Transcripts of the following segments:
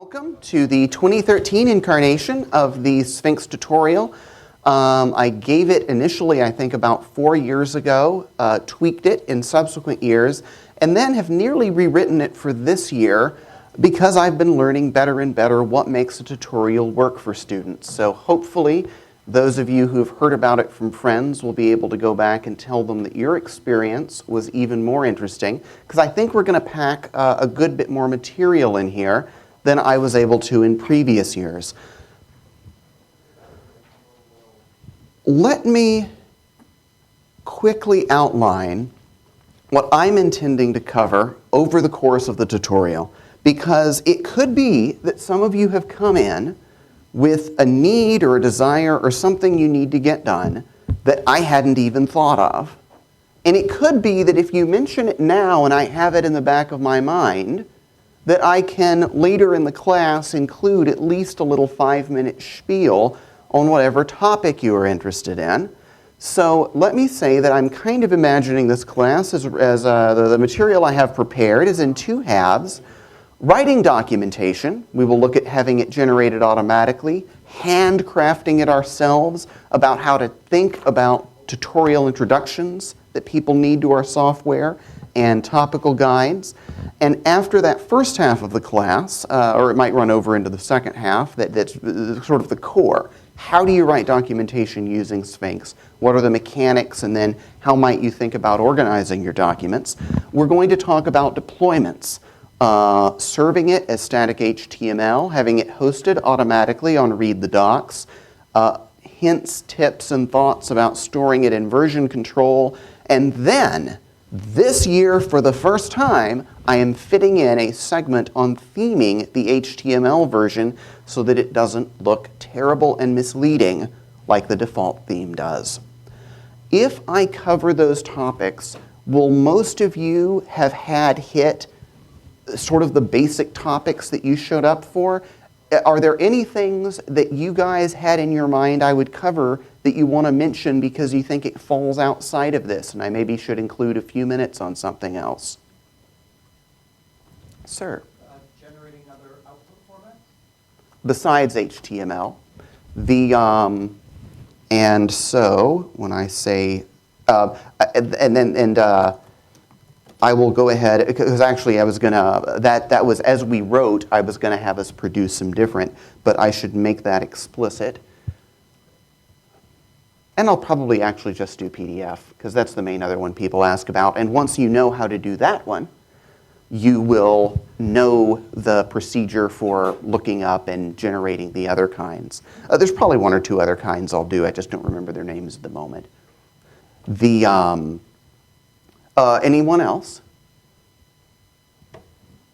Welcome to the 2013 incarnation of the Sphinx tutorial. I gave it initially, I think, about 4 years ago, tweaked it in subsequent years, and then have nearly rewritten it for this year because I've been learning better and better what makes a tutorial work for students. So hopefully, those of you who have heard about it from friends will be able to go back and tell them that your experience was even more interesting, because I think we're going to pack a good bit more material in here than I was able to in previous years. Let me quickly outline what I'm intending to cover over the course of the tutorial, because it could be that some of you have come in with a need or a desire or something you need to get done that I hadn't even thought of. And it could be that if you mention it now and I have it in the back of my mind, that I can later in the class include at least a little 5-minute spiel on whatever topic you are interested in. So let me say that I'm kind of imagining this class as the material I have prepared is in 2 halves. Writing documentation, we will look at having it generated automatically, handcrafting it ourselves about how to think about tutorial introductions that people need to our software, and topical guides. And after that first half of the class, or it might run over into the second half, that's sort of the core. How do you write documentation using Sphinx? What are the mechanics? And then how might you think about organizing your documents? We're going to talk about deployments. Serving it as static HTML, having it hosted automatically on Read the Docs, hints, tips, and thoughts about storing it in version control, and then this year, for the first time, I am fitting in a segment on theming the HTML version so that it doesn't look terrible and misleading like the default theme does. If I cover those topics, will most of you have had hit sort of the basic topics that you showed up for? Are there any things that you guys had in your mind I would cover that you want to mention because you think it falls outside of this and I maybe should include a few minutes on something else? Sir? Generating other output formats? Besides HTML. And so when I say, I will go ahead, because actually I was going to, that was as we wrote, I was going to have us produce some different, but I should make that explicit. And I'll probably actually just do PDF, because that's the main other one people ask about. And once you know how to do that one, you will know the procedure for looking up and generating the other kinds. There's probably 1 or 2 other kinds I'll do, I just don't remember their names at the moment. Anyone else?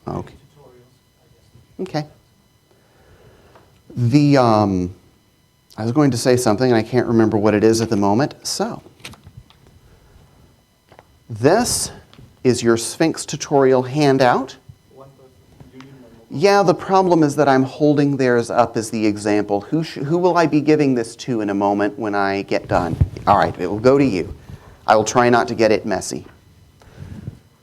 Okay. Okay. I was going to say something and I can't remember what it is at the moment. So, this is your Sphinx tutorial handout. Yeah, the problem is that I'm holding theirs up as the example. Who will I be giving this to in a moment when I get done? All right, it will go to you. I will try not to get it messy.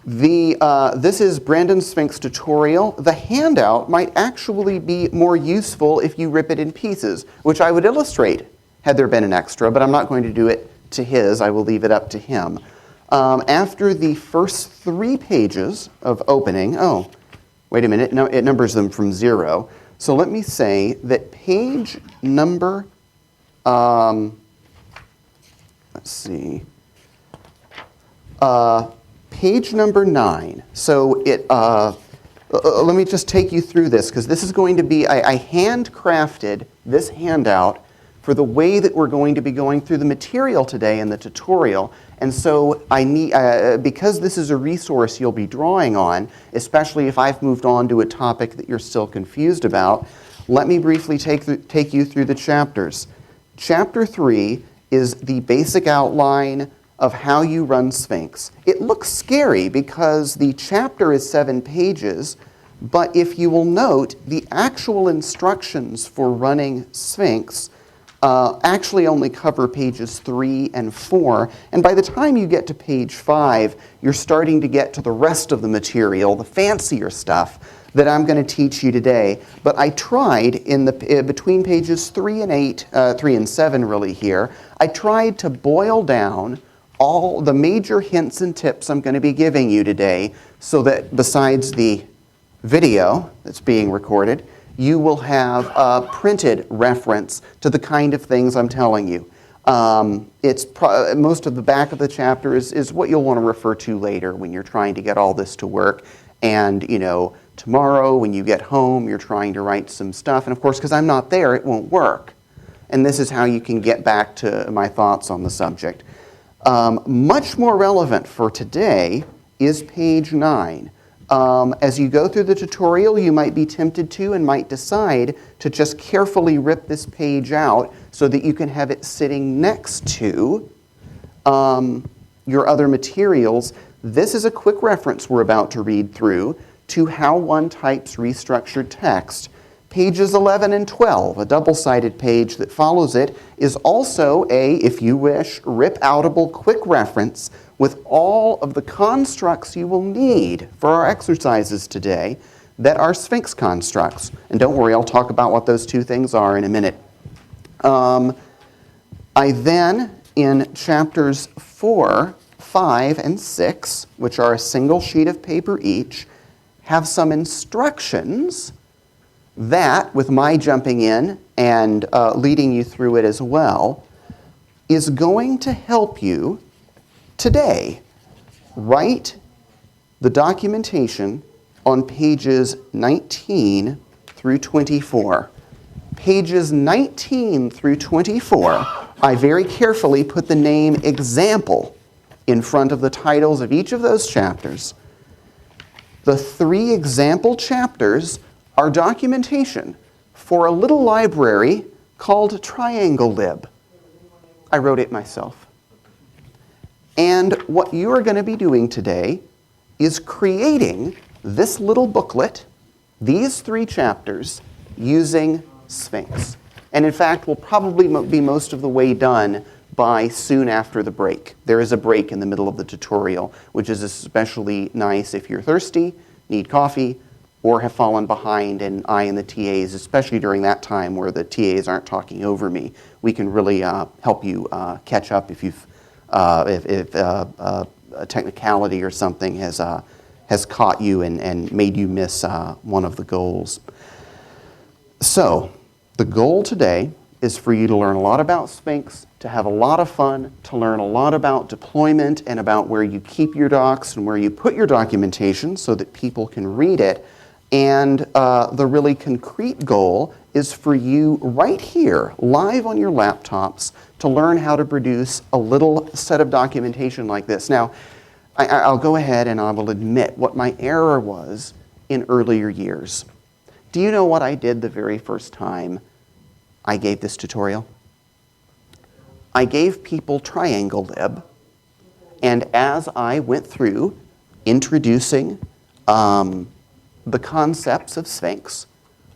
This is Brandon's Sphinx tutorial. The handout might actually be more useful if you rip it in pieces, which I would illustrate had there been an extra, but I'm not going to do it to his. I will leave it up to him. After the first 3 pages of opening, oh, wait a minute, no, it numbers them from 0. So let me say that page number, let's see, page number 9. So let me just take you through this, because this is going to be, I handcrafted this handout for the way that we're going to be going through the material today in the tutorial. And so I need, because this is a resource you'll be drawing on, especially if I've moved on to a topic that you're still confused about, let me briefly take you through the chapters. Chapter 3 is the basic outline of how you run Sphinx. It looks scary because the chapter is 7 pages, but if you will note, the actual instructions for running Sphinx actually only cover pages 3 and 4, and by the time you get to page 5, you're starting to get to the rest of the material, the fancier stuff. that I'm going to teach you today, but I tried in the between pages 3 and 8, 3 and 7 really here, I tried to boil down all the major hints and tips I'm going to be giving you today so that besides the video that's being recorded, you will have a printed reference to the kind of things I'm telling you. Most of the back of the chapter is what you'll want to refer to later when you're trying to get all this to work. And, you know, tomorrow when you get home, you're trying to write some stuff. And of course, because I'm not there, it won't work. And this is how you can get back to my thoughts on the subject. Much more relevant for today is page 9. As you go through the tutorial, you might be tempted to and might decide to just carefully rip this page out so that you can have it sitting next to your other materials. This is a quick reference we're about to read through to how one types restructured text. Pages 11 and 12, a double-sided page that follows it, is also a, if you wish, rip-outable quick reference with all of the constructs you will need for our exercises today that are Sphinx constructs. And don't worry, I'll talk about what those two things are in a minute. I then, in chapters 4, 5, and 6, which are a single sheet of paper each, have some instructions that, with my jumping in and leading you through it as well, is going to help you today write the documentation on pages 19 through 24. Pages 19 through 24, I very carefully put the name example in front of the titles of each of those chapters. The 3 example chapters are documentation for a little library called Triangle Lib. I wrote it myself. And what you are going to be doing today is creating this little booklet, these 3 chapters, using Sphinx. And in fact, we'll probably be most of the way done by soon after the break. There is a break in the middle of the tutorial, which is especially nice if you're thirsty, need coffee, or have fallen behind, and I and the TAs, especially during that time where the TAs aren't talking over me, we can really help you catch up if you've if a technicality or something has caught you and made you miss one of the goals. So, the goal today is for you to learn a lot about Sphinx, to have a lot of fun, to learn a lot about deployment and about where you keep your docs and where you put your documentation so that people can read it. And the really concrete goal is for you right here, live on your laptops, to learn how to produce a little set of documentation like this. Now, I'll go ahead and I will admit what my error was in earlier years. Do you know what I did the very first time I gave this tutorial? I gave people Triangle Lib, and as I went through introducing the concepts of Sphinx,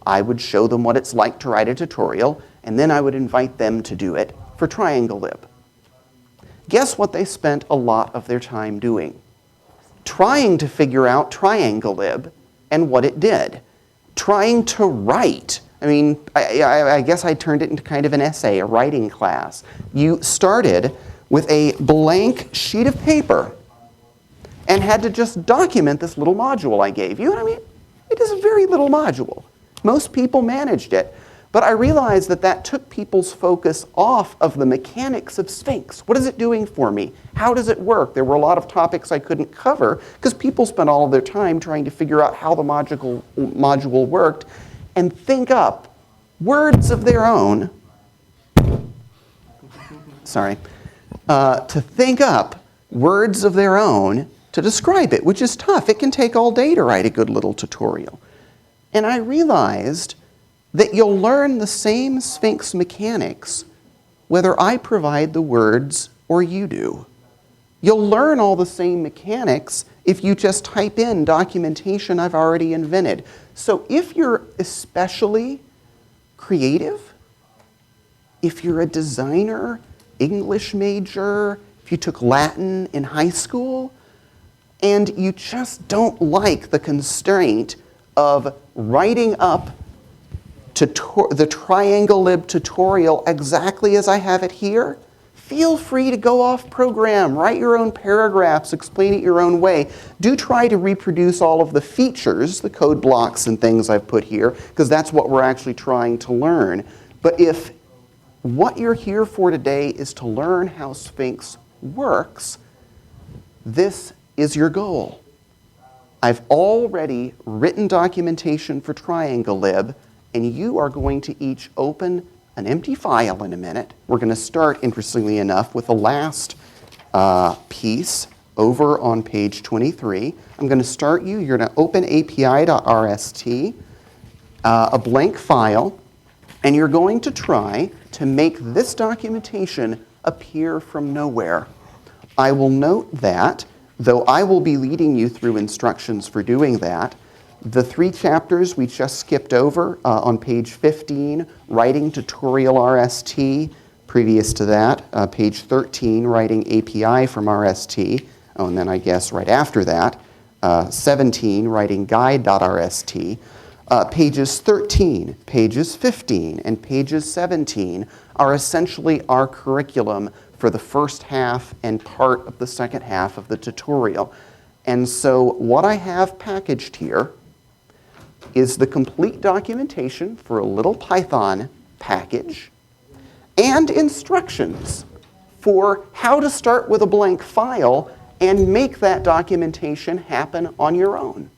I would show them what it's like to write a tutorial, and then I would invite them to do it for Triangle Lib. Guess what they spent a lot of their time doing? Trying to figure out Triangle Lib and what it did. Trying to write. I mean, I guess I turned it into kind of an essay, a writing class. You started with a blank sheet of paper and had to just document this little module I gave you. And I mean, it is a very little module. Most people managed it. But I realized that that took people's focus off of the mechanics of Sphinx. What is it doing for me? How does it work? There were a lot of topics I couldn't cover because people spent all of their time trying to figure out how the module worked and think up words of their own. Sorry. To think up words of their own to describe it, which is tough. It can take all day to write a good little tutorial. And I realized that you'll learn the same Sphinx mechanics whether I provide the words or you do. You'll learn all the same mechanics if you just type in documentation I've already invented. So if you're especially creative, if you're a designer, English major, if you took Latin in high school, and you just don't like the constraint of writing up the Triangle Lib tutorial exactly as I have it here, feel free to go off program, write your own paragraphs, explain it your own way. Do try to reproduce all of the features, the code blocks and things I've put here, because that's what we're actually trying to learn. But if what you're here for today is to learn how Sphinx works, this is your goal. I've already written documentation for Triangle Lib, and you are going to each open an empty file in a minute. We're going to start, interestingly enough, with the last piece over on page 23. I'm going to start you. You're going to open api.rst, a blank file, and you're going to try to make this documentation appear from nowhere. I will note that, though I will be leading you through instructions for doing that, the 3 chapters we just skipped over on page 15, writing tutorial RST. Previous to that, page 13, writing API from RST. Oh, and then I guess right after that, 17, writing guide.rst. Pages 13, pages 15, and pages 17 are essentially our curriculum for the first half and part of the second half of the tutorial. And so what I have packaged here is the complete documentation for a little Python package and instructions for how to start with a blank file and make that documentation happen on your own.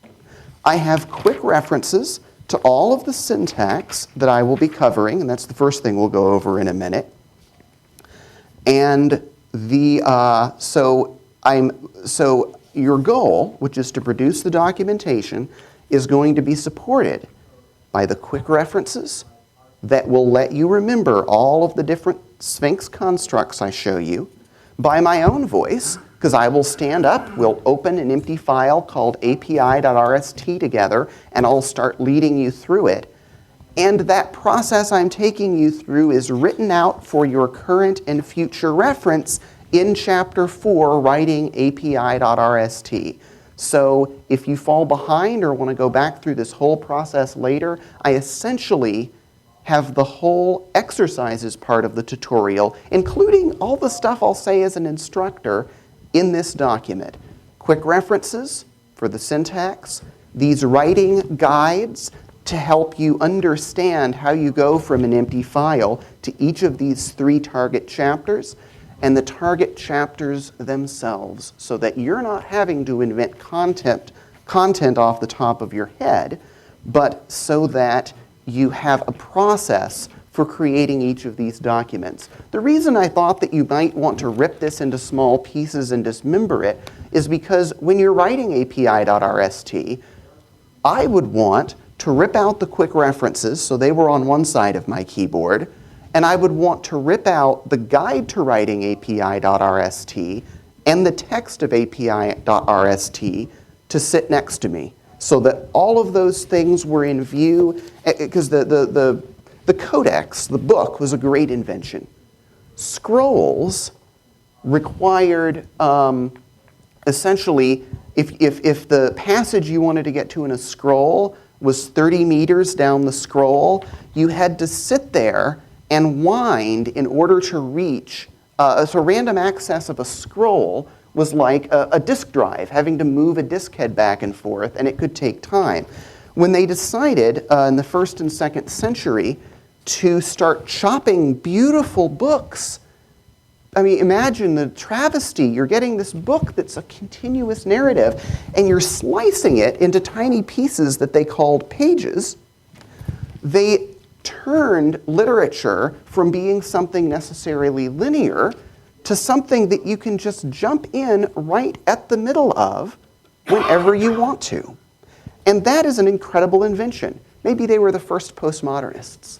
I have quick references to all of the syntax that I will be covering, and that's the first thing we'll go over in a minute. And so your goal, which is to produce the documentation, is going to be supported by the quick references that will let you remember all of the different Sphinx constructs I show you, by my own voice, because I will stand up, we'll open an empty file called api.rst together, and I'll start leading you through it. And that process I'm taking you through is written out for your current and future reference in Chapter 4, writing api.rst. So if you fall behind or want to go back through this whole process later, I essentially have the whole exercises part of the tutorial, including all the stuff I'll say as an instructor, in this document. Quick references for the syntax, these writing guides to help you understand how you go from an empty file to each of these 3 target chapters, and the target chapters themselves, so that you're not having to invent content off the top of your head, but so that you have a process for creating each of these documents. The reason I thought that you might want to rip this into small pieces and dismember it is because when you're writing api.rst, I would want to rip out the quick references, so they were on one side of my keyboard, and I would want to rip out the guide to writing api.rst and the text of api.rst to sit next to me, so that all of those things were in view, because the codex, the book, was a great invention. Scrolls required, essentially, if the passage you wanted to get to in a scroll was 30 meters down the scroll, you had to sit there and wind in order to reach. So random access of a scroll was like a disk drive, having to move a disk head back and forth, and it could take time. When they decided in the 1st and 2nd century to start chopping beautiful books, I mean, imagine the travesty. You're getting this book that's a continuous narrative, and you're slicing it into tiny pieces that they called pages. They turned literature from being something necessarily linear to something that you can just jump in right at the middle of whenever you want to. And that is an incredible invention. Maybe they were the first postmodernists,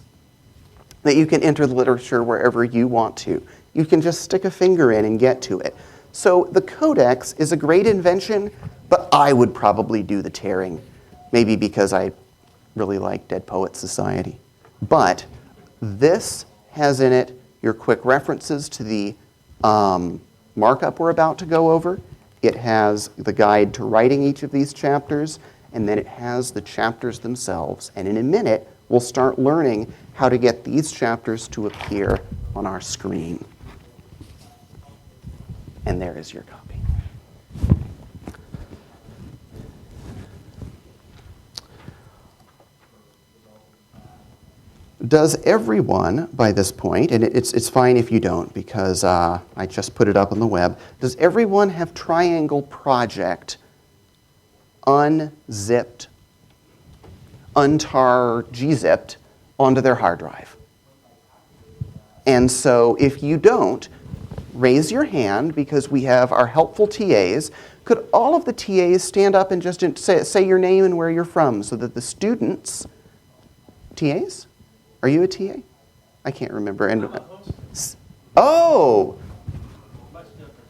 that you can enter the literature wherever you want to. You can just stick a finger in and get to it. So the codex is a great invention, but I would probably do the tearing, maybe because I really like Dead Poets Society. But this has in it your quick references to the markup we're about to go over. It has the guide to writing each of these chapters, and then it has the chapters themselves. And in a minute, we'll start learning how to get these chapters to appear on our screen. And there is your copy. Does everyone, by this point, and it's fine if you don't because I just put it up on the web, does everyone have Triangle Project unzipped, untar-gzipped onto their hard drive? And so if you don't, raise your hand because we have our helpful TAs. Could all of the TAs stand up and just say your name and where you're from so that the students, TAs? Are you a TA? I can't remember. Oh!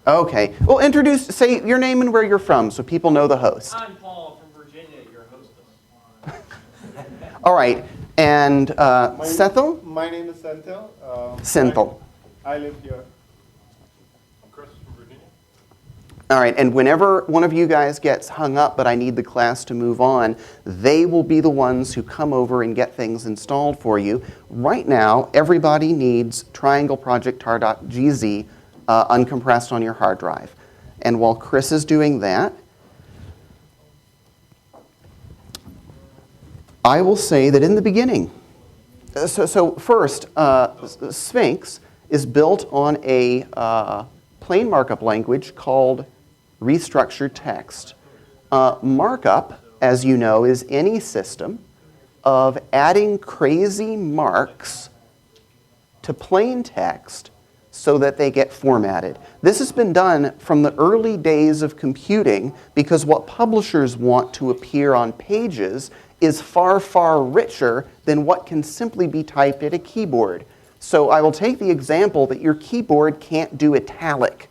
Okay. Well, say your name and where you're from so people know the host. I'm Paul from Virginia, your hostess. All right. And Sethel? My name is Senthil. Senthil. I live here. I'm Chris from Virginia. All right, and whenever one of you guys gets hung up, but I need the class to move on, they will be the ones who come over and get things installed for you. Right now, everybody needs triangleproject.tar.gz uncompressed on your hard drive. And while Chris is doing that, I will say that in the beginning, so first, Sphinx is built on a plain markup language called restructured text. Markup, as you know, is any system of adding crazy marks to plain text so that they get formatted. This has been done from the early days of computing because what publishers want to appear on pages is far, far richer than what can simply be typed at a keyboard. So I will take the example that your keyboard can't do italic.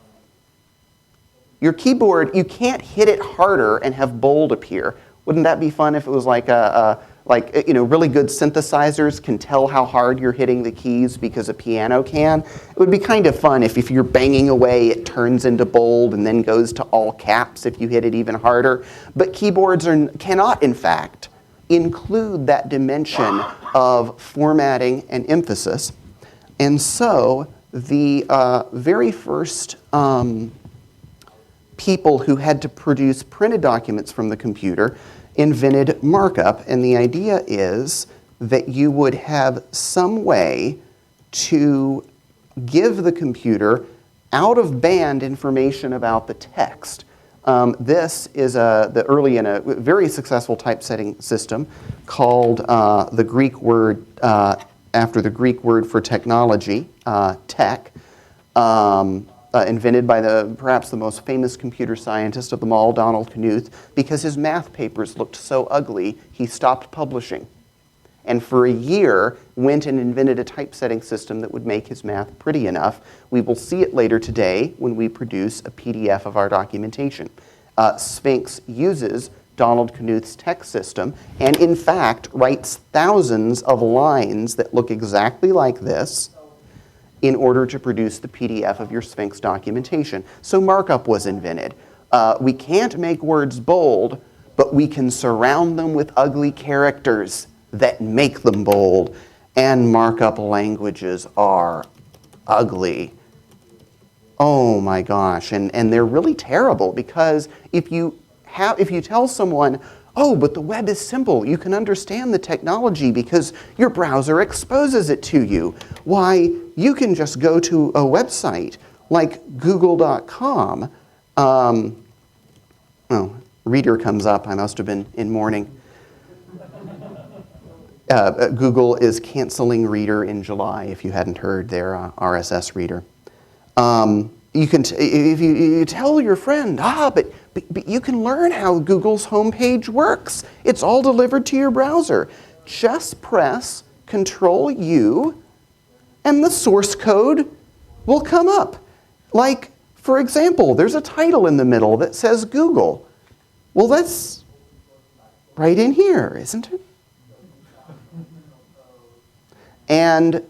Your keyboard, you can't hit it harder and have bold appear. Wouldn't that be fun if it was like really good synthesizers can tell how hard you're hitting the keys because a piano can? It would be kind of fun if you're banging away, it turns into bold and then goes to all caps if you hit it even harder. But keyboards cannot, in fact, include that dimension of formatting and emphasis. And so the very first people who had to produce printed documents from the computer invented markup, and the idea is that you would have some way to give the computer out-of-band information about the text. This is early in a very successful typesetting system called the Greek word, after the Greek word for technology, tech. Invented by perhaps the most famous computer scientist of them all, Donald Knuth, because his math papers looked so ugly, he stopped publishing. And for a year, went and invented a typesetting system that would make his math pretty enough. We will see it later today when we produce a PDF of our documentation. Sphinx uses Donald Knuth's text system and, in fact, writes thousands of lines that look exactly like this in order to produce the PDF of your Sphinx documentation. So markup was invented. We can't make words bold, but we can surround them with ugly characters that make them bold. And markup languages are ugly. Oh my gosh, and they're really terrible because if you tell someone, oh, but the web is simple. You can understand the technology because your browser exposes it to you. Why, you can just go to a website like google.com. Reader comes up. I must have been in mourning. Google is canceling Reader in July, if you hadn't heard, their RSS reader. You can, if you tell your friend, but you can learn how Google's homepage works. It's all delivered to your browser. Just press Control-U, and the source code will come up. Like, for example, there's a title in the middle that says Google. Well, that's right in here, isn't it? And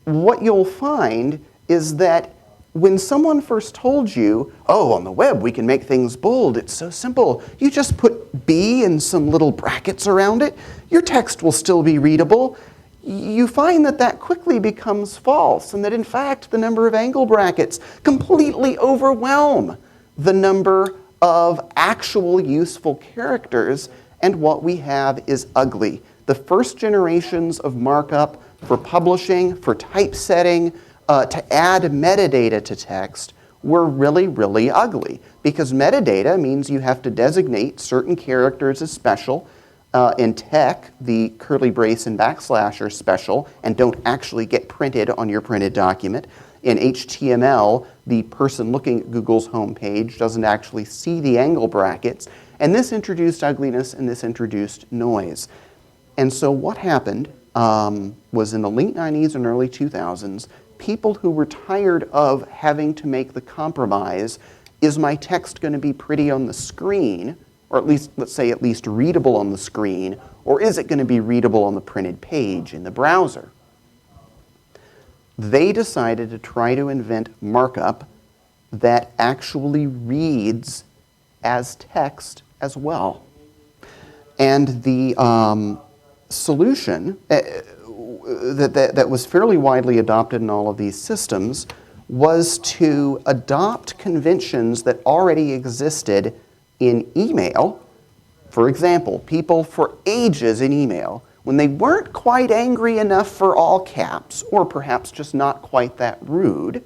what you'll find is that when someone first told you, oh, on the web we can make things bold, it's so simple. You just put B and some little brackets around it, your text will still be readable. You find that that quickly becomes false, and that in fact the number of angle brackets completely overwhelm the number of actual useful characters, and what we have is ugly. The first generations of markup for publishing, for typesetting, to add metadata to text were really, really ugly, because metadata means you have to designate certain characters as special. In tech, the curly brace and backslash are special and don't actually get printed on your printed document. In HTML, the person looking at Google's homepage doesn't actually see the angle brackets, and this introduced ugliness and this introduced noise. And so what happened was in the late 90s and early 2000s, people who were tired of having to make the compromise, is my text going to be pretty on the screen, or at least, let's say, at least readable on the screen, or is it going to be readable on the printed page in the browser? They decided to try to invent markup that actually reads as text as well. And the solution that was fairly widely adopted in all of these systems was to adopt conventions that already existed in email. For example, people for ages in email, when they weren't quite angry enough for all caps, or perhaps just not quite that rude,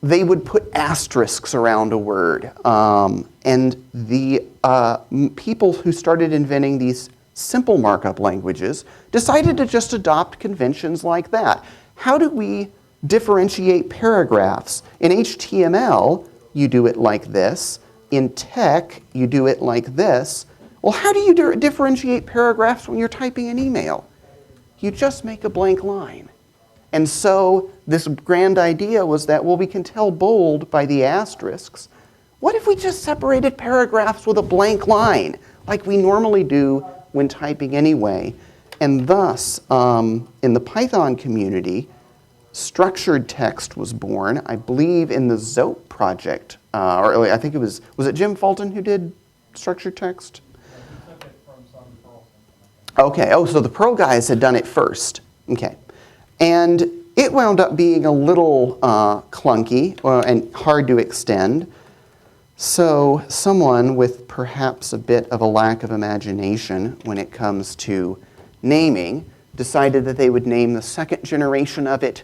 they would put asterisks around a word. And the people who started inventing these simple markup languages decided to just adopt conventions like that. How do we differentiate paragraphs? In HTML, you do it like this. In tech, you do it like this. Well, how do you differentiate paragraphs when you're typing an email? You just make a blank line. And so this grand idea was that, well, we can tell bold by the asterisks. What if we just separated paragraphs with a blank line, like we normally do when typing anyway? And thus, in the Python community, structured text was born, I believe in the Zope project, or I think was it Jim Fulton who did structured text? Okay, oh, so the Perl guys had done it first. Okay. And it wound up being a little clunky and hard to extend. So someone with perhaps a bit of a lack of imagination when it comes to naming decided that they would name the second generation of it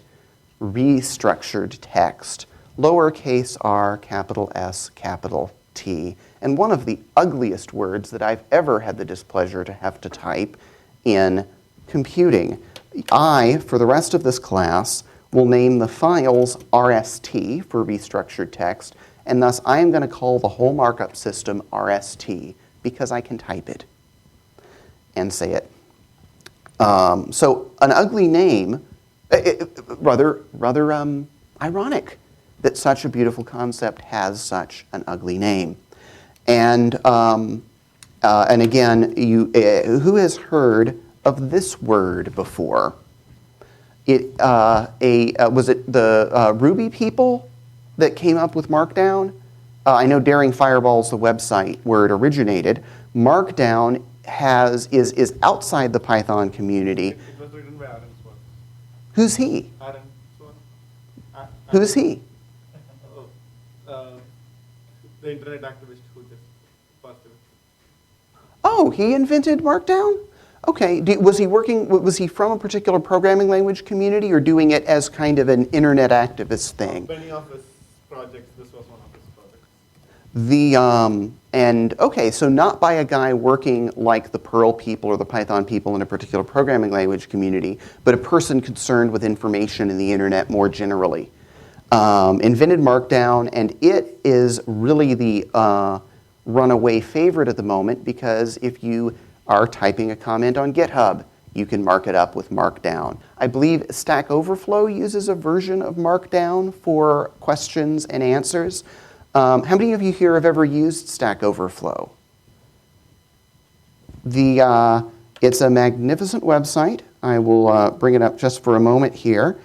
restructured text, lowercase r, capital S, capital T. And one of the ugliest words that I've ever had the displeasure to have to type in computing. I, for the rest of this class, will name the files RST for restructured text, and thus I am going to call the whole markup system RST because I can type it and say it. So an ugly name, rather ironic that such a beautiful concept has such an ugly name. And again, who has heard of this word before? Was it the Ruby people that came up with Markdown? I know Daring Fireball's the website where it originated. Markdown is outside the Python community. It was written by Aaron Swan. Who's he? Aaron Swan. Who's he? The internet activist who just passed away. Oh, he invented Markdown? Okay. Was he from a particular programming language community or doing it as kind of an internet activist thing? Many of his projects, this was one of his projects. Okay, so not by a guy working like the Perl people or the Python people in a particular programming language community, but a person concerned with information in the internet more generally. Invented Markdown, and it is really the runaway favorite at the moment, because if you are typing a comment on GitHub, you can mark it up with Markdown. I believe Stack Overflow uses a version of Markdown for questions and answers. How many of you here have ever used Stack Overflow? It's a magnificent website. I will bring it up just for a moment here.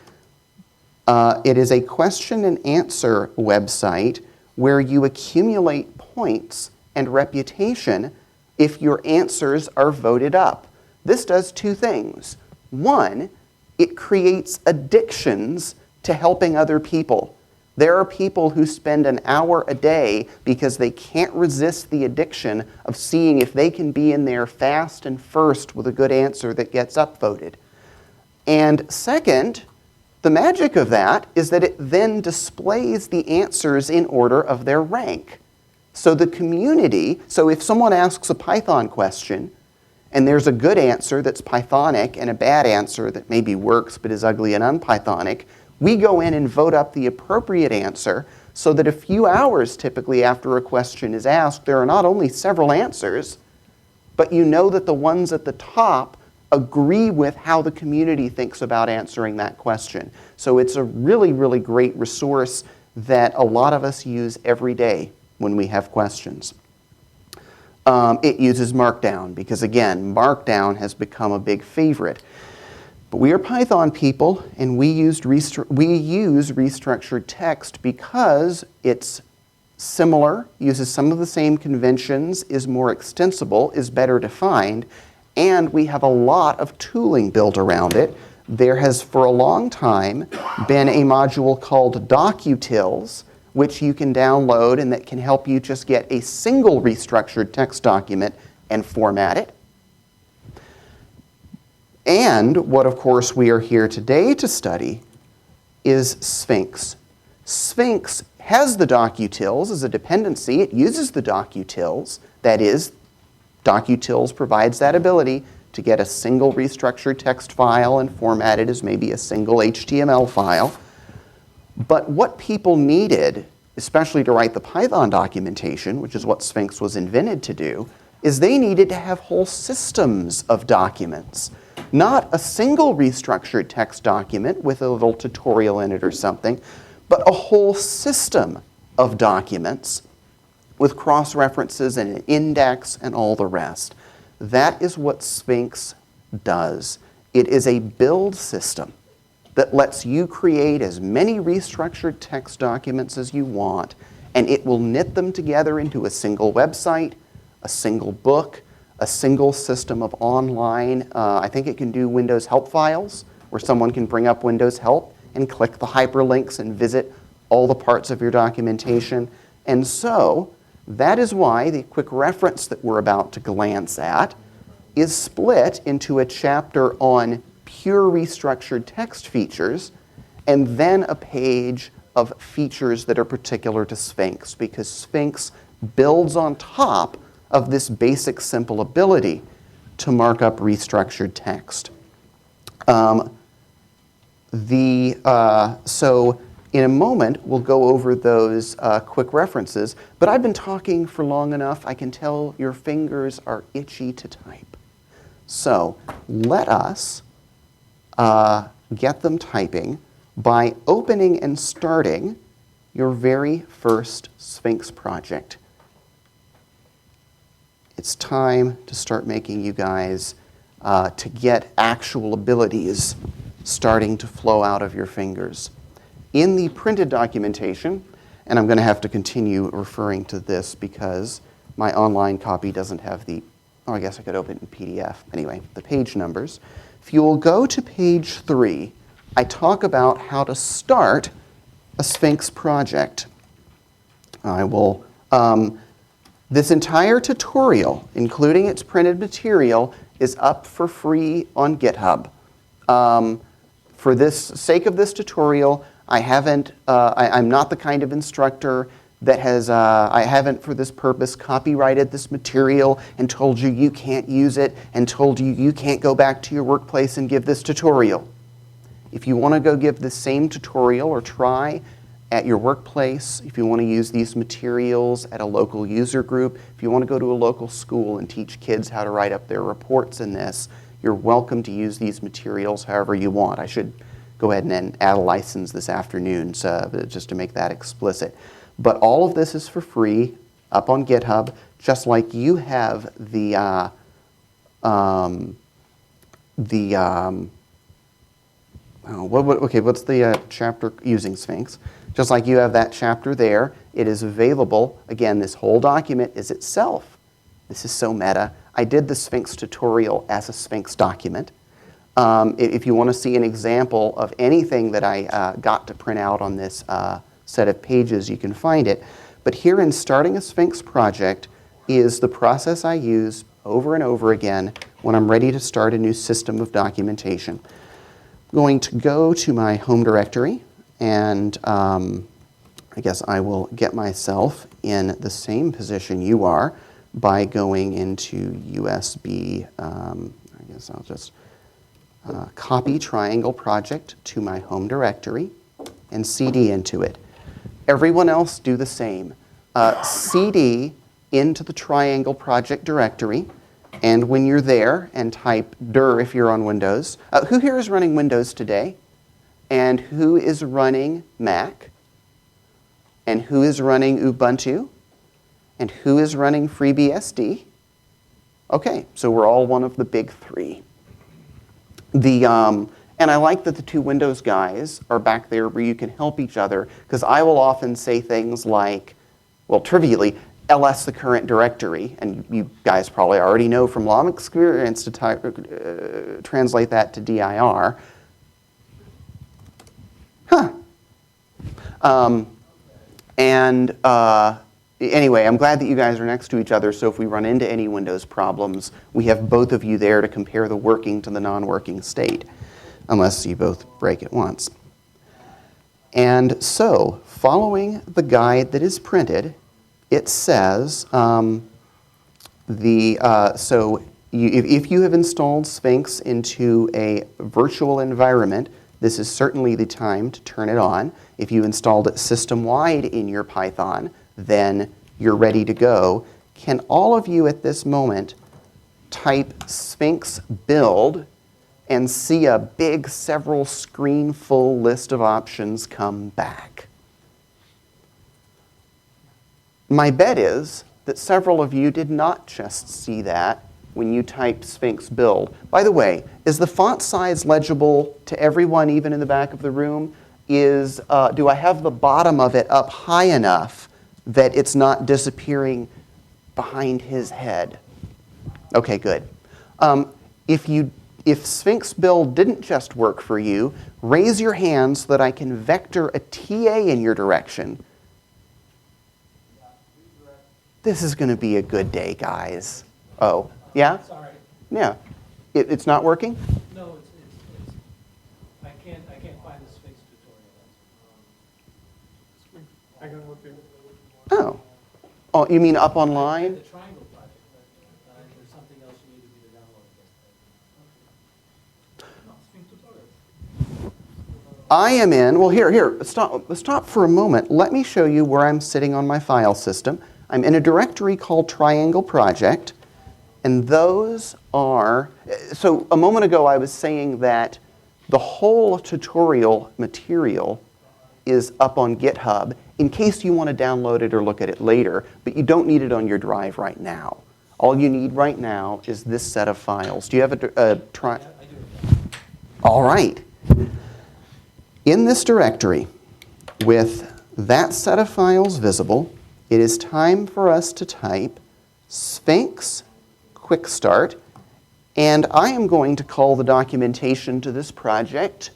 It is a question and answer website where you accumulate points and reputation if your answers are voted up. This does two things. One, it creates addictions to helping other people. There are people who spend an hour a day because they can't resist the addiction of seeing if they can be in there fast and first with a good answer that gets upvoted. And second, the magic of that is that it then displays the answers in order of their rank. So the community, so if someone asks a Python question, and there's a good answer that's Pythonic and a bad answer that maybe works but is ugly and unPythonic, we go in and vote up the appropriate answer so that a few hours typically after a question is asked, there are not only several answers, but you know that the ones at the top agree with how the community thinks about answering that question. So it's a really, really great resource that a lot of us use every day when we have questions. It uses Markdown because, again, Markdown has become a big favorite. But we are Python people, and we use restructured text because it's similar, uses some of the same conventions, is more extensible, is better defined, and we have a lot of tooling built around it. There has, for a long time, been a module called docutils, which you can download and that can help you just get a single restructured text document and format it. And what, of course, we are here today to study is Sphinx. Sphinx has the docutils as a dependency. It uses the docutils. That is, docutils provides that ability to get a single restructured text file and format it as maybe a single HTML file. But what people needed, especially to write the Python documentation, which is what Sphinx was invented to do, is they needed to have whole systems of documents. Not a single restructured text document with a little tutorial in it or something, but a whole system of documents with cross-references and an index and all the rest. That is what Sphinx does. It is a build system that lets you create as many restructured text documents as you want, and it will knit them together into a single website, a single book, a single system of online, I think it can do Windows help files, where someone can bring up Windows help and click the hyperlinks and visit all the parts of your documentation. And so, that is why the quick reference that we're about to glance at is split into a chapter on pure restructured text features and then a page of features that are particular to Sphinx, because Sphinx builds on top of this basic simple ability to mark up restructured text. So in a moment, we'll go over those quick references, but I've been talking for long enough, I can tell your fingers are itchy to type. So let us get them typing by opening and starting your very first Sphinx project. It's time to start making you guys to get actual abilities starting to flow out of your fingers. In the printed documentation, and I'm going to have to continue referring to this because my online copy doesn't have the, oh, I guess I could open it in PDF. Anyway, the page numbers. If you will go to page 3, I talk about how to start a Sphinx project. I will, this entire tutorial, including its printed material, is up for free on GitHub. For this sake of this tutorial, I'm not the kind of instructor that has, I haven't for this purpose copyrighted this material and told you you can't use it and told you you can't go back to your workplace and give this tutorial. If you want to go give the same tutorial or try at your workplace, if you want to use these materials at a local user group, if you want to go to a local school and teach kids how to write up their reports in this, you're welcome to use these materials however you want. I should go ahead and add a license this afternoon just to make that explicit. But all of this is for free up on GitHub, just like you have what's the chapter using Sphinx? Just like you have that chapter there, it is available. Again, this whole document is itself This is so meta. I did the Sphinx tutorial as a Sphinx document. If you want to see an example of anything that I got to print out on this set of pages, you can find it. But here in starting a Sphinx project is the process I use over and over again when I'm ready to start a new system of documentation. I'm going to go to my home directory, and I guess I will get myself in the same position you are by going into USB. I guess I'll just copy Triangle Project to my home directory and CD into it. Everyone else do the same. CD into the Triangle Project directory, and when you're there, and type dir if you're on Windows. Who here is running Windows today? And who is running Mac? And who is running Ubuntu? And who is running FreeBSD? Okay, so we're all one of the big three. And I like that the two Windows guys are back there where you can help each other, because I will often say things like, well, trivially, ls the current directory, and you guys probably already know from long experience to translate that to dir. Anyway, I'm glad that you guys are next to each other, so if we run into any Windows problems, we have both of you there to compare the working to the non-working state, unless you both break at once. And so, following the guide that is printed, it says, if you have installed Sphinx into a virtual environment, this is certainly the time to turn it on. If you installed it system-wide in your Python, then you're ready to go. Can all of you at this moment type Sphinx build and see a big several screen full list of options come back? My bet is that several of you did not just see that when you typed Sphinx build. By the way, is the font size legible to everyone, even in the back of the room? Do I have the bottom of it up high enough that it's not disappearing behind his head? Okay, good. If Sphinx build didn't just work for you, raise your hand so that I can vector a TA in your direction. This is going to be a good day, guys. Oh, yeah? Sorry. Yeah. It's not working? No, it's I can't find the Sphinx tutorial. I can help you. Oh. Oh, you mean up online? The Triangle Project, but there's something else you needed me to download. No, Sphinx tutorial. I am in, well, here, stop for a moment. Let me show you where I'm sitting on my file system. I'm in a directory called Triangle Project, and those are, so a moment ago I was saying that the whole tutorial material is up on GitHub in case you want to download it or look at it later, but you don't need it on your drive right now. All you need right now is this set of files. Do you have a I do. All right. In this directory, with that set of files visible, it is time for us to type Sphinx Quick Start, and I am going to call the documentation to this project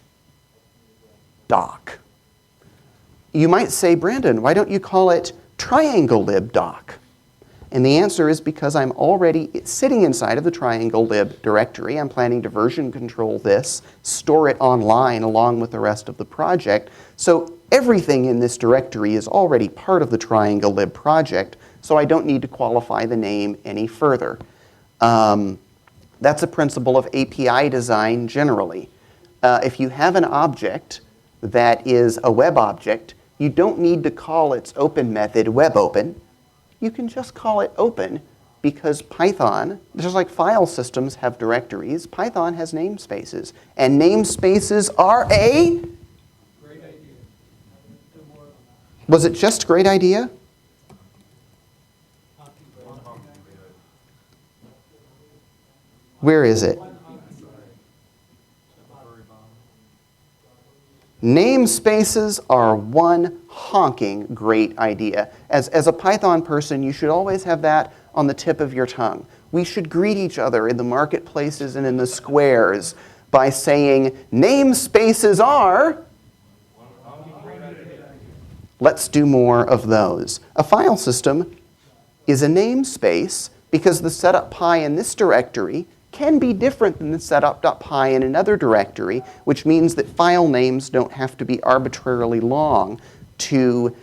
doc. You might say, Brandon, why don't you call it Triangle Lib doc? And the answer is because I'm already sitting inside of the Triangle Lib directory. I'm planning to version control this, store it online along with the rest of the project. So everything in this directory is already part of the Triangle Lib project, so I don't need to qualify the name any further. That's a principle of API design generally. If you have an object that is a web object, you don't need to call its open method WebOpen. You can just call it open because Python, just like file systems have directories, Python has namespaces. And namespaces are a? Great idea. Do more of them. Was it just a great idea? Where is it? Namespaces are one honking great idea. As a Python person, you should always have that on the tip of your tongue. We should greet each other in the marketplaces and in the squares by saying, namespaces are. Let's do more of those. A file system is a namespace because the setup.py in this directory can be different than the setup.py in another directory, which means that file names don't have to be arbitrarily long to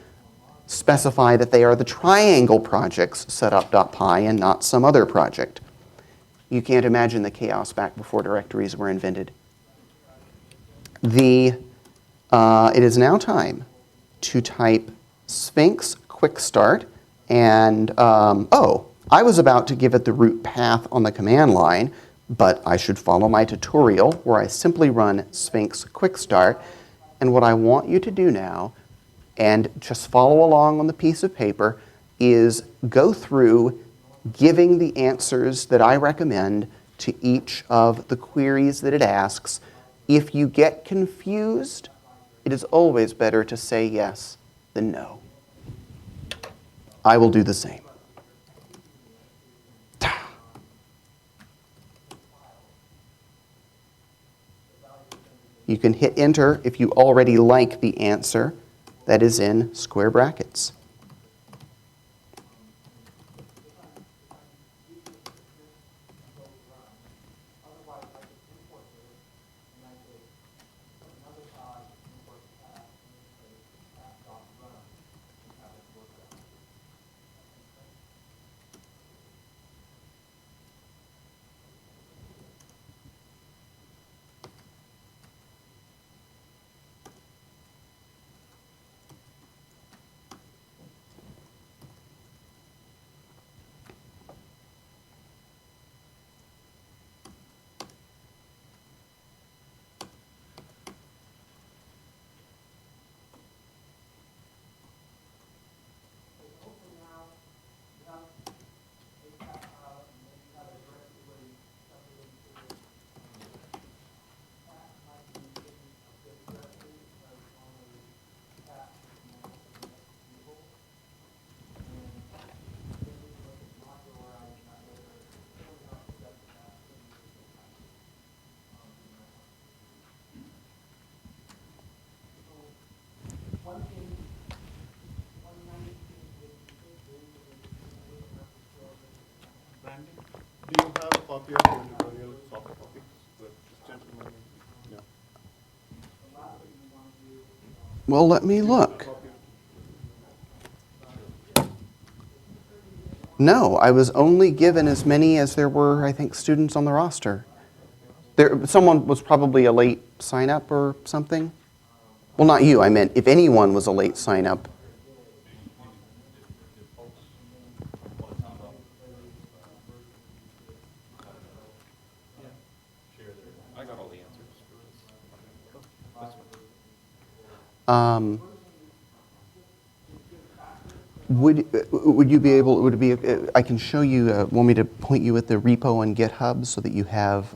specify that they are the triangle project's setup.py and not some other project. You can't imagine the chaos back before directories were invented. It is now time to type Sphinx quick start, and I was about to give it the root path on the command line, but I should follow my tutorial where I simply run Sphinx quick start. And what I want you to do now, and just follow along on the piece of paper, is go through giving the answers that I recommend to each of the queries that it asks. If you get confused, it is always better to say yes than no. I will do the same. You can hit enter if you already like the answer that is in square brackets. Do you have a copy of the tutorial, soft copy? With this gentleman? No. Well, let me look. No, I was only given as many as there were, I think, students on the roster. Someone was probably a late sign-up or something. Well, not you. I meant if anyone was a late sign-up. I got all the answers. Would you be able? Would it be? I can show you. Want me to point you at the repo on GitHub so that you have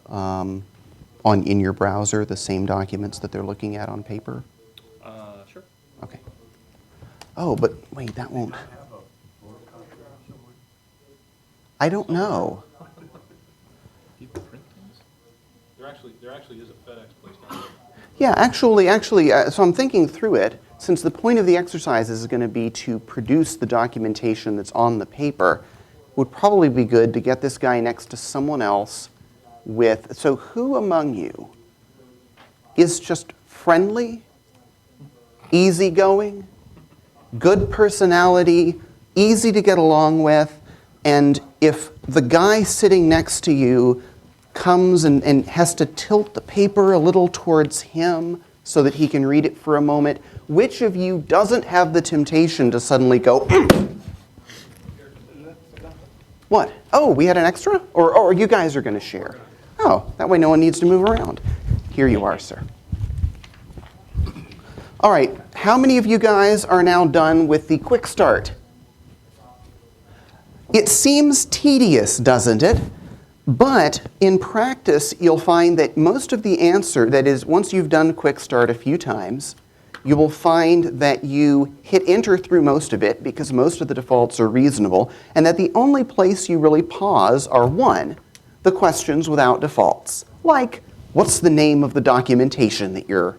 in your browser the same documents that they're looking at on paper? Sure. Okay. Oh, but wait, that won't. I don't know. People print things? There actually is a FedEx place down there. Yeah, actually, so I'm thinking through it. Since the point of the exercise is going to be to produce the documentation that's on the paper, it would probably be good to get this guy next to someone else with, so who among you is just friendly, easygoing, good personality, easy to get along with, and if the guy sitting next to you comes and has to tilt the paper a little towards him so that he can read it for a moment, which of you doesn't have the temptation to suddenly go, What? Oh, we had an extra? Or you guys are going to share? Oh, that way no one needs to move around. Here you are, sir. All right, how many of you guys are now done with the quick start? It seems tedious, doesn't it? But in practice, you'll find that most of the answer, that is, once you've done quick start a few times, you will find that you hit enter through most of it because most of the defaults are reasonable, and that the only place you really pause are one, the questions without defaults. Like, what's the name of the documentation that you're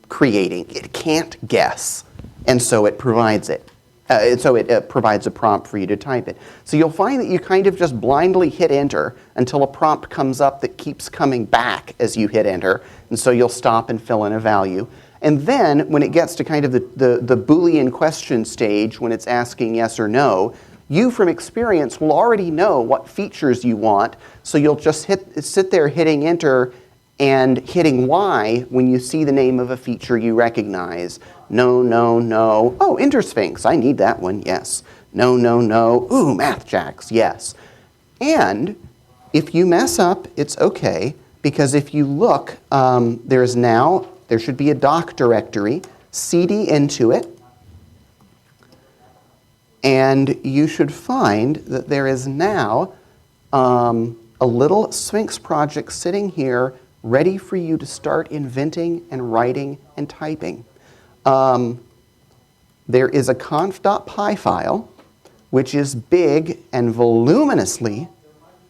creating? It can't guess, and so it provides it. It provides a prompt for you to type it. So you'll find that you kind of just blindly hit enter until a prompt comes up that keeps coming back as you hit enter, and so you'll stop and fill in a value. And then when it gets to kind of the Boolean question stage, when it's asking yes or no, you from experience will already know what features you want, so you'll just sit there hitting enter and hitting Y when you see the name of a feature you recognize. No, no, no. Oh, enter Sphinx. I need that one. Yes. No, no, no. Ooh, MathJax. Yes. And if you mess up, it's okay, because if you look, there should be a doc directory, cd into it, and you should find that there is now a little Sphinx project sitting here ready for you to start inventing and writing and typing. There is a conf.py file, which is big and voluminously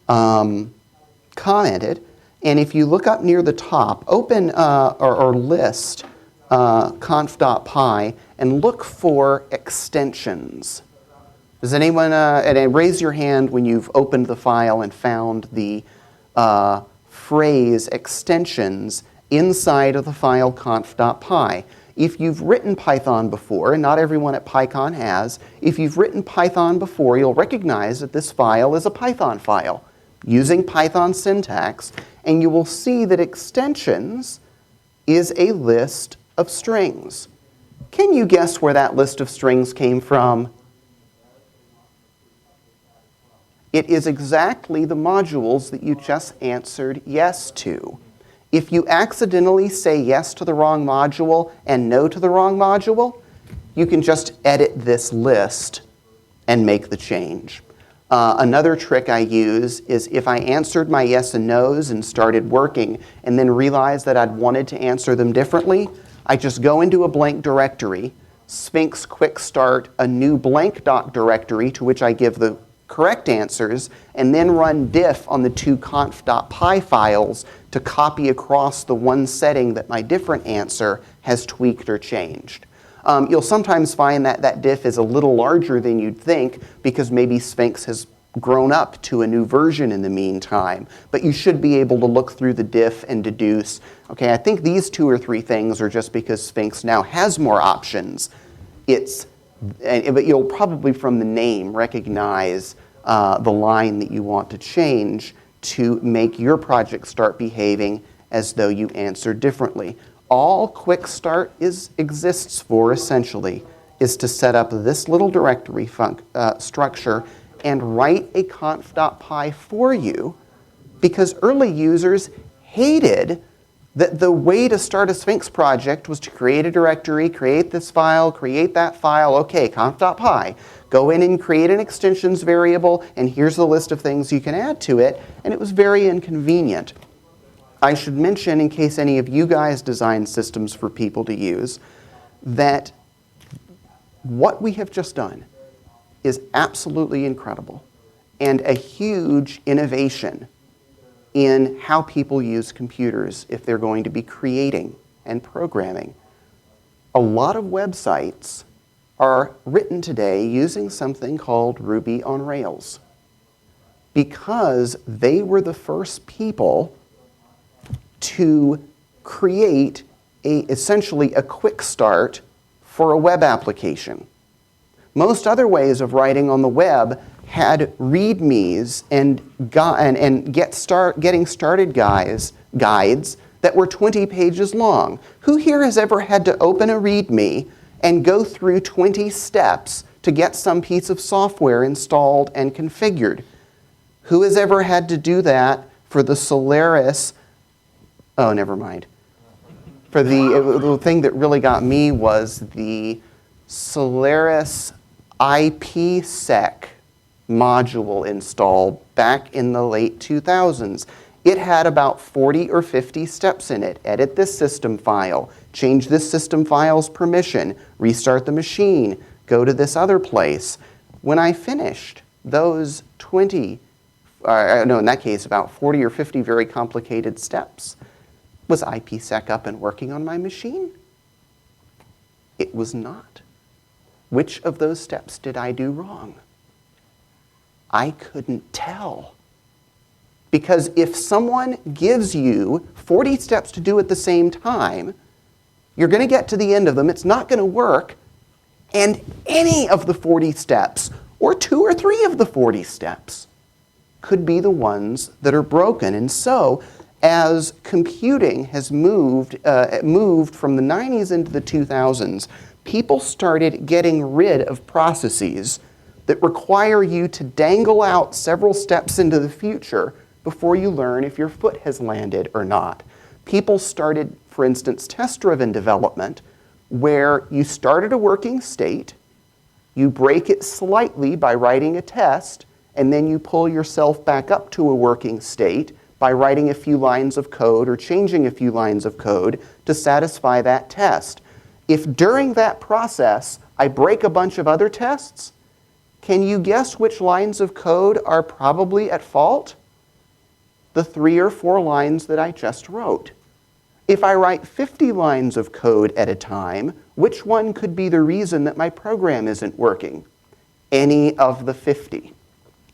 commented. And if you look up near the top, open or list conf.py and look for extensions. Does anyone, and raise your hand when you've opened the file and found the phrase extensions inside of the file conf.py. If you've written Python before, and not everyone at PyCon has, if you've written Python before, you'll recognize that this file is a Python file using Python syntax, and you will see that extensions is a list of strings. Can you guess where that list of strings came from? It is exactly the modules that you just answered yes to. If you accidentally say yes to the wrong module and no to the wrong module, you can just edit this list and make the change. Another trick I use is if I answered my yes and no's and started working and then realized that I'd wanted to answer them differently, I just go into a blank directory, Sphinx quick start a new blank doc directory to which I give the correct answers, and then run diff on the two conf.py files to copy across the one setting that my different answer has tweaked or changed. You'll sometimes find that that diff is a little larger than you'd think because maybe Sphinx has grown up to a new version in the meantime, but you should be able to look through the diff and deduce, okay, I think these 2 or 3 things are just because Sphinx now has more options. But you'll probably from the name recognize the line that you want to change to make your project start behaving as though you answered differently. All quick start exists for essentially is to set up this little directory structure and write a conf.py for you, because early users hated that the way to start a Sphinx project was to create a directory, create this file, create that file, okay, conf.py. Go in and create an extensions variable, and here's the list of things you can add to it, and it was very inconvenient. I should mention, in case any of you guys design systems for people to use, that what we have just done is absolutely incredible and a huge innovation in how people use computers if they're going to be creating and programming. A lot of websites are written today using something called Ruby on Rails because they were the first people to create essentially a quick start for a web application. Most other ways of writing on the web had readmes and getting started guides that were 20 pages long. Who here has ever had to open a readme and go through 20 steps to get some piece of software installed and configured? Who has ever had to do that for the Solaris? Oh, never mind. For the thing that really got me was the Solaris IPsec module installed back in the late 2000s. It had about 40 or 50 steps in it. Edit this system file, change this system file's permission, restart the machine, go to this other place. When I finished those 20, no, in that case, about 40 or 50 very complicated steps, was IPsec up and working on my machine? It was not. Which of those steps did I do wrong? I couldn't tell. Because if someone gives you 40 steps to do at the same time, you're going to get to the end of them, it's not going to work, and any of the 40 steps, or 2 or 3 of the 40 steps, could be the ones that are broken. And so, as computing has moved from the 90s into the 2000s, people started getting rid of processes that require you to dangle out several steps into the future before you learn if your foot has landed or not. People started, for instance, test-driven development, where you start at a working state, you break it slightly by writing a test, and then you pull yourself back up to a working state by writing a few lines of code or changing a few lines of code to satisfy that test. If during that process I break a bunch of other tests, can you guess which lines of code are probably at fault? The 3 or 4 lines that I just wrote. If I write 50 lines of code at a time, which one could be the reason that my program isn't working? Any of the 50.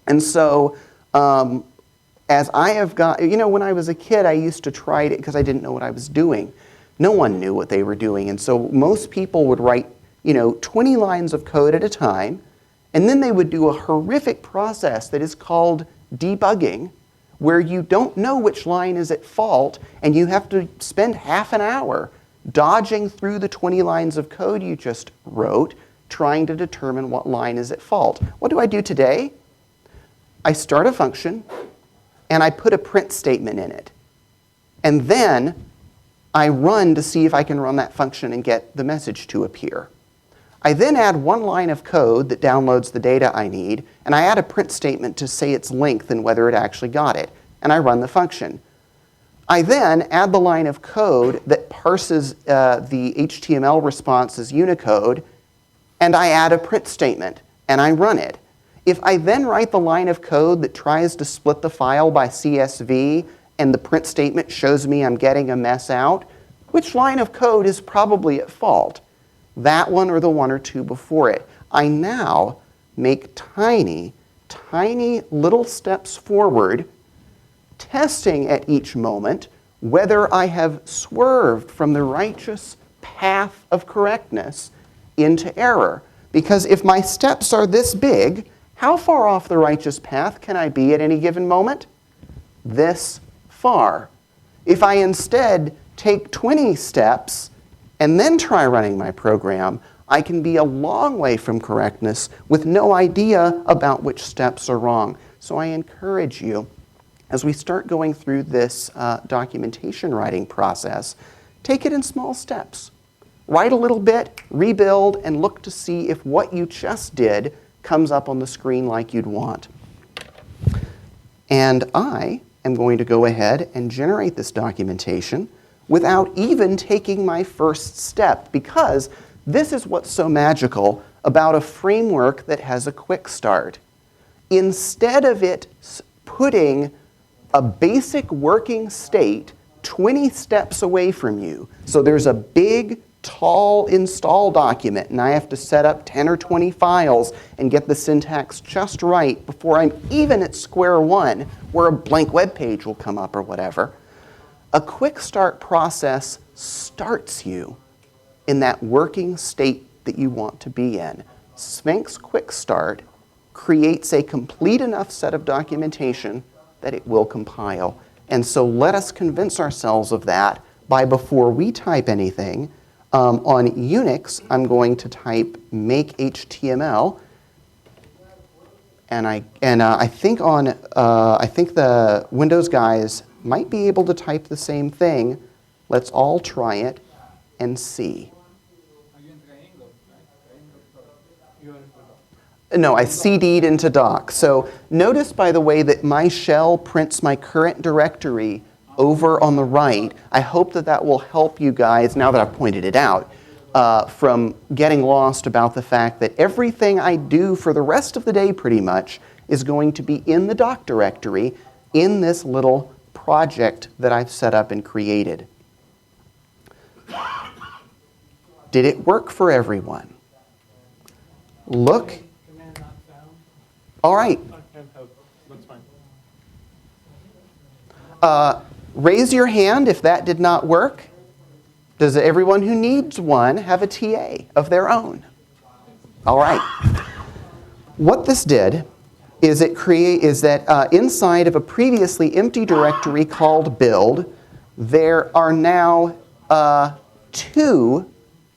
And so, as I have got, when I was a kid, I used to try it because I didn't know what I was doing. No one knew what they were doing. And so most people would write, 20 lines of code at a time, and then they would do a horrific process that is called debugging, where you don't know which line is at fault, and you have to spend half an hour dodging through the 20 lines of code you just wrote, trying to determine what line is at fault. What do I do today? I start a function, and I put a print statement in it. And then I run to see if I can run that function and get the message to appear. I then add one line of code that downloads the data I need, and I add a print statement to say its length and whether it actually got it, and I run the function. I then add the line of code that parses the HTML response as Unicode, and I add a print statement, and I run it. If I then write the line of code that tries to split the file by CSV, and the print statement shows me I'm getting a mess out, which line of code is probably at fault? That one or the one or two before it. I now make tiny, tiny little steps forward, testing at each moment whether I have swerved from the righteous path of correctness into error. Because if my steps are this big, how far off the righteous path can I be at any given moment? This far. If I instead take 20 steps and then try running my program, I can be a long way from correctness with no idea about which steps are wrong. So I encourage you, as we start going through this documentation writing process, take it in small steps. Write a little bit, rebuild, and look to see if what you just did comes up on the screen like you'd want. And I am going to go ahead and generate this documentation without even taking my first step, because this is what's so magical about a framework that has a quick start. Instead of it putting a basic working state 20 steps away from you, so there's a big, tall install document, and I have to set up 10 or 20 files and get the syntax just right before I'm even at square one, where a blank web page will come up or whatever. A quick start process starts you in that working state that you want to be in. Sphinx Quick Start creates a complete enough set of documentation that it will compile. And so let us convince ourselves of that by, before we type anything, on Unix, I'm going to type make HTML, and I think the Windows guys might be able to type the same thing. Let's all try it and see. No, I CD'd into doc. So notice, by the way, that my shell prints my current directory over on the right. I hope that that will help you guys, now that I've pointed it out, from getting lost about the fact that everything I do for the rest of the day pretty much is going to be in the doc directory in this little project that I've set up and created. Did it work for everyone? Look. Command not found. All right. Handheld, that's fine. Raise your hand if that did not work. Does everyone who needs one have a TA of their own? All right. What this did is that inside of a previously empty directory called build, there are now two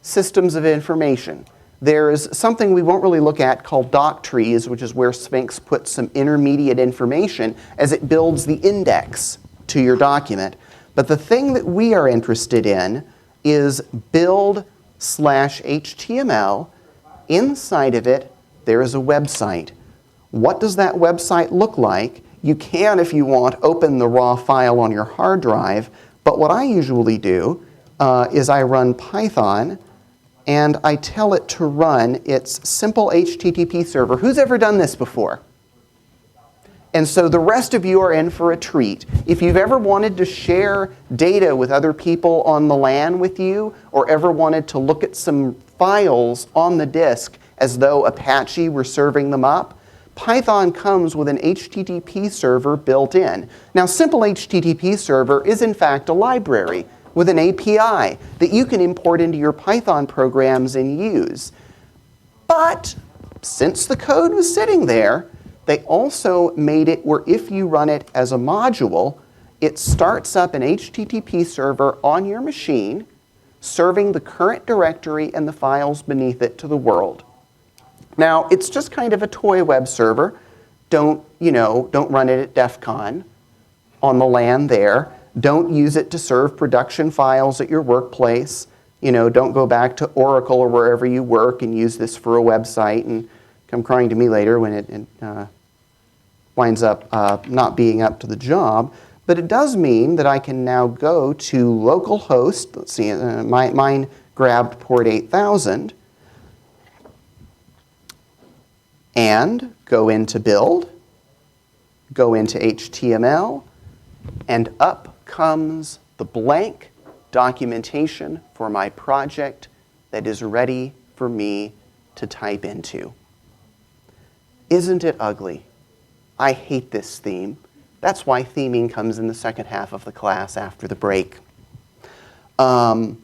systems of information. There's something we won't really look at called doc trees, which is where Sphinx puts some intermediate information as it builds the index to your document. But the thing that we are interested in is build/HTML. Inside of it, there is a website. What does that website look like? You can, if you want, open the raw file on your hard drive. But what I usually do is I run Python and I tell it to run its simple HTTP server. Who's ever done this before? And so the rest of you are in for a treat. If you've ever wanted to share data with other people on the LAN with you, or ever wanted to look at some files on the disk as though Apache were serving them up, Python comes with an HTTP server built in. Now, simple HTTP server is in fact a library with an API that you can import into your Python programs and use. But since the code was sitting there, they also made it where if you run it as a module, it starts up an HTTP server on your machine, serving the current directory and the files beneath it to the world. Now, it's just kind of a toy web server. Don't run it at DEF CON on the LAN there. Don't use it to serve production files at your workplace. Don't go back to Oracle or wherever you work and use this for a website and come crying to me later when it winds up not being up to the job. But it does mean that I can now go to localhost. Let's see, mine grabbed port 8000. And go into build, go into HTML, and up comes the blank documentation for my project that is ready for me to type into. Isn't it ugly? I hate this theme. That's why theming comes in the second half of the class after the break. You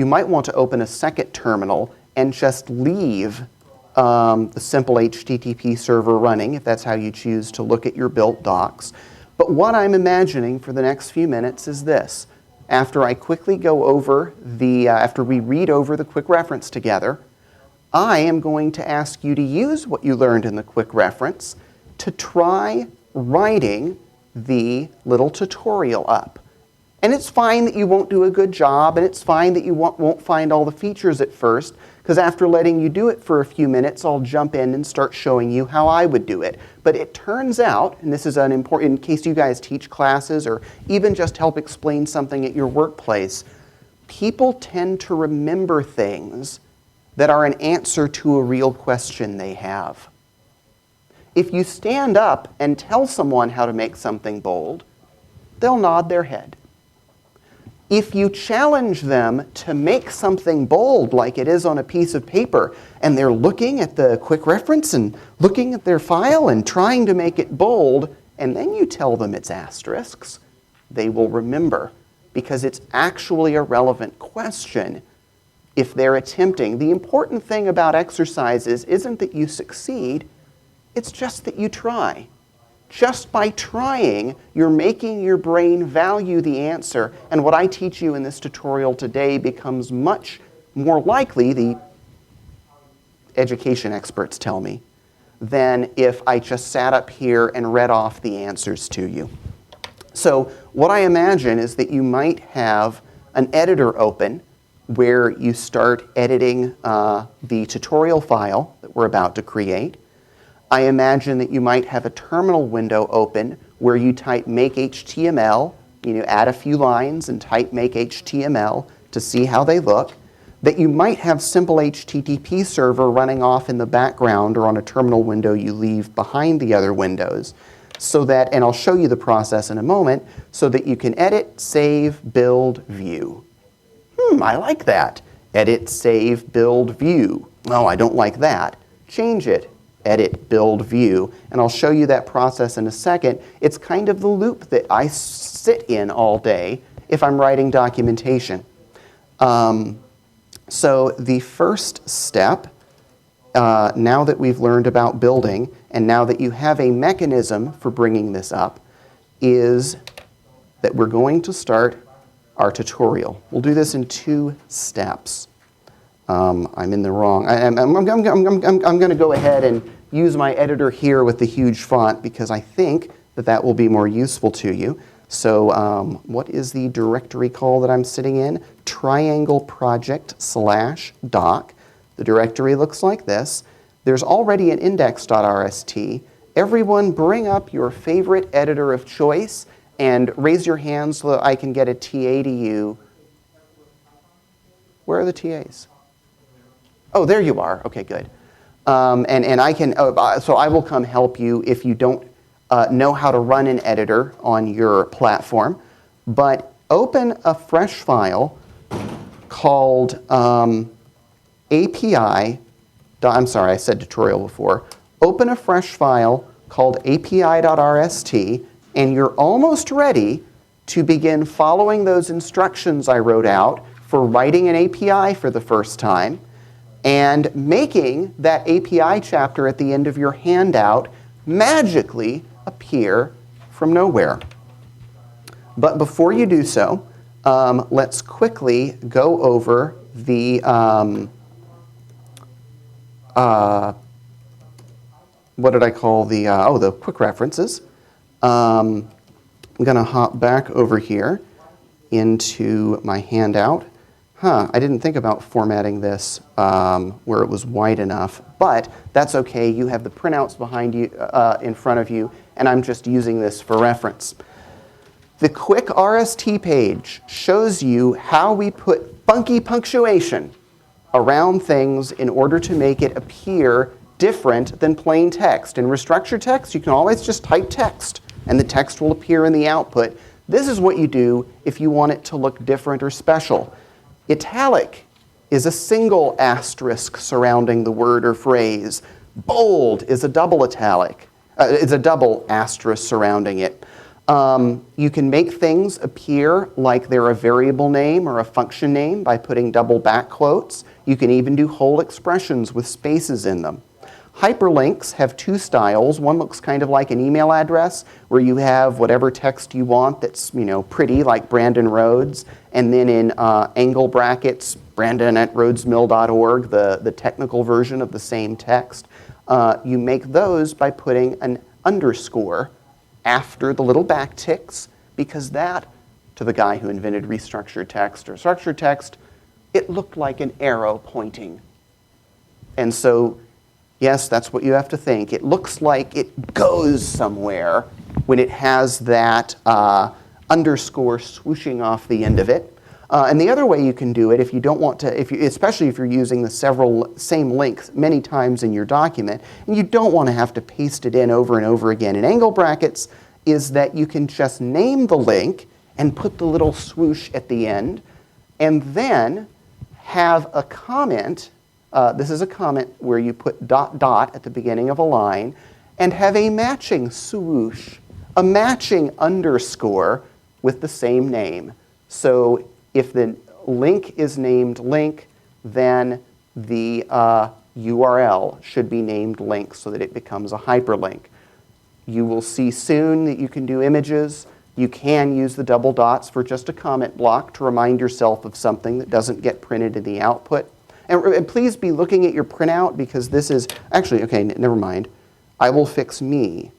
might want to open a second terminal and just leave the simple HTTP server running, if that's how you choose to look at your built docs. But what I'm imagining for the next few minutes is this. After I quickly go over after we read over the quick reference together, I am going to ask you to use what you learned in the quick reference to try writing the little tutorial up. And it's fine that you won't do a good job, and it's fine that you won't find all the features at first, because after letting you do it for a few minutes, I'll jump in and start showing you how I would do it. But it turns out, and this is an important, in case you guys teach classes or even just help explain something at your workplace, people tend to remember things that are an answer to a real question they have. If you stand up and tell someone how to make something bold, they'll nod their head. If you challenge them to make something bold like it is on a piece of paper, and they're looking at the quick reference and looking at their file and trying to make it bold, and then you tell them it's asterisks, they will remember, because it's actually a relevant question if they're attempting. The important thing about exercises isn't that you succeed, it's just that you try. Just by trying, you're making your brain value the answer, and what I teach you in this tutorial today becomes much more likely, the education experts tell me, than if I just sat up here and read off the answers to you. So what I imagine is that you might have an editor open where you start editing the tutorial file that we're about to create. I imagine that you might have a terminal window open where you type make HTML, add a few lines and type make HTML to see how they look. That you might have simple HTTP server running off in the background or on a terminal window you leave behind the other windows. So that, and I'll show you the process in a moment, so that you can edit, save, build, view. I like that. Edit, save, build, view. Oh, I don't like that. Change it. Edit, build, view. And I'll show you that process in a second. It's kind of the loop that I sit in all day if I'm writing documentation. So the first step, now that we've learned about building, and now that you have a mechanism for bringing this up, is that we're going to start our tutorial. We'll do this in 2 steps. I'm in the wrong. I'm going to go ahead and use my editor here with the huge font because I think that will be more useful to you. So what is the directory call that I'm sitting in? Triangle project / doc. The directory looks like this. There's already an index.rst. Everyone bring up your favorite editor of choice and raise your hands so that I can get a TA to you. Where are the TAs? Oh, there you are. Okay, good. And I can, so I will come help you if you don't know how to run an editor on your platform. But open a fresh file called API. I'm sorry, I said tutorial before. Open a fresh file called api.rst, and you're almost ready to begin following those instructions I wrote out for writing an API for the first time and making that API chapter at the end of your handout magically appear from nowhere. But before you do so, let's quickly go over the what did I call the quick references. I'm going to hop back over here into my handout. I didn't think about formatting this where it was wide enough, but that's okay. You have the printouts behind you, in front of you, and I'm just using this for reference. The quick RST page shows you how we put funky punctuation around things in order to make it appear different than plain text. In restructured text, you can always just type text, and the text will appear in the output. This is what you do if you want it to look different or special. Italic is a single asterisk surrounding the word or phrase. Bold is a double italic. It's a double asterisk surrounding it. You can make things appear like they're a variable name or a function name by putting double back quotes. You can even do whole expressions with spaces in them. Hyperlinks have 2 styles. One looks kind of like an email address where you have whatever text you want that's, pretty, like Brandon Rhodes, and then in angle brackets, brandon@rhodesmill.org, the technical version of the same text. You make those by putting an underscore after the little backticks, because that, to the guy who invented restructured text or structured text, it looked like an arrow pointing. And so, yes, that's what you have to think. It looks like it goes somewhere when it has that underscore swooshing off the end of it. And the other way you can do it, if you don't want to, especially if you're using the same links many times in your document, and you don't want to have to paste it in over and over again in angle brackets, is that you can just name the link and put the little swoosh at the end, and then have a comment. This is a comment where you put ... at the beginning of a line, and have a matching swoosh, a matching underscore with the same name. So if the link is named link, then the URL should be named link so that it becomes a hyperlink. You will see soon that you can do images. You can use the double dots for just a comment block to remind yourself of something that doesn't get printed in the output. And please be looking at your printout, because this is, actually, okay, never mind. I will fix me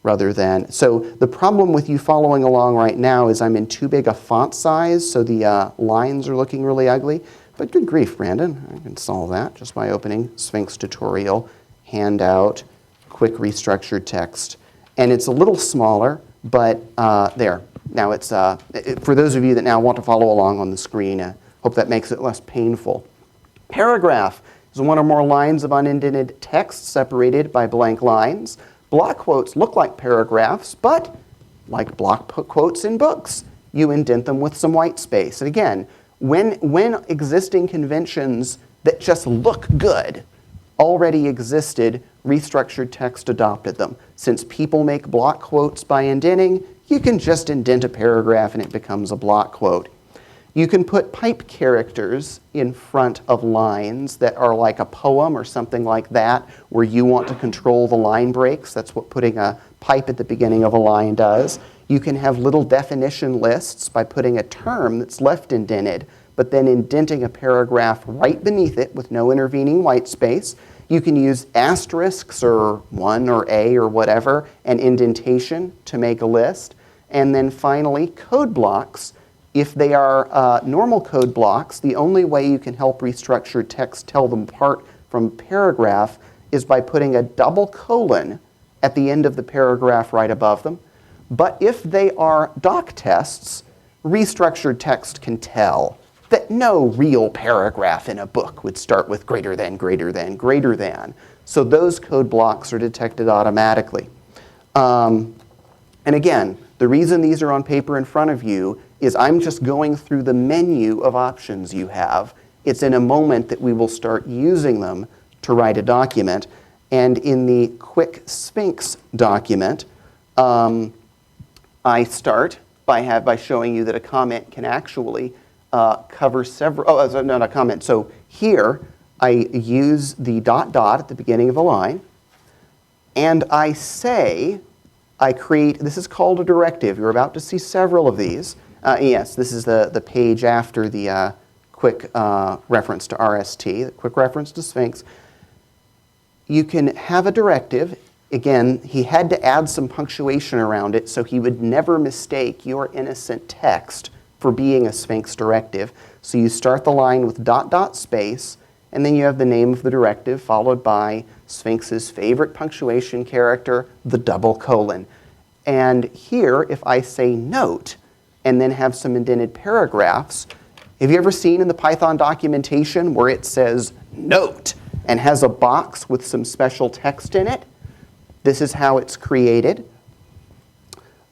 rather than, so the problem with you following along right now is I'm in too big a font size, so the lines are looking really ugly. If But good grief, Brandon, I can solve that just by opening Sphinx tutorial, handout, quick restructured text. And it's a little smaller, but there. Now it's, for those of you that now want to follow along on the screen, hope that makes it less painful. Paragraph is one or more lines of unindented text separated by blank lines. Block quotes look like paragraphs, but like block quotes in books, you indent them with some white space. And again, when existing conventions that just look good already existed, restructured text adopted them. Since people make block quotes by indenting, you can just indent a paragraph and it becomes a block quote. You can put pipe characters in front of lines that are like a poem or something like that, where you want to control the line breaks. That's what putting a pipe at the beginning of a line does. You can have little definition lists by putting a term that's left indented, but then indenting a paragraph right beneath it with no intervening white space. You can use asterisks or 1 or A or whatever, and indentation to make a list. And then finally, code blocks. If they are normal code blocks, the only way you can help restructured text tell them apart from paragraph is by putting a double colon at the end of the paragraph right above them. But if they are doc tests, restructured text can tell that no real paragraph in a book would start with greater than, greater than, greater than. So those code blocks are detected automatically. And again, the reason these are on paper in front of you is I'm just going through the menu of options you have. It's in a moment that we will start using them to write a document. And in the quick Sphinx document, I start by showing you that a comment can actually cover several, not a comment. So here, I use the dot dot at the beginning of a line, and I say, I create, this is called a directive. You're about to see several of these. Yes, this is the page after the quick reference to RST, the quick reference to Sphinx. You can have a directive. Again, he had to add some punctuation around it so he would never mistake your innocent text for being a Sphinx directive. So you start the line with dot dot space, and then you have the name of the directive followed by Sphinx's favorite punctuation character, the double colon. And here, if I say note, and then have some indented paragraphs, have you ever seen in the Python documentation where it says note and has a box with some special text in it? This is how it's created.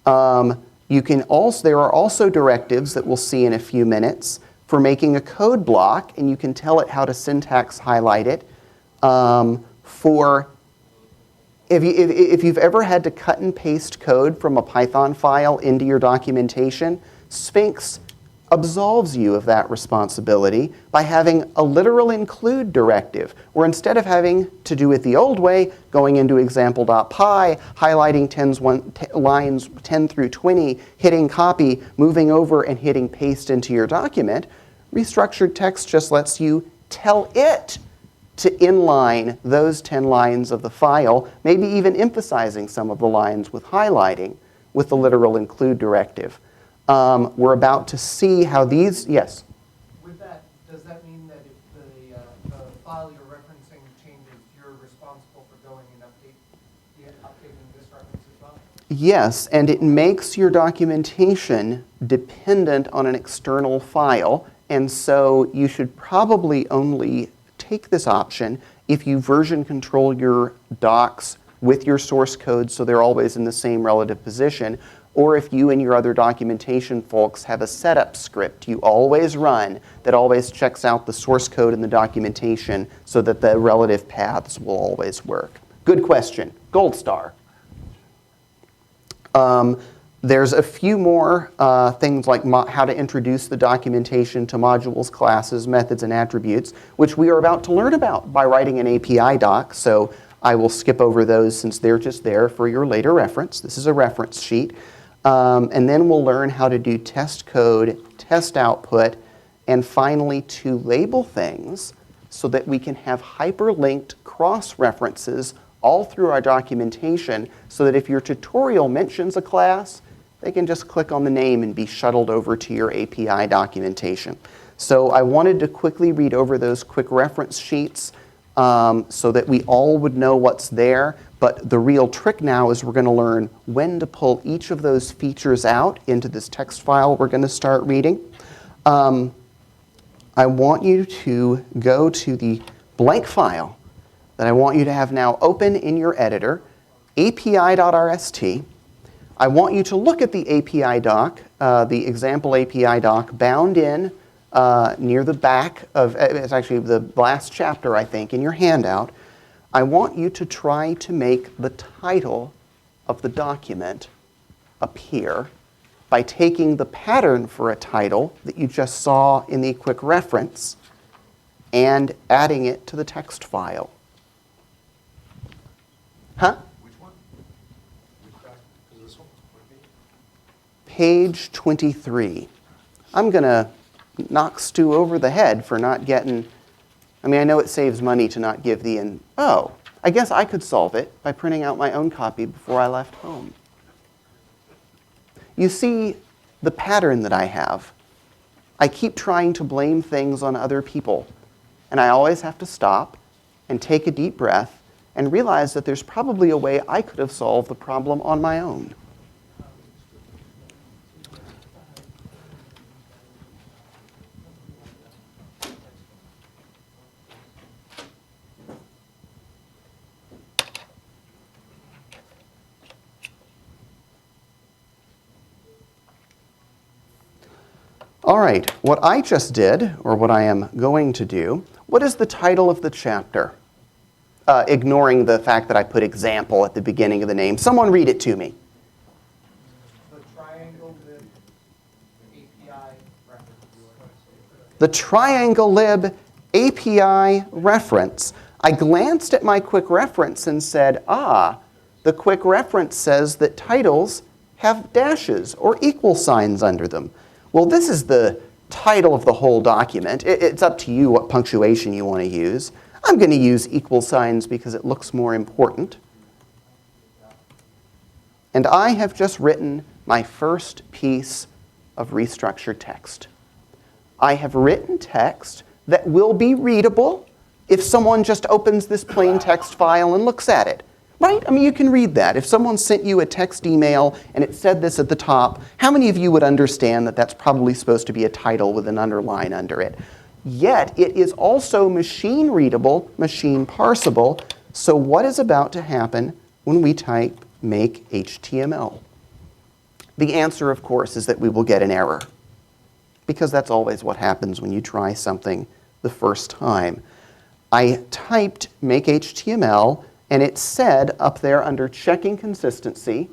You can also, there are also directives that we'll see in a few minutes for making a code block, and you can tell it how to syntax highlight it. If you've ever had to cut and paste code from a Python file into your documentation, Sphinx absolves you of that responsibility by having a literal include directive, where instead of having to do it the old way, going into example.py, highlighting lines 10 through 20, hitting copy, moving over and hitting paste into your document, restructured text just lets you tell it to inline those 10 lines of the file, maybe even emphasizing some of the lines with highlighting with the literal include directive. We're about to see how these, yes? With that, does that mean that if the file you're referencing changes, you're responsible for going and updating this reference as well? Yes, and it makes your documentation dependent on an external file, and so you should probably only take this option if you version control your docs with your source code so they're always in the same relative position, or if you and your other documentation folks have a setup script you always run that always checks out the source code and the documentation so that the relative paths will always work. Good question. Gold star. There's a few more things like how to introduce the documentation to modules, classes, methods, and attributes, which we are about to learn about by writing an API doc. So I will skip over those since they're just there for your later reference. This is a reference sheet. And then we'll learn how to do test code, test output, and finally to label things so that we can have hyperlinked cross-references all through our documentation so that if your tutorial mentions a class, they can just click on the name and be shuttled over to your API documentation. So I wanted to quickly read over those quick reference sheets so that we all would know what's there. But the real trick now is we're going to learn when to pull each of those features out into this text file we're going to start reading. I want you to go to the blank file that I want you to have now open in your editor, api.rst. I want you to look at the API doc, the example API doc, bound in near the back of, it's actually the last chapter, I think, in your handout. I want you to try to make the title of the document appear by taking the pattern for a title that you just saw in the quick reference and adding it to the text file. Huh? Which one? Which doc? Is this one? Page 23. I'm going to knock Stu over the head for not getting, I mean, I know it saves money to not give oh, I guess I could solve it by printing out my own copy before I left home. You see the pattern that I have. I keep trying to blame things on other people, and I always have to stop and take a deep breath and realize that there's probably a way I could have solved the problem on my own. All right, what I just did, or what I am going to do, what is the title of the chapter? Ignoring the fact that I put example at the beginning of the name. Someone read it to me. The triangle lib API reference. The triangle lib API reference. I glanced at my quick reference and said, the quick reference says that titles have dashes or equal signs under them. Well, this is the title of the whole document. It's up to you what punctuation you want to use. I'm going to use equal signs because it looks more important. And I have just written my first piece of restructured text. I have written text that will be readable if someone just opens this plain text file and looks at it. Right? I mean, you can read that. If someone sent you a text email and it said this at the top, how many of you would understand that that's probably supposed to be a title with an underline under it? Yet, it is also machine readable, machine parsable. So what is about to happen when we type make HTML? The answer, of course, is that we will get an error, because that's always what happens when you try something the first time. I typed make HTML, and it said up there under checking consistency,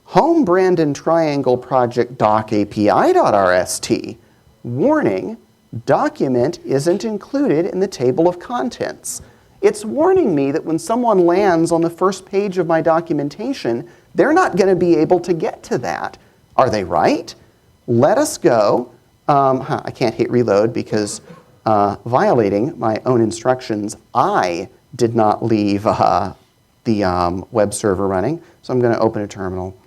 home Brandon Triangle Project Doc API.rst, warning, document isn't included in the table of contents. It's warning me that when someone lands on the first page of my documentation, they're not going to be able to get to that. Are they right? Let us go. I can't hit reload because violating my own instructions, I did not leave the web server running. So I'm going to open a terminal,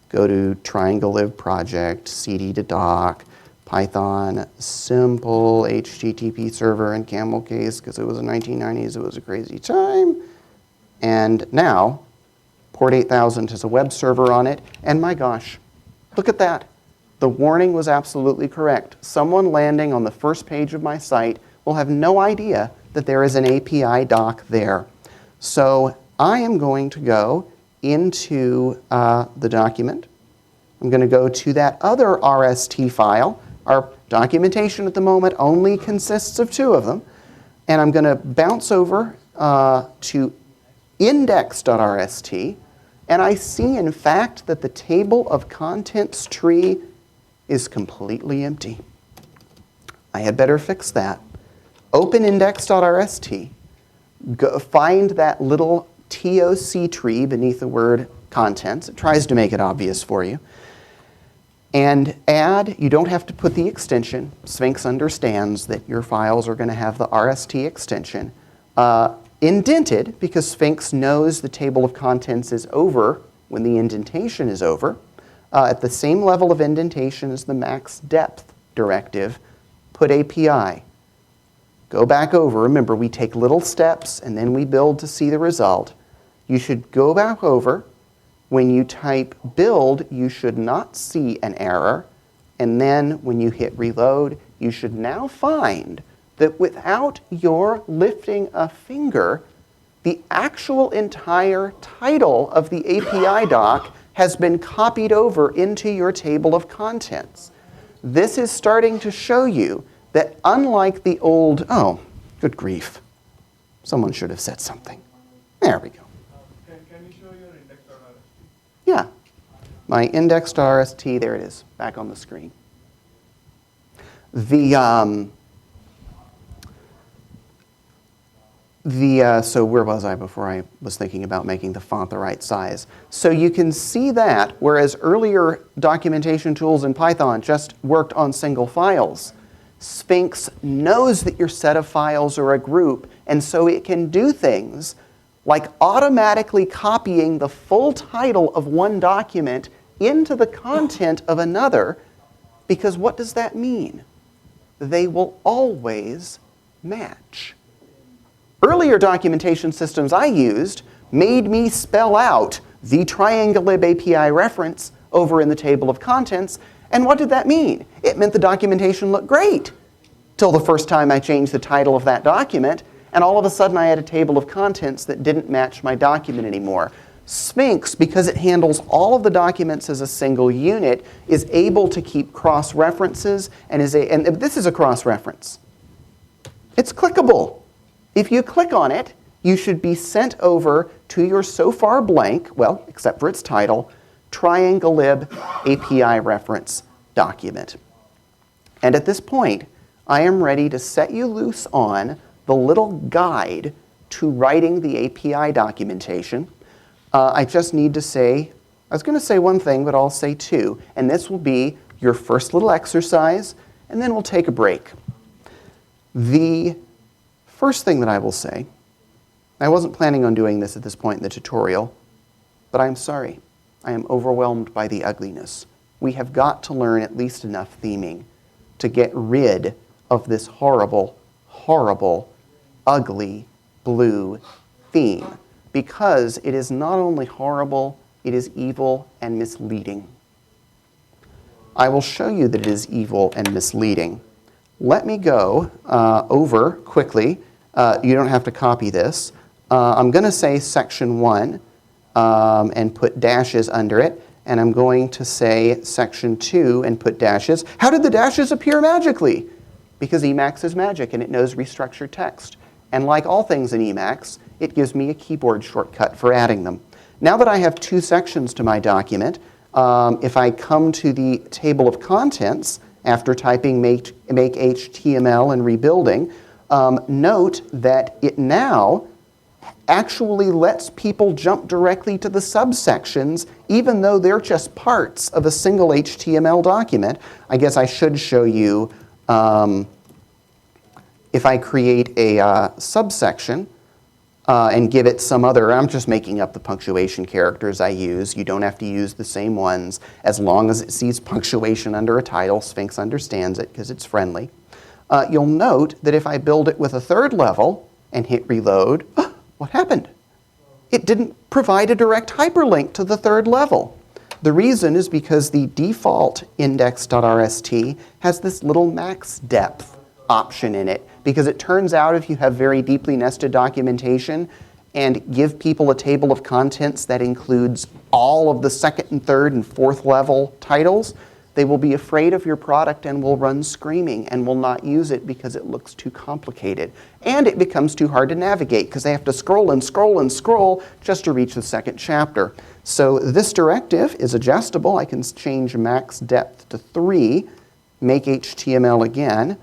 go to Triangle Live Project, cd to doc, Python, simple HTTP server and camel case, because it was the 1990s, it was a crazy time. And now, port 8000 has a web server on it, and my gosh, look at that. The warning was absolutely correct. Someone landing on the first page of my site will have no idea that there is an API doc there. So I am going to go into the document. I'm going to go to that other RST file. Our documentation at the moment only consists of 2 of them. And I'm going to bounce over to index.rst. And I see, in fact, that the table of contents tree is completely empty. I had better fix that. Open index.rst. Find that little TOC tree beneath the word contents. It tries to make it obvious for you. And add, you don't have to put the extension. Sphinx understands that your files are going to have the RST extension. Indented, because Sphinx knows the table of contents is over when the indentation is over. At the same level of indentation as the max depth directive, put API. Go back over. Remember, we take little steps and then we build to see the result. You should go back over. When you type build, you should not see an error. And then when you hit reload, you should now find that without your lifting a finger, the actual entire title of the API doc has been copied over into your table of contents. This is starting to show you that unlike the old, oh, good grief. Someone should have said something. There we go. Can you show your index.rst? Yeah. My index.rst, there it is, back on the screen. So where was I before I was thinking about making the font the right size? So you can see that, whereas earlier documentation tools in Python just worked on single files, Sphinx knows that your set of files are a group, and so it can do things like automatically copying the full title of one document into the content of another, because what does that mean? They will always match. Earlier documentation systems I used made me spell out the triangulib API reference over in the table of contents. And what did that mean? It meant the documentation looked great till the first time I changed the title of that document, and all of a sudden I had a table of contents that didn't match my document anymore. Sphinx, because it handles all of the documents as a single unit, is able to keep cross-references, and this is a cross-reference. It's clickable. If you click on it, you should be sent over to your so far blank, well, except for its title, triangulib API reference document. And at this point, I am ready to set you loose on the little guide to writing the API documentation. I just need to say, I was going to say one thing, but I'll say two. And this will be your first little exercise, and then we'll take a break. The first thing that I will say, I wasn't planning on doing this at this point in the tutorial, but I'm sorry. I am overwhelmed by the ugliness. We have got to learn at least enough theming to get rid of this horrible, horrible, ugly blue theme, because it is not only horrible, it is evil and misleading. I will show you that it is evil and misleading. Let me go over quickly. You don't have to copy this. I'm going to say section 1 and put dashes under it, and I'm going to say section 2 and put dashes. How did the dashes appear magically? Because Emacs is magic and it knows restructured text. And like all things in Emacs, it gives me a keyboard shortcut for adding them. Now that I have two sections to my document, if I come to the table of contents after typing make HTML and rebuilding, note that it now actually lets people jump directly to the subsections, even though they're just parts of a single HTML document. I guess I should show you if I create a subsection and give it some other, I'm just making up the punctuation characters I use. You don't have to use the same ones. As long as it sees punctuation under a title, Sphinx understands it because it's friendly. You'll note that if I build it with a third level and hit reload, what happened? It didn't provide a direct hyperlink to the third level. The reason is because the default index.rst has this little max depth option in it, because it turns out if you have very deeply nested documentation and give people a table of contents that includes all of the second and third and fourth level titles, they will be afraid of your product and will run screaming and will not use it because it looks too complicated. And it becomes too hard to navigate because they have to scroll and scroll and scroll just to reach the second chapter. So this directive is adjustable. I can change max depth to 3, make HTML again,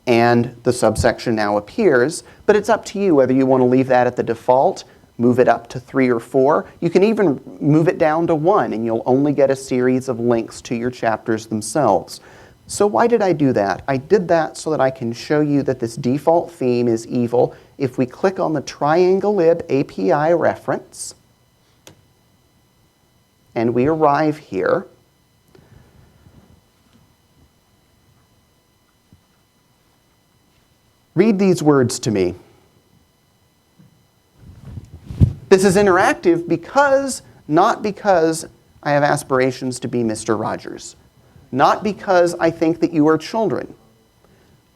and the subsection now appears. But it's up to you whether you want to leave that at the default, move it up to 3 or 4. You can even move it down to 1, and you'll only get a series of links to your chapters themselves. So why did I do that? I did that so that I can show you that this default theme is evil. If we click on the triangulib API reference, and we arrive here, Read these words to me. This is interactive not because I have aspirations to be Mr. Rogers, not because I think that you are children.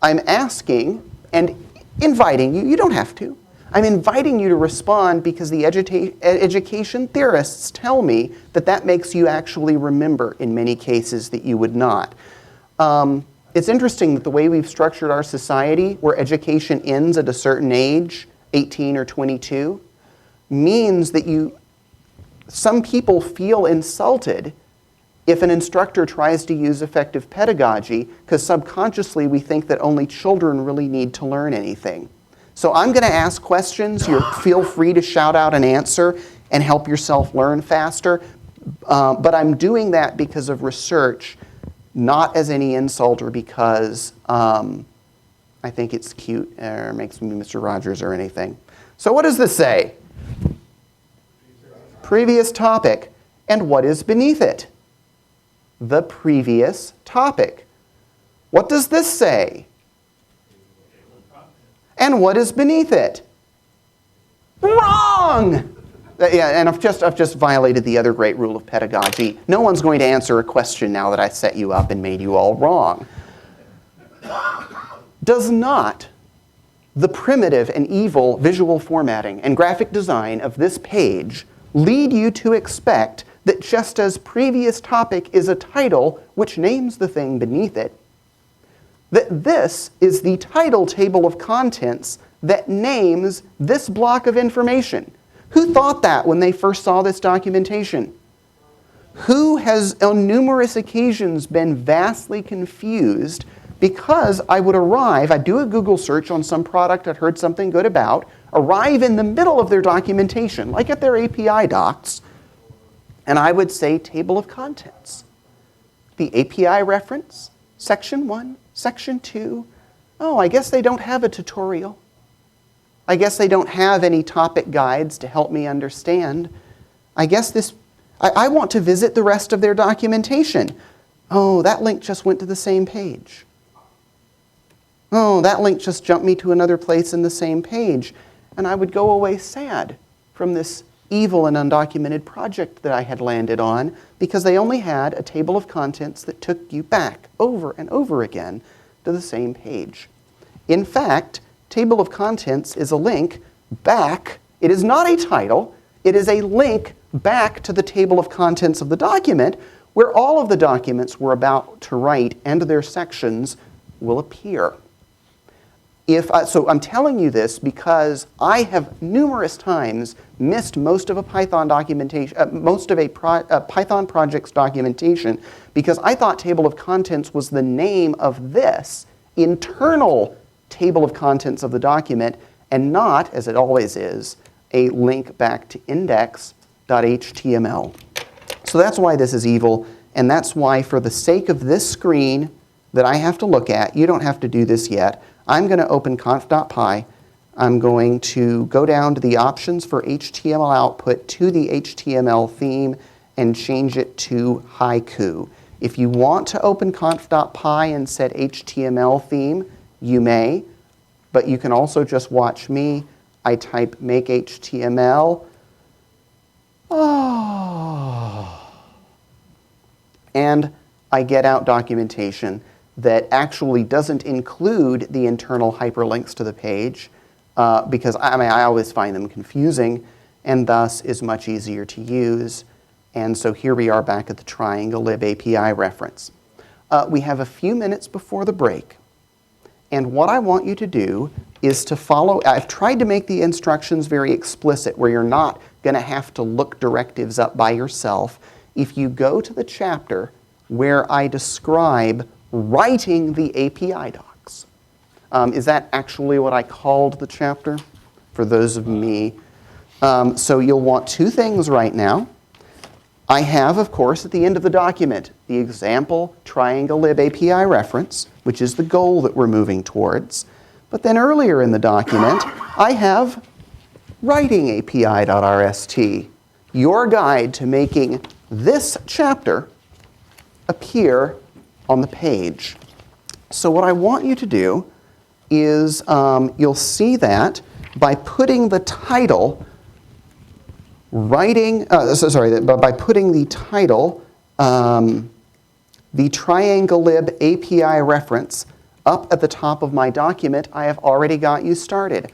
I'm asking and inviting you, you don't have to, I'm inviting you to respond because the education theorists tell me that that makes you actually remember in many cases that you would not. It's interesting that the way we've structured our society, where education ends at a certain age, 18 or 22, means that some people feel insulted if an instructor tries to use effective pedagogy, because subconsciously we think that only children really need to learn anything. So I'm going to ask questions. Feel free to shout out an answer and help yourself learn faster. But I'm doing that because of research, not as any insult or because I think it's cute or makes me Mr. Rogers or anything. So what does this say? Previous topic. And what is beneath it? The previous topic. What does this say? And what is beneath it? Wrong! Yeah, and I've just violated the other great rule of pedagogy. No one's going to answer a question now that I set you up and made you all wrong. Does not the primitive and evil visual formatting and graphic design of this page lead you to expect that just as previous topic is a title which names the thing beneath it, that this is the title table of contents that names this block of information? Who thought that when they first saw this documentation? Who has on numerous occasions been vastly confused because I'd do a Google search on some product I'd heard something good about, arrive in the middle of their documentation, like at their API docs, and I would say table of contents. The API reference, section 1, section 2. Oh, I guess they don't have a tutorial. I guess they don't have any topic guides to help me understand. I guess I want to visit the rest of their documentation. Oh, that link just went to the same page. Oh, that link just jumped me to another place in the same page. And I would go away sad from this evil and undocumented project that I had landed on because they only had a table of contents that took you back over and over again to the same page. In fact, table of contents is a link back. It is not a title. It is a link back to the table of contents of the document where all of the documents we're about to write and their sections will appear. So I'm telling you this because I have numerous times missed most of a Python documentation, Python project's documentation because I thought table of contents was the name of this internal table of contents of the document and not, as it always is, a link back to index.html. So that's why this is evil, and that's why for the sake of this screen that I have to look at, you don't have to do this yet, I'm going to open conf.py. I'm going to go down to the options for HTML output to the HTML theme and change it to haiku. If you want to open conf.py and set HTML theme, you may, but you can also just watch me. I type make HTML. And I get out documentation that actually doesn't include the internal hyperlinks to the page because I always find them confusing and thus is much easier to use. And so here we are back at the triangle lib API reference. We have a few minutes before the break. And what I want you to do is to follow. I've tried to make the instructions very explicit where you're not going to have to look directives up by yourself. If you go to the chapter where I describe writing the API docs. Is that actually what I called the chapter? For those of me. So you'll want two things right now. I have, of course, at the end of the document, the example triangle lib API reference, which is the goal that we're moving towards. But then earlier in the document, I have writing API.rst, your guide to making this chapter appear on the page. So what I want you to do is you'll see that by putting the title, by putting the title, the TriangleLib API reference up at the top of my document, I have already got you started.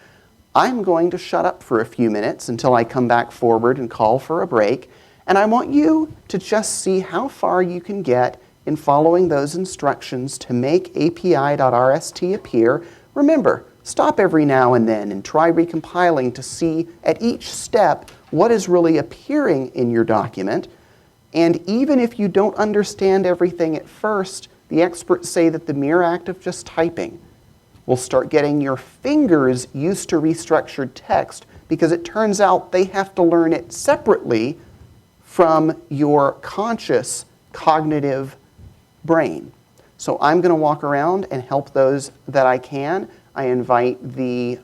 I'm going to shut up for a few minutes until I come back forward and call for a break, and I want you to just see how far you can get in following those instructions to make API.rst appear. Remember, stop every now and then and try recompiling to see at each step what is really appearing in your document. And even if you don't understand everything at first, the experts say that the mere act of just typing will start getting your fingers used to restructured text, because it turns out they have to learn it separately from your conscious cognitive brain. So I'm going to walk around and help those that I can. I invite the,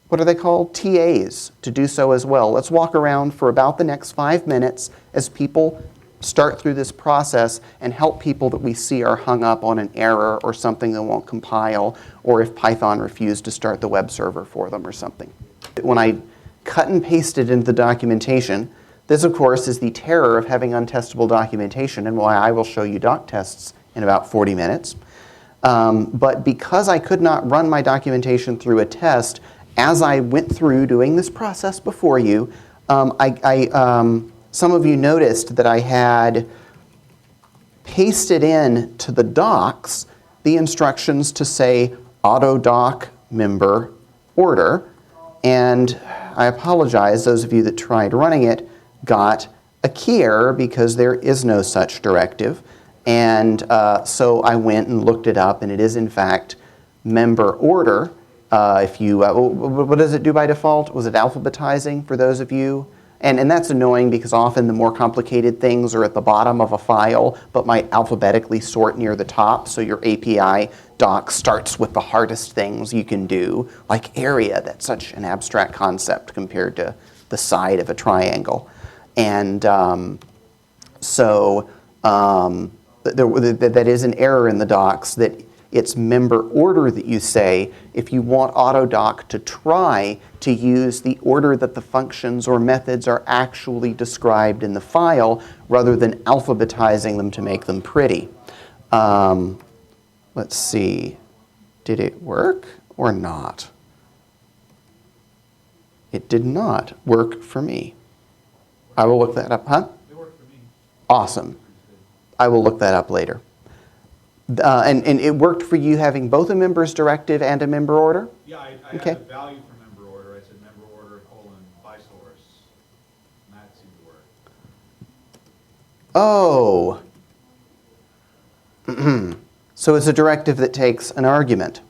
what are they called? TAs to do so as well. Let's walk around for about the next 5 minutes as people start through this process and help people that we see are hung up on an error or something that won't compile, or if Python refused to start the web server for them or something. When I cut and pasted into the documentation, this of course is the terror of having untestable documentation and why I will show you doc tests in about 40 minutes. But because I could not run my documentation through a test as I went through doing this process before you, some of you noticed that I had pasted in to the docs the instructions to say auto doc member order. And I apologize, those of you that tried running it got a key error because there is no such directive. And so I went and looked it up, and it is in fact member order. If you, what does it do by default? Was it alphabetizing for those of you? And that's annoying because often the more complicated things are at the bottom of a file, but might alphabetically sort near the top. So your API doc starts with the hardest things you can do, like area. That's such an abstract concept compared to the side of a triangle. And that is an error in the docs, that it's member order that you say if you want Autodoc to try to use the order that the functions or methods are actually described in the file rather than alphabetizing them to make them pretty. Let's see, did it work or not? It did not work for me. I will look that up, huh? It worked for me. Awesome. I will look that up later. And it worked for you having both a member's directive and a member order? Yeah, I Okay. had the value for member order. I said member order : by source. And that seemed to work. Oh. So it's a directive that takes an argument.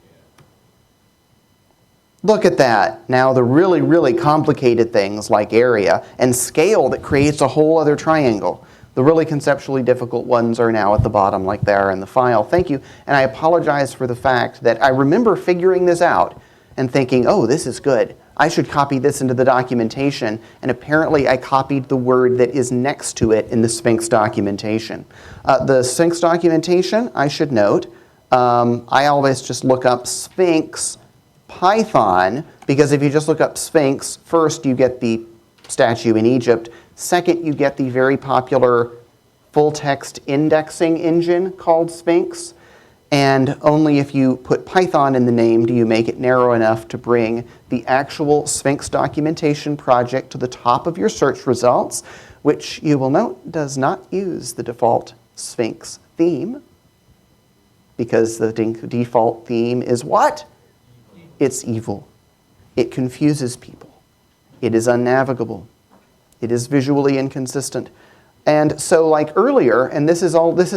Look at that. Now the really, really complicated things like area and scale that creates a whole other triangle. The really conceptually difficult ones are now at the bottom like they are in the file. Thank you. And I apologize for the fact that I remember figuring this out and thinking, oh, this is good. I should copy this into the documentation. And apparently I copied the word that is next to it in the Sphinx documentation. The Sphinx documentation, I should note, I always just look up Sphinx Python, because if you just look up Sphinx, first you get the statue in Egypt. Second, you get the very popular full-text indexing engine called Sphinx. And only if you put Python in the name do you make it narrow enough to bring the actual Sphinx documentation project to the top of your search results, which you will note does not use the default Sphinx theme, because the default theme is what? It's evil. It confuses people. It is unnavigable. It is visually inconsistent. And so like earlier, and this is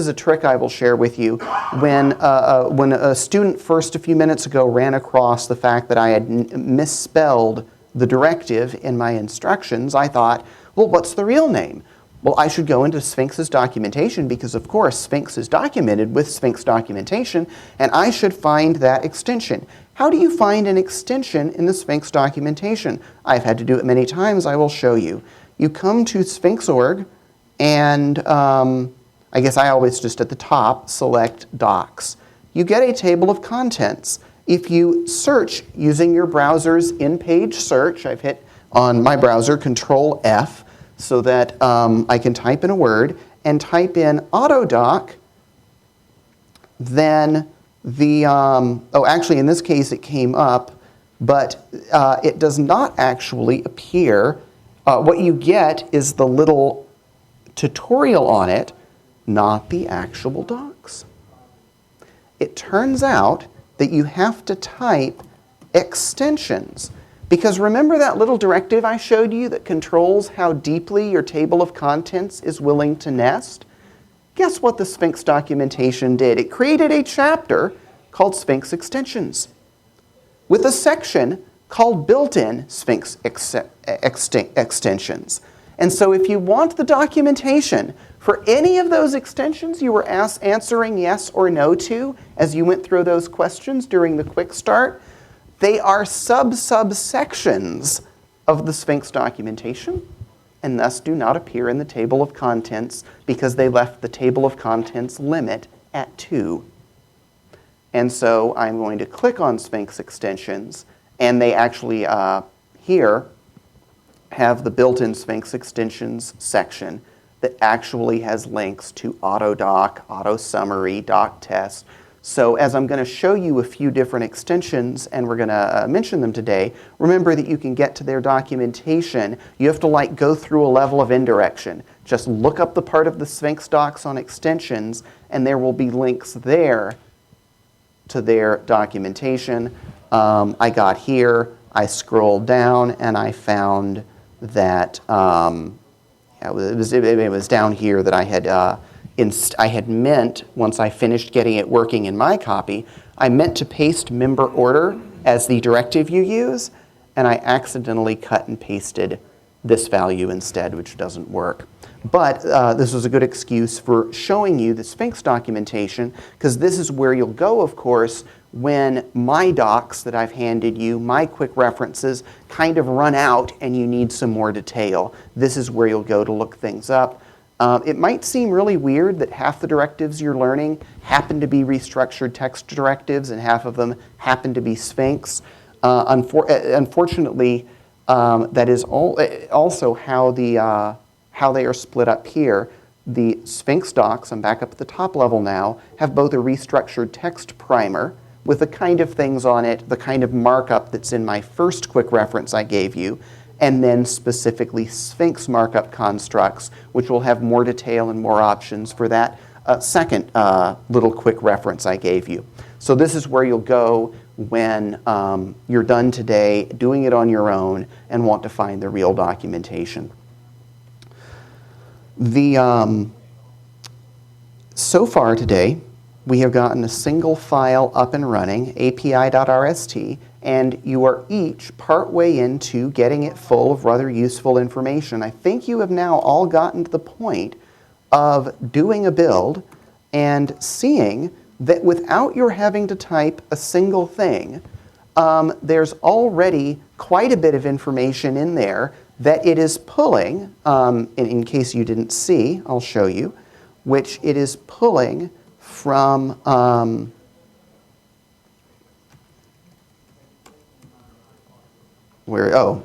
a trick I will share with you, when a student first a few minutes ago ran across the fact that I had misspelled the directive in my instructions, I thought, well, what's the real name? Well, I should go into Sphinx's documentation because, of course, Sphinx is documented with Sphinx documentation, and I should find that extension. How do you find an extension in the Sphinx documentation? I've had to do it many times. I will show you. You come to Sphinx.org, and I guess I always just at the top select Docs. you get a table of contents. If you search using your browser's in-page search, I've hit on my browser Control F so that I can type in a word and type in AutoDoc, then actually in this case it came up, but it does not actually appear. What you get is the little tutorial on it, not the actual docs. It turns out that you have to type extensions. Because remember that little directive I showed you that controls how deeply your table of contents is willing to nest? Guess what the Sphinx documentation did? It created a chapter called Sphinx Extensions with a section called Built-in Sphinx Extensions. And so if you want the documentation for any of those extensions you were answering yes or no to as you went through those questions during the quick start, they are subsections of the Sphinx documentation and thus do not appear in the table of contents because they left the table of contents limit at 2. And so I'm going to click on Sphinx Extensions, and they actually here have the built-in Sphinx Extensions section that actually has links to AutoDoc, AutoSummary, DocTest. So as I'm going to show you a few different extensions, and we're going to mention them today, remember that you can get to their documentation. You have to go through a level of indirection. Just look up the part of the Sphinx docs on extensions, and there will be links there to their documentation. I got here, I scrolled down, and I found that it was down here that I had meant, once I finished getting it working in my copy, I meant to paste member order as the directive you use, and I accidentally cut and pasted this value instead, which doesn't work. But this was a good excuse for showing you the Sphinx documentation, because this is where you'll go, of course, when my docs that I've handed you, my quick references, kind of run out and you need some more detail. This is where you'll go to look things up. It might seem really weird that half the directives you're learning happen to be restructured text directives and half of them happen to be Sphinx. Unfortunately, that is also how they are split up here. The Sphinx docs, I'm back up at the top level now, have both a restructured text primer with the kind of things on it, the kind of markup that's in my first quick reference I gave you, and then specifically Sphinx markup constructs, which will have more detail and more options for that second little quick reference I gave you. So this is where you'll go when you're done today doing it on your own and want to find the real documentation. So far today, we have gotten a single file up and running, api.rst, and you are each partway into getting it full of rather useful information. I think you have now all gotten to the point of doing a build and seeing that without your having to type a single thing, there's already quite a bit of information in there that it is pulling, in case you didn't see, I'll show you, which it is pulling from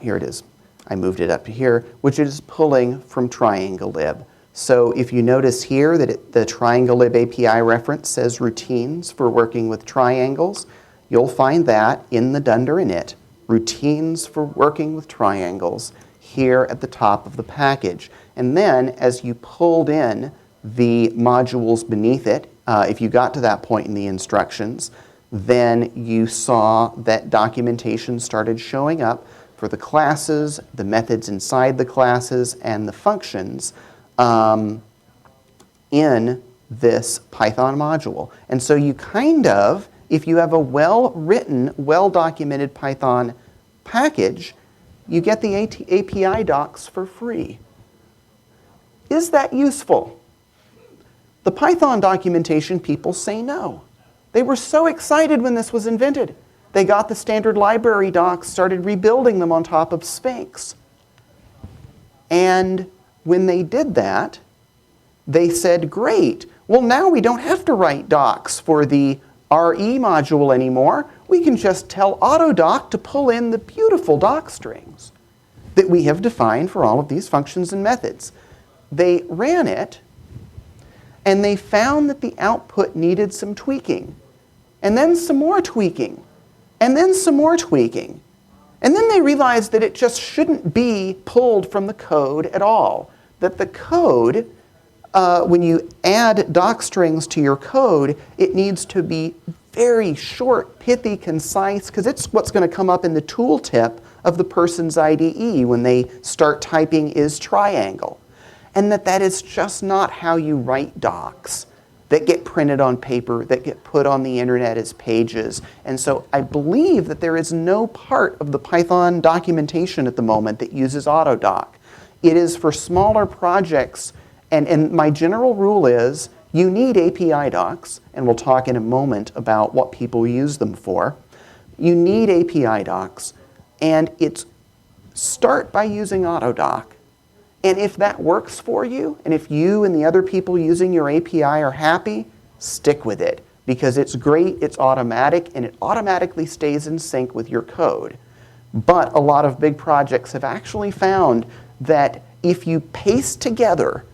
here it is. I moved it up to here, which is pulling from TriangleLib. So if you notice here that the TriangleLib API reference says routines for working with triangles, you'll find that in the Dunder init, routines for working with triangles, here at the top of the package. And then as you pulled in the modules beneath it, if you got to that point in the instructions, then you saw that documentation started showing up for the classes, the methods inside the classes, and the functions in this Python module. And so you kind of, if you have a well-written, well-documented Python package, you get the API docs for free. Is that useful? The Python documentation people say no. They were so excited when this was invented. They got the standard library docs, started rebuilding them on top of Sphinx. And when they did that, they said, great, well now we don't have to write docs for the RE module anymore. We can just tell Autodoc to pull in the beautiful doc strings that we have defined for all of these functions and methods. They ran it, and they found that the output needed some tweaking, and then some more tweaking, and then some more tweaking. And then they realized that it just shouldn't be pulled from the code at all, that the code, when you add doc strings to your code, it needs to be very short, pithy, concise, because it's what's going to come up in the tooltip of the person's IDE when they start typing is triangle. And that is just not how you write docs that get printed on paper, that get put on the internet as pages. And so I believe that there is no part of the Python documentation at the moment that uses Autodoc. It is for smaller projects, and my general rule is you need API docs, and we'll talk in a moment about what people use them for. You need API docs, and it's start by using Autodoc. And if that works for you, and if you and the other people using your API are happy, stick with it. Because it's great, it's automatic, and it automatically stays in sync with your code. But a lot of big projects have actually found that if you paste together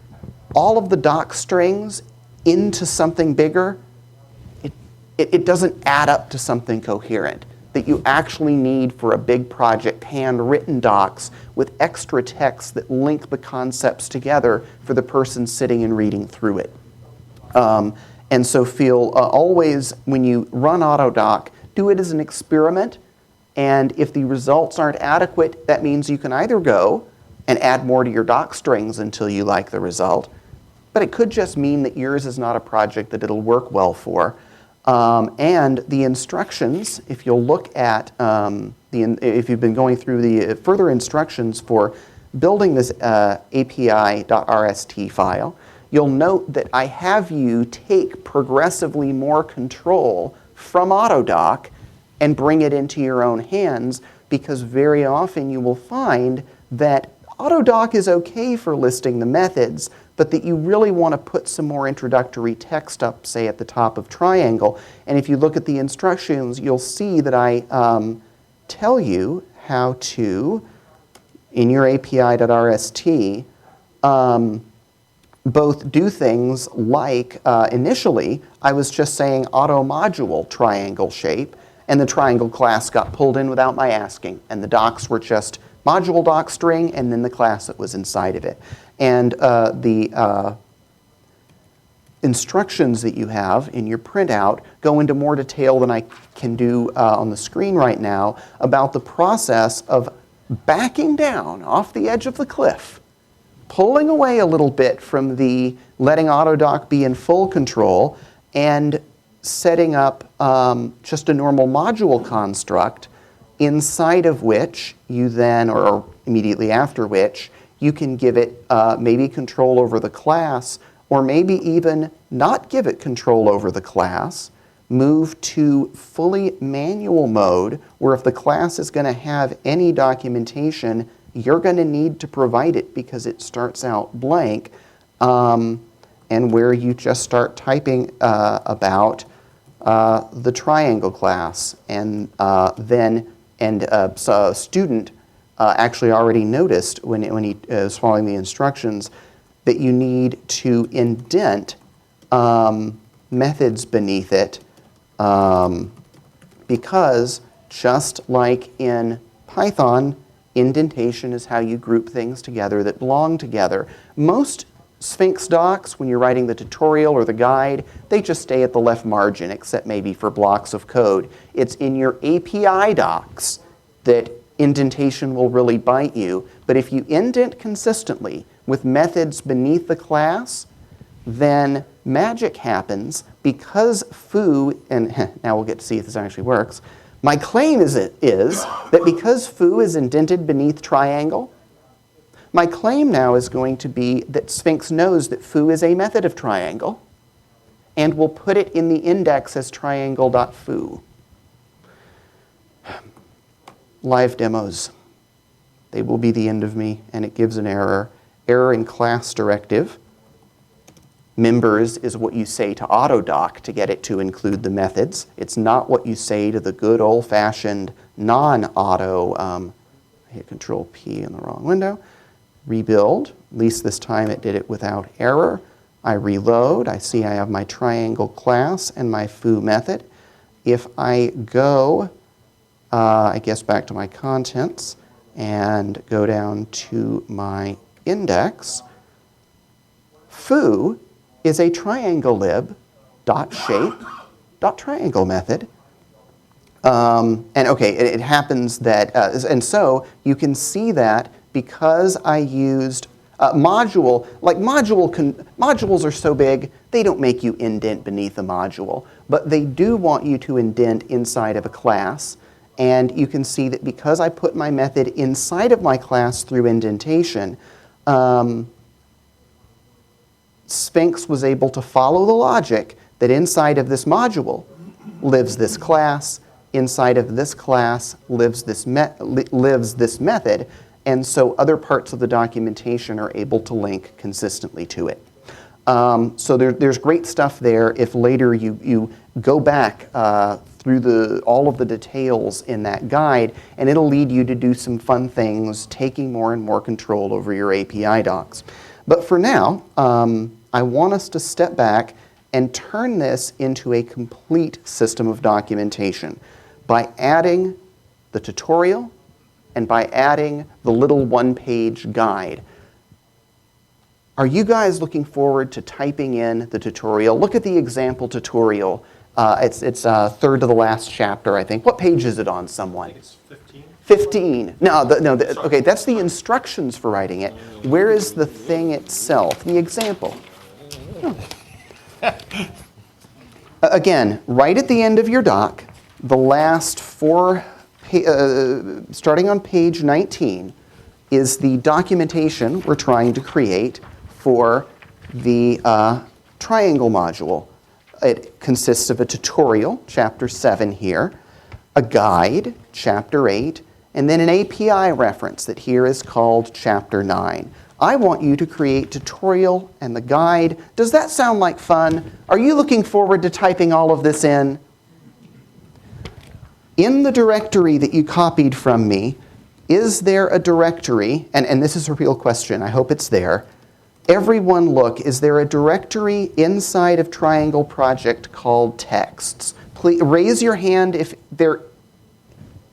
all of the doc strings into something bigger, it doesn't add up to something coherent that you actually need for a big project, handwritten docs with extra text that link the concepts together for the person sitting and reading through it. And so feel always, when you run Autodoc, do it as an experiment. And if the results aren't adequate, that means you can either go and add more to your doc strings until you like the result, but it could just mean that yours is not a project that it'll work well for. And the instructions, if you'll look at, if you've been going through the further instructions for building this API.rst file, you'll note that I have you take progressively more control from Autodoc and bring it into your own hands, because very often you will find that Autodoc is okay for listing the methods, but that you really want to put some more introductory text up, say, at the top of triangle. And if you look at the instructions, you'll see that I tell you how to, in your API.rst, both do things like, initially, I was just saying auto module triangle shape, and the triangle class got pulled in without my asking, and the docs were just module doc string and then the class that was inside of it. And the instructions that you have in your printout go into more detail than I can do on the screen right now about the process of backing down off the edge of the cliff, pulling away a little bit from the letting Autodoc be in full control, and setting up just a normal module construct inside of which you then, or immediately after which, you can give it maybe control over the class, or maybe even not give it control over the class, move to fully manual mode, where if the class is going to have any documentation, you're going to need to provide it because it starts out blank, and where you just start typing about the triangle class, and so a student actually already noticed when he was following the instructions that you need to indent methods beneath it, because just like in Python, indentation is how you group things together that belong together. Most Sphinx docs, when you're writing the tutorial or the guide, they just stay at the left margin, except maybe for blocks of code. It's in your API docs that indentation will really bite you. But if you indent consistently with methods beneath the class, then magic happens, because foo, and now we'll get to see if this actually works. My claim is that because foo is indented beneath triangle, my claim now is going to be that Sphinx knows that foo is a method of triangle and will put it in the index as triangle.foo. Live demos. They will be the end of me, and it gives an error. Error in class directive. Members is what you say to Autodoc to get it to include the methods. It's not what you say to the good old-fashioned non-auto, I hit Control P in the wrong window, rebuild. At least this time it did it without error. I reload. I see I have my triangle class and my foo method. If I go, I guess back to my contents and go down to my index, foo is a triangle lib dot shape dot triangle method. And okay, it happens that, and so you can see that because I used module, like modules are so big, they don't make you indent beneath a module, but they do want you to indent inside of a class. And you can see that because I put my method inside of my class through indentation, Sphinx was able to follow the logic that inside of this module lives this class, inside of this class lives this method, and so other parts of the documentation are able to link consistently to it. So there's great stuff there if later you go back through all of the details in that guide, and it'll lead you to do some fun things, taking more and more control over your API docs. But for now, I want us to step back and turn this into a complete system of documentation by adding the tutorial and by adding the little one-page guide. Are you guys looking forward to typing in the tutorial? Look at the example tutorial. It's third to the last chapter, I think. What page is it on, someone? I think it's 15. 15. Okay, that's the instructions for writing it. Where is the thing itself, the example? Oh. Again, right at the end of your doc, the last four, starting on page 19, is the documentation we're trying to create for the triangle module. It consists of a tutorial, chapter 7 here, a guide, chapter 8, and then an API reference that here is called chapter 9. I want you to create tutorial and the guide. Does that sound like fun? Are you looking forward to typing all of this in? In the directory that you copied from me, is there a directory, and this is a real question, I hope it's there. Everyone look, is there a directory inside of Triangle Project called texts? Please raise your hand if there,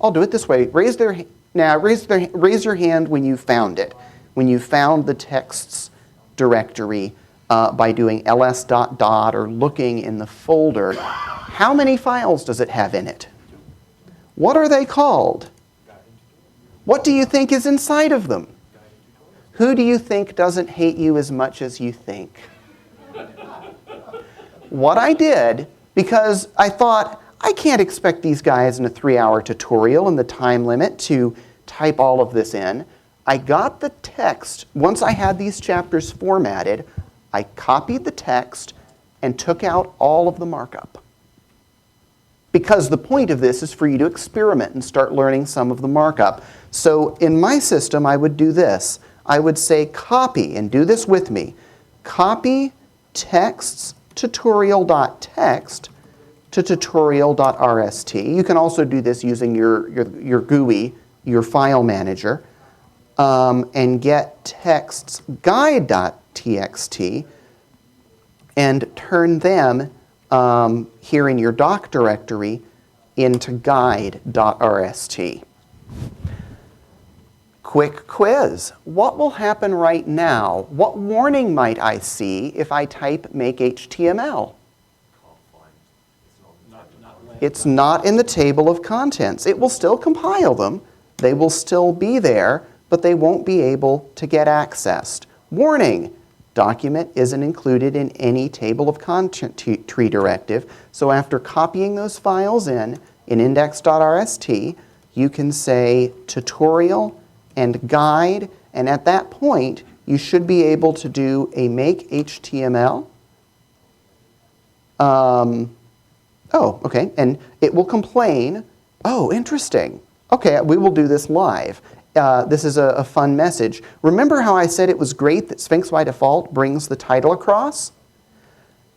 I'll do it this way. Raise your hand when you found it. When you found the texts directory by doing ls ... or looking in the folder. How many files does it have in it? What are they called? What do you think is inside of them? Who do you think doesn't hate you as much as you think? What I did, because I thought, I can't expect these guys in a 3-hour tutorial and the time limit to type all of this in. I got the text, once I had these chapters formatted, I copied the text and took out all of the markup. Because the point of this is for you to experiment and start learning some of the markup. So in my system, I would do this. I would say copy, and do this with me. Copy texts tutorial.txt to tutorial.rst. You can also do this using your GUI, your file manager, and get texts guide.txt and turn them here in your doc directory into guide.rst. Quick quiz. What will happen right now? What warning might I see if I type make HTML? It's not in the table of contents. It will still compile them. They will still be there, but they won't be able to get accessed. Warning. Document isn't included in any table of content tree directive. So after copying those files in index.rst, you can say tutorial and guide, and at that point, you should be able to do a make HTML. Oh, okay, and it will complain. Oh, interesting. Okay, we will do this live. This is a fun message. Remember how I said it was great that Sphinx by default brings the title across?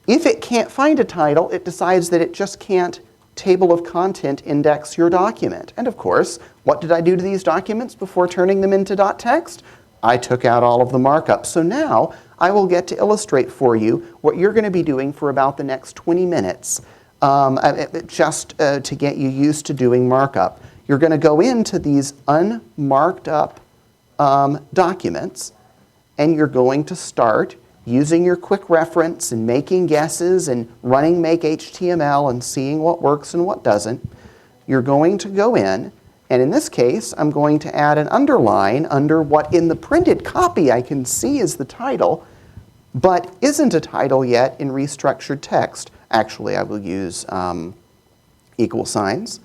If it can't find a title, it decides that it just can't table of content index your document. And of course, what did I do to these documents before turning them into .text? I took out all of the markup. So now I will get to illustrate for you what you're going to be doing for about the next 20 minutes just to get you used to doing markup. You're going to go into these unmarked up documents, and you're going to start using your quick reference and making guesses and running make HTML and seeing what works and what doesn't. You're going to go in, and in this case, I'm going to add an underline under what in the printed copy I can see is the title, but isn't a title yet in restructured text. Actually, I will use equal signs.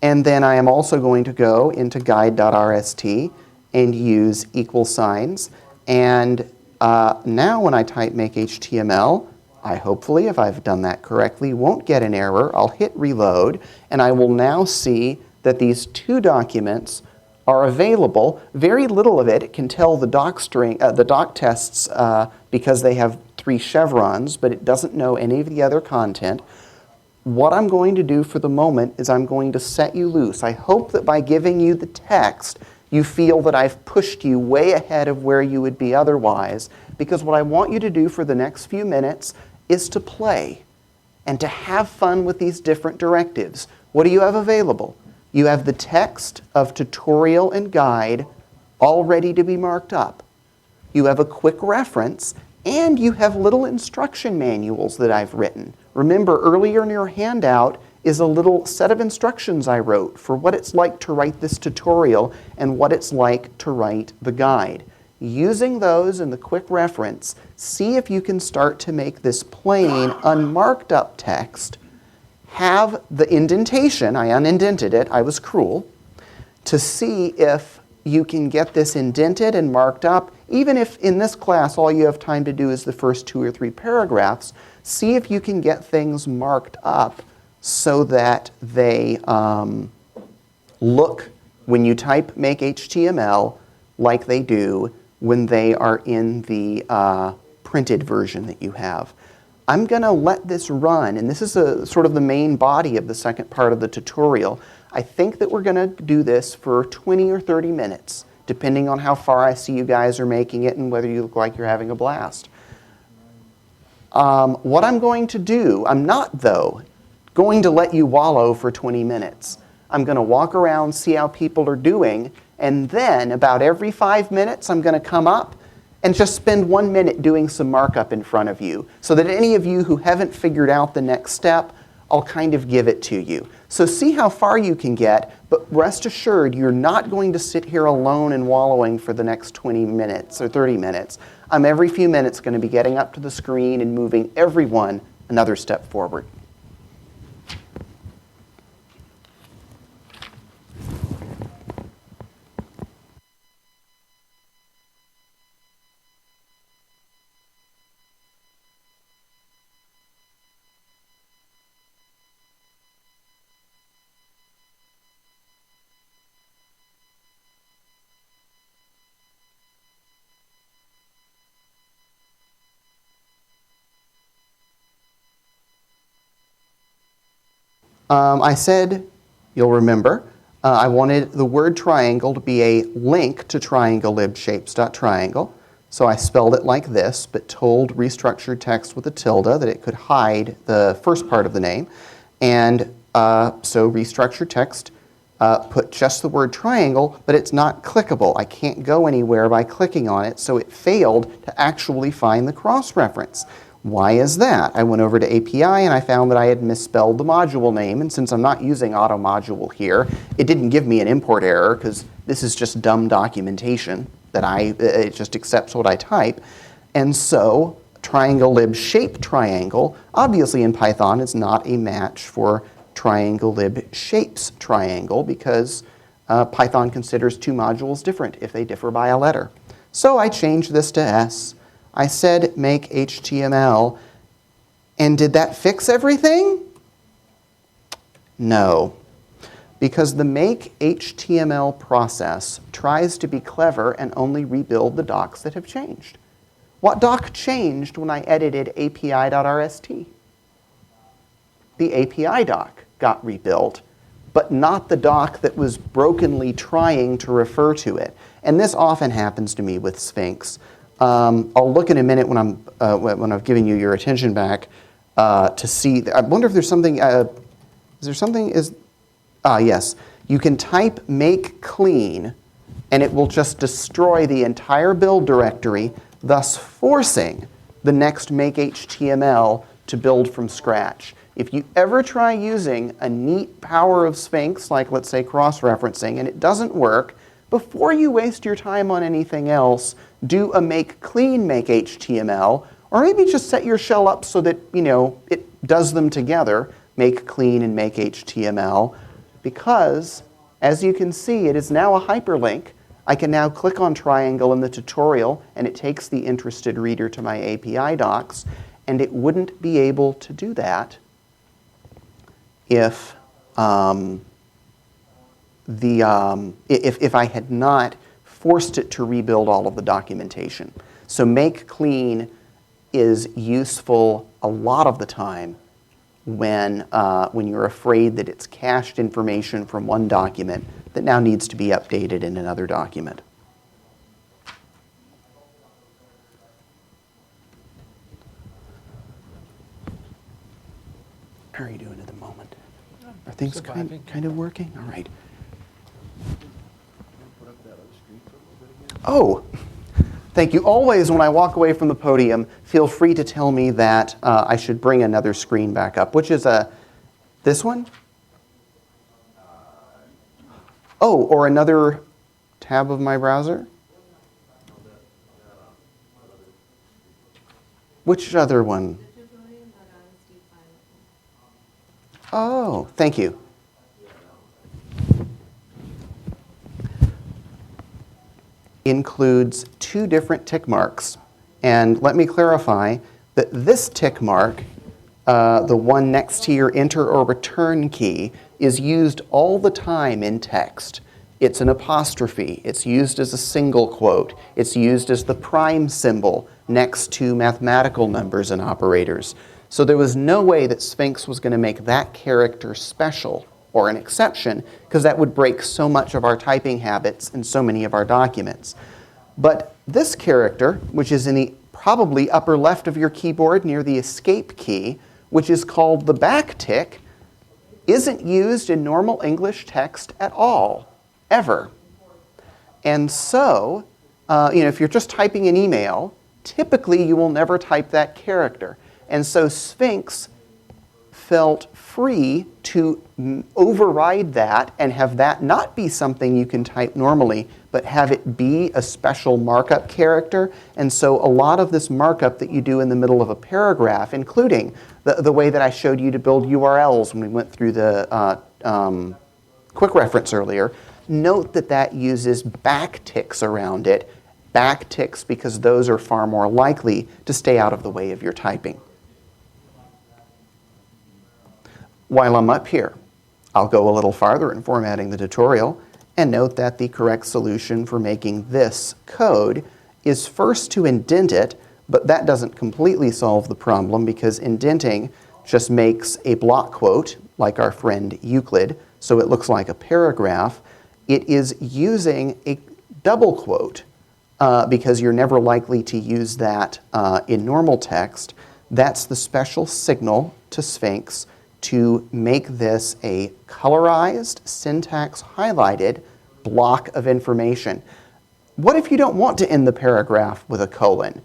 And then I am also going to go into guide.rst and use equal signs. And now when I type make HTML, I hopefully, if I've done that correctly, won't get an error. I'll hit reload, and I will now see that these two documents are available. Very little of it can tell the doc tests because they have 3 chevrons, but it doesn't know any of the other content. What I'm going to do for the moment is I'm going to set you loose. I hope that by giving you the text, you feel that I've pushed you way ahead of where you would be otherwise, because what I want you to do for the next few minutes is to play and to have fun with these different directives. What do you have available? You have the text of tutorial and guide all ready to be marked up. You have a quick reference, and you have little instruction manuals that I've written. Remember, earlier in your handout is a little set of instructions I wrote for what it's like to write this tutorial and what it's like to write the guide. Using those in the quick reference, see if you can start to make this plain, unmarked up text have the indentation. I unindented it, I was cruel, to see if you can get this indented and marked up. Even if in this class all you have time to do is the first 2 or 3 paragraphs, see if you can get things marked up so that they look, when you type make HTML, like they do when they are in the printed version that you have. I'm going to let this run, and this is sort of the main body of the second part of the tutorial. I think that we're going to do this for 20 or 30 minutes, depending on how far I see you guys are making it and whether you look like you're having a blast. What I'm going to do, I'm not, though, going to let you wallow for 20 minutes. I'm going to walk around, see how people are doing, and then about every 5 minutes I'm going to come up and just spend 1 minute doing some markup in front of you, so that any of you who haven't figured out the next step, I'll kind of give it to you. So see how far you can get, but rest assured you're not going to sit here alone and wallowing for the next 20 minutes or 30 minutes. I'm every few minutes going to be getting up to the screen and moving everyone another step forward. I said, you'll remember, I wanted the word triangle to be a link to triangle-lib-shapes.triangle. So I spelled it like this, but told restructured text with a tilde that it could hide the first part of the name. And so restructured text put just the word triangle, but it's not clickable. I can't go anywhere by clicking on it, so it failed to actually find the cross-reference. Why is that? I went over to API and I found that I had misspelled the module name, and since I'm not using auto module here, it didn't give me an import error because this is just dumb documentation that it just accepts what I type. And so triangle lib shape triangle, obviously in Python is not a match for triangle lib shapes triangle because Python considers 2 modules different if they differ by a letter. So I changed this to S. I said make HTML, and did that fix everything? No, because the make HTML process tries to be clever and only rebuild the docs that have changed. What doc changed when I edited api.rst? The API doc got rebuilt, but not the doc that was brokenly trying to refer to it. And this often happens to me with Sphinx. I'll look in a minute when I've given you your attention back to see. I wonder if there's something. Is there something? Yes. You can type make clean, and it will just destroy the entire build directory, thus forcing the next make HTML to build from scratch. If you ever try using a neat power of Sphinx, like let's say cross-referencing, and it doesn't work, before you waste your time on anything else, do a make clean make HTML, or maybe just set your shell up so that, it does them together, make clean and make HTML, because as you can see, it is now a hyperlink. I can now click on triangle in the tutorial, and it takes the interested reader to my API docs, and it wouldn't be able to do that if if I had not forced it to rebuild all of the documentation. So make clean is useful a lot of the time when you're afraid that it's cached information from one document that now needs to be updated in another document. How are you doing at the moment? Are things kind of working? All right. Oh, thank you. Always when I walk away from the podium, feel free to tell me that I should bring another screen back up. Which is this one? Oh, or another tab of my browser? Which other one? Oh, thank you. Includes two different tick marks. And let me clarify that this tick mark, the one next to your enter or return key, is used all the time in text. It's an apostrophe. It's used as a single quote. It's used as the prime symbol next to mathematical numbers and operators. So there was no way that Sphinx was going to make that character special or an exception, because that would break so much of our typing habits in so many of our documents. But this character, which is in the probably upper left of your keyboard near the escape key, which is called the backtick, isn't used in normal English text at all, ever. And so, if you're just typing an email, typically you will never type that character. And so Sphinx felt free to override that and have that not be something you can type normally, but have it be a special markup character. And so a lot of this markup that you do in the middle of a paragraph, including the way that I showed you to build URLs when we went through the quick reference earlier, note that that uses backticks around it. Backticks because those are far more likely to stay out of the way of your typing. While I'm up here, I'll go a little farther in formatting the tutorial and note that the correct solution for making this code is first to indent it, but that doesn't completely solve the problem because indenting just makes a block quote, like our friend Euclid, so it looks like a paragraph. It is using a double quote because you're never likely to use that in normal text. That's the special signal to Sphinx to make this a colorized, syntax highlighted block of information. What if you don't want to end the paragraph with a colon?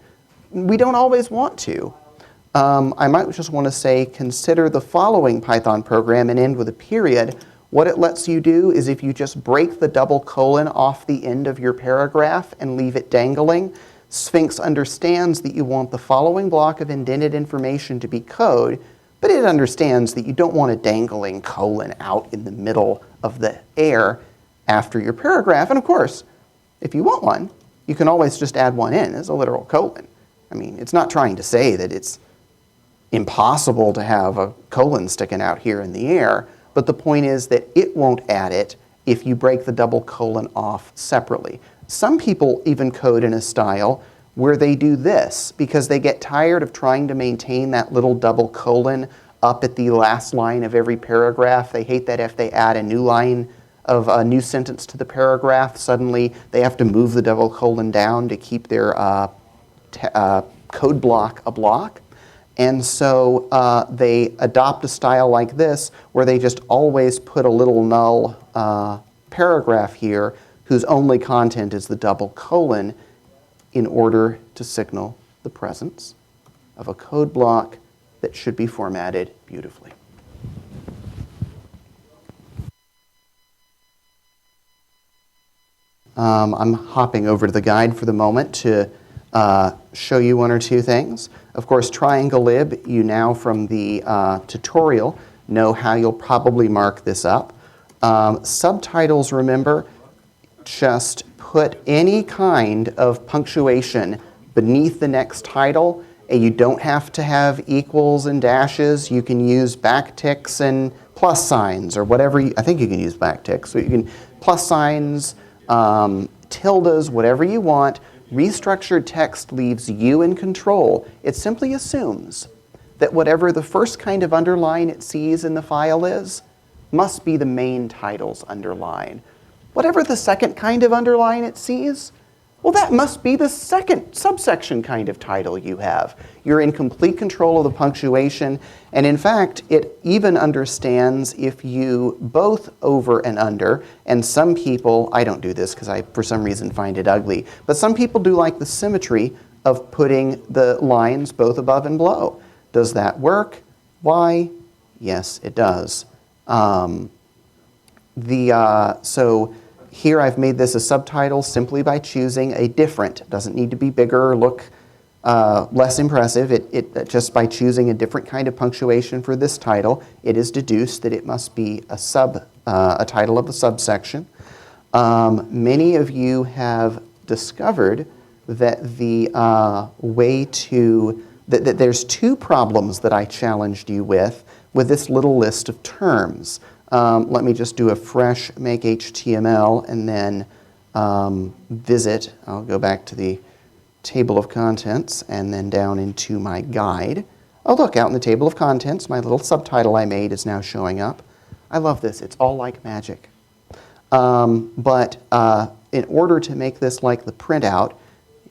We don't always want to. I might just want to say, consider the following Python program and end with a period. What it lets you do is if you just break the double colon off the end of your paragraph and leave it dangling, Sphinx understands that you want the following block of indented information to be code, but it understands that you don't want a dangling colon out in the middle of the air after your paragraph. And of course, if you want one, you can always just add one in as a literal colon. I mean, it's not trying to say that it's impossible to have a colon sticking out here in the air, but the point is that it won't add it if you break the double colon off separately. Some people even code in a style where they do this because they get tired of trying to maintain that little double colon up at the last line of every paragraph. They hate that if they add a new line of a new sentence to the paragraph, suddenly they have to move the double colon down to keep their code block a block. And so they adopt a style like this where they just always put a little null paragraph here whose only content is the double colon in order to signal the presence of a code block that should be formatted beautifully. I'm hopping over to the guide for the moment to show you one or two things. Of course, triangle lib, you now from the tutorial know how you'll probably mark this up. Subtitles, remember, just put any kind of punctuation beneath the next title, and you don't have to have equals and dashes. You can use backticks and plus signs or whatever. I think you can use backticks. So you can plus signs, tildes, whatever you want. Restructured text leaves you in control. It simply assumes that whatever the first kind of underline it sees in the file is, must be the main title's underline. Whatever the second kind of underline it sees, well, that must be the second subsection kind of title you have. You're in complete control of the punctuation, and in fact, it even understands if you both over and under, and some people, I don't do this because I, for some reason, find it ugly, but some people do like the symmetry of putting the lines both above and below. Does that work? Why? Yes, it does. So here I've made this a subtitle simply by choosing a different, doesn't need to be bigger or look less impressive. It just by choosing a different kind of punctuation for this title, it is deduced that it must be a title of a subsection. Many of you have discovered that the that there's two problems that I challenged you with this little list of terms. Let me just do a fresh make HTML and then visit. I'll go back to the table of contents and then down into my guide. Oh, look, out in the table of contents, my little subtitle I made is now showing up. I love this. It's all like magic. But in order to make this like the printout,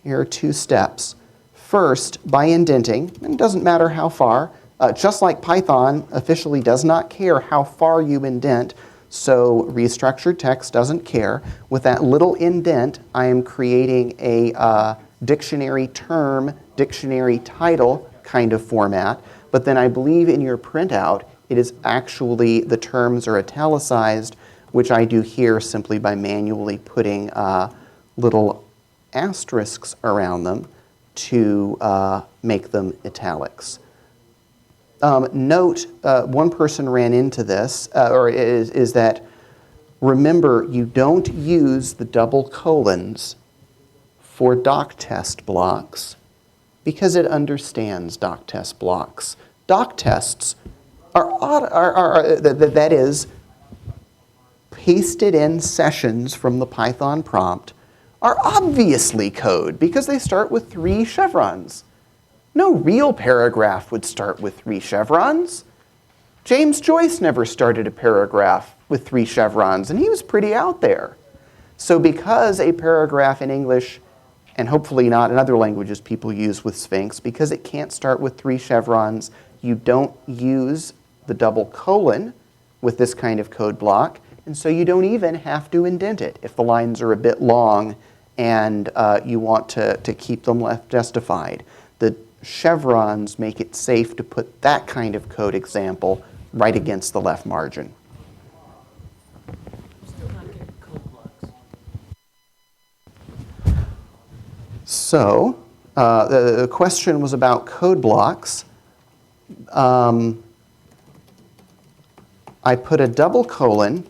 here are two steps. First, by indenting, and it doesn't matter how far, just like Python officially does not care how far you indent, so restructured text doesn't care. With that little indent, I am creating a dictionary term, dictionary title kind of format, but then I believe in your printout, it is actually, the terms are italicized, which I do here simply by manually putting little asterisks around them to make them italics. Note, one person ran into this, is that, remember, you don't use the double colons for doc test blocks because it understands doc test blocks. Doc tests that is, pasted in sessions from the Python prompt are obviously code because they start with 3 chevrons. No real paragraph would start with 3 chevrons. James Joyce never started a paragraph with 3 chevrons, and he was pretty out there. So because a paragraph in English, and hopefully not in other languages people use with Sphinx, because it can't start with 3 chevrons, you don't use the double colon with this kind of code block, and so you don't even have to indent it if the lines are a bit long and you want to keep them left justified. The chevrons make it safe to put that kind of code example right against the left margin. Still not getting code blocks. So the question was about code blocks. I put a double colon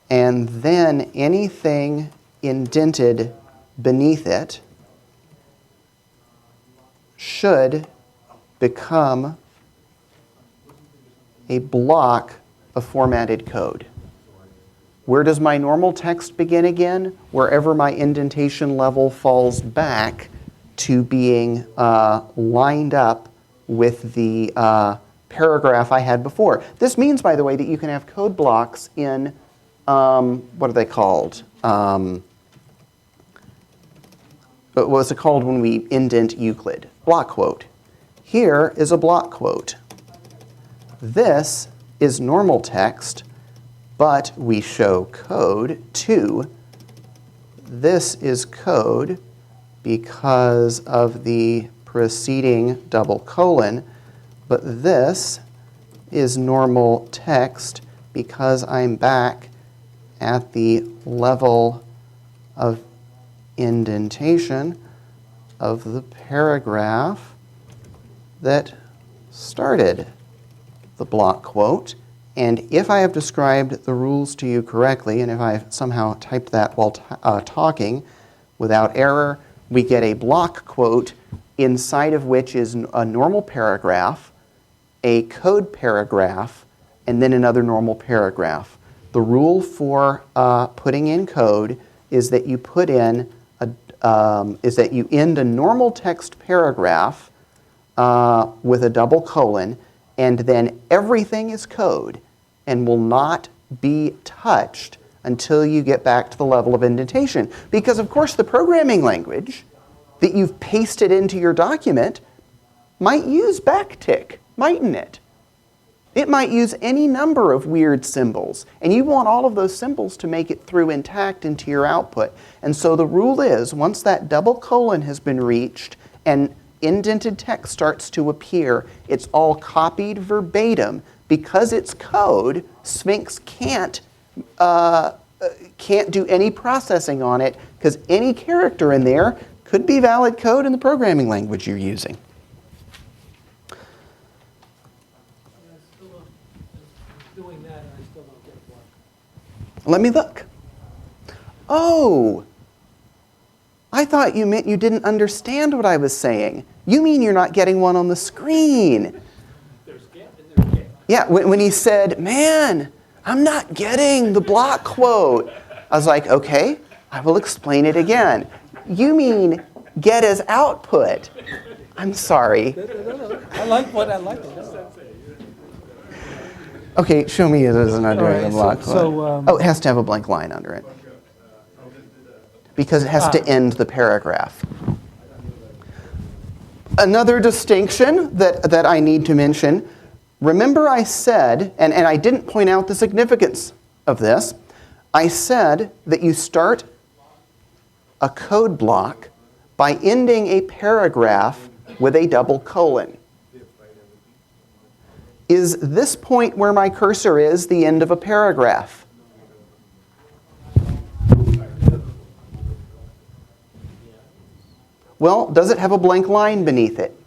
and then anything indented beneath it should become a block of formatted code. Where does my normal text begin again? Wherever my indentation level falls back to being lined up with the paragraph I had before. This means, by the way, that you can have code blocks in, what are they called? What was it called when we indent Euclid? Block quote. Here is a block quote. This is normal text, but we show code too. This is code because of the preceding double colon, but this is normal text because I'm back at the level of indentation of the paragraph that started the block quote. And if I have described the rules to you correctly, and if I've somehow typed that while talking without error, we get a block quote inside of which is a normal paragraph, a code paragraph, and then another normal paragraph. The rule for putting in code is that you put in is that you end a normal text paragraph with a double colon, and then everything is code and will not be touched until you get back to the level of indentation. Because, of course, the programming language that you've pasted into your document might use backtick, mightn't it? It might use any number of weird symbols, and you want all of those symbols to make it through intact into your output. And so the rule is, once that double colon has been reached and indented text starts to appear, it's all copied verbatim. Because it's code, Sphinx can't do any processing on it, because any character in there could be valid code in the programming language you're using. Doing that, and I still don't get one. Let me look. Oh, I thought you meant you didn't understand what I was saying. You mean you're not getting one on the screen. There's get and there's get. Yeah, when he said, man, I'm not getting the block quote, I was like, okay, I will explain it again. You mean get as output. I'm sorry. No. I like it. Okay, show me it as not doing the block quote. so, Oh, it has to have a blank line under it. Because it has to end the paragraph. Another distinction that I need to mention, remember I said, and I didn't point out the significance of this, I said that you start a code block by ending a paragraph with a double colon. Is this point where my cursor is the end of a paragraph? Well, does it have a blank line beneath it?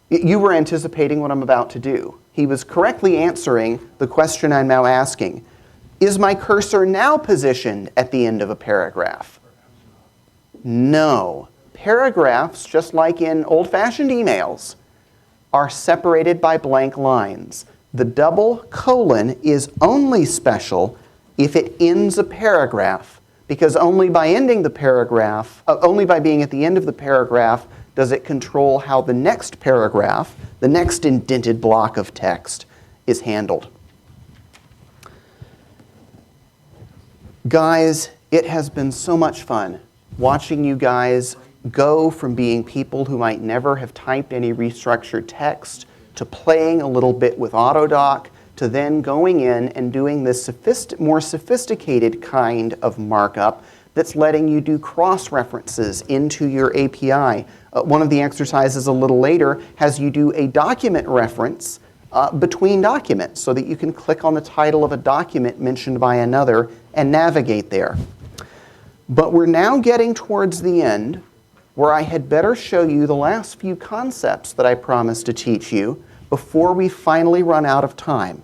You were anticipating what I'm about to do. He was correctly answering the question I'm now asking. Is my cursor now positioned at the end of a paragraph? No. Paragraphs, just like in old-fashioned emails, are separated by blank lines. The double colon is only special if it ends a paragraph, because only by ending the paragraph, only by being at the end of the paragraph, does it control how the next paragraph, the next indented block of text, is handled. Guys, it has been so much fun watching you guys go from being people who might never have typed any restructured text to playing a little bit with Autodoc to then going in and doing this more sophisticated kind of markup that's letting you do cross-references into your API. One of the exercises a little later has you do a document reference between documents so that you can click on the title of a document mentioned by another and navigate there. But we're now getting towards the end where I had better show you the last few concepts that I promised to teach you before we finally run out of time.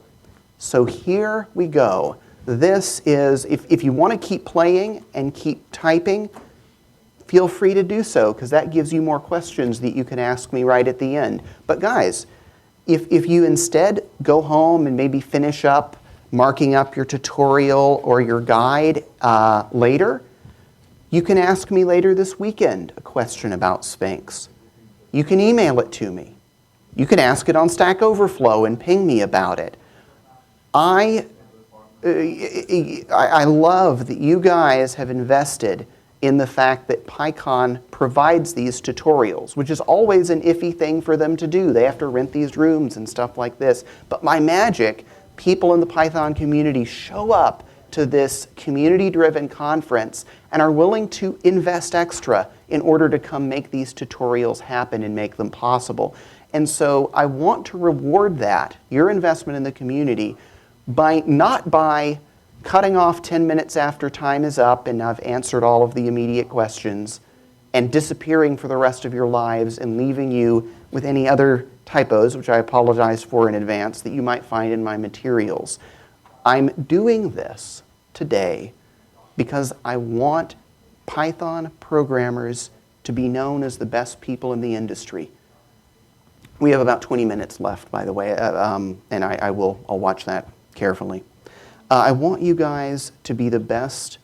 So here we go. This is, if you want to keep playing and keep typing, feel free to do so, because that gives you more questions that you can ask me right at the end. But guys, if you instead go home and maybe finish up marking up your tutorial or your guide later, You can ask me later this weekend a question about Sphinx. You can email it to me. You can ask it on Stack Overflow and ping me about it. I love that you guys have invested in the fact that PyCon provides these tutorials, which is always an iffy thing for them to do. They have to rent these rooms and stuff like this. But by magic, people in the Python community show up to this community-driven conference and are willing to invest extra in order to come make these tutorials happen and make them possible. And so I want to reward that, your investment in the community, not by cutting off 10 minutes after time is up and I've answered all of the immediate questions and disappearing for the rest of your lives and leaving you with any other typos, which I apologize for in advance, that you might find in my materials. I'm doing this today because I want Python programmers to be known as the best people in the industry. We have about 20 minutes left, by the way, and I'll watch that carefully. I want you guys to be the best.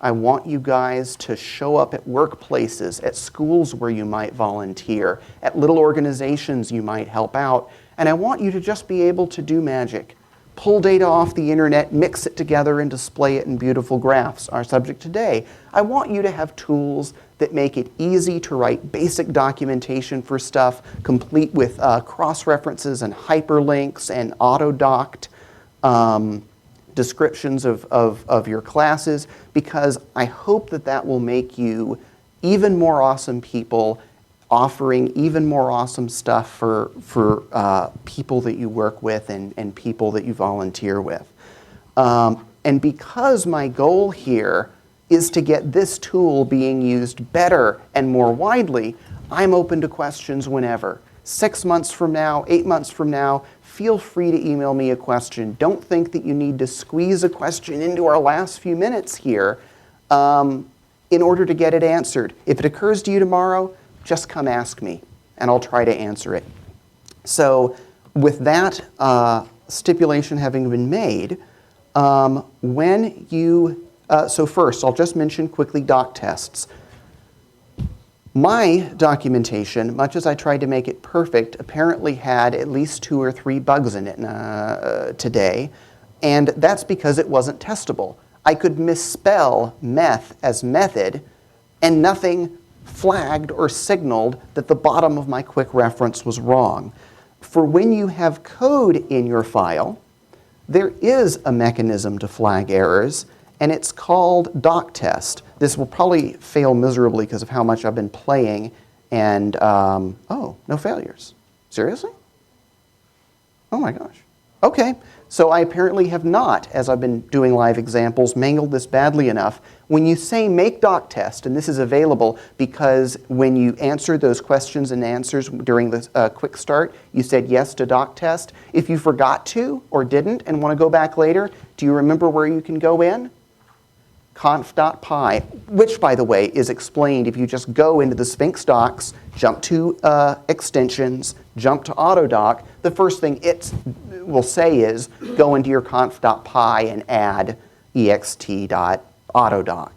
I want you guys to show up at workplaces, at schools where you might volunteer, at little organizations you might help out, and I want you to just be able to do magic. Pull data off the internet, mix it together, and display it in beautiful graphs. Our subject today. I want you to have tools that make it easy to write basic documentation for stuff, complete with cross-references and hyperlinks and auto-docked descriptions of your classes, because I hope that that will make you even more awesome people, offering even more awesome stuff for people that you work with and people that you volunteer with. And because my goal here is to get this tool being used better and more widely, I'm open to questions whenever. 6 months from now, 8 months from now, feel free to email me a question. Don't think that you need to squeeze a question into our last few minutes here in order to get it answered. If it occurs to you tomorrow, just come ask me, and I'll try to answer it. So with that stipulation having been made, so first, I'll just mention quickly doc tests. My documentation, much as I tried to make it perfect, apparently had at least 2 or 3 bugs in it today, and that's because it wasn't testable. I could misspell meth as method, and nothing flagged or signaled that the bottom of my quick reference was wrong. For when you have code in your file, there is a mechanism to flag errors, and it's called doc test. This will probably fail miserably because of how much I've been playing, and oh, no failures. Seriously? Oh my gosh. Okay, so I apparently have not, as I've been doing live examples, mangled this badly enough. When you say make doc test, and this is available because when you answered those questions and answers during the quick start, you said yes to doc test. If you forgot to or didn't and want to go back later, do you remember where you can go in? Conf.py, which, by the way, is explained if you just go into the Sphinx docs, jump to extensions, jump to Autodoc. The first thing it will say is go into your conf.py and add ext.autodoc.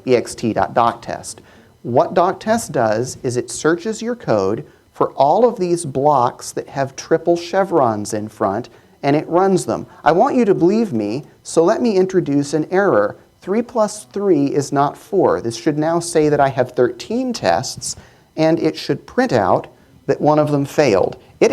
ext.doctest. What doctest does is it searches your code for all of these blocks that have triple chevrons in front, and it runs them. I want you to believe me, so let me introduce an error. 3 plus 3 is not 4. This should now say that I have 13 tests, and it should print out that one of them failed. It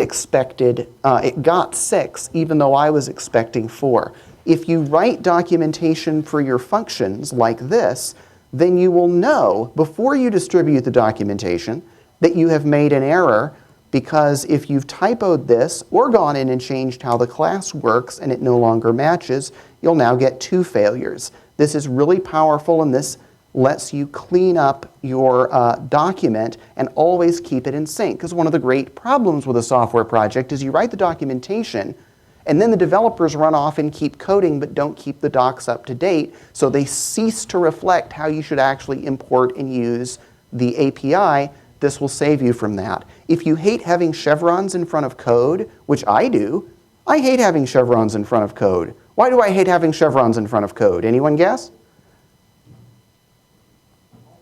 got 6, even though I was expecting 4. If you write documentation for your functions like this, then you will know before you distribute the documentation that you have made an error, because if you've typoed this or gone in and changed how the class works and it no longer matches, you'll now get 2 failures. This is really powerful, and this lets you clean up your document and always keep it in sync. Because one of the great problems with a software project is you write the documentation and then the developers run off and keep coding but don't keep the docs up to date, so they cease to reflect how you should actually import and use the API. This will save you from that. If you hate having chevrons in front of code, which I do, I hate having chevrons in front of code. Why do I hate having chevrons in front of code? Anyone guess?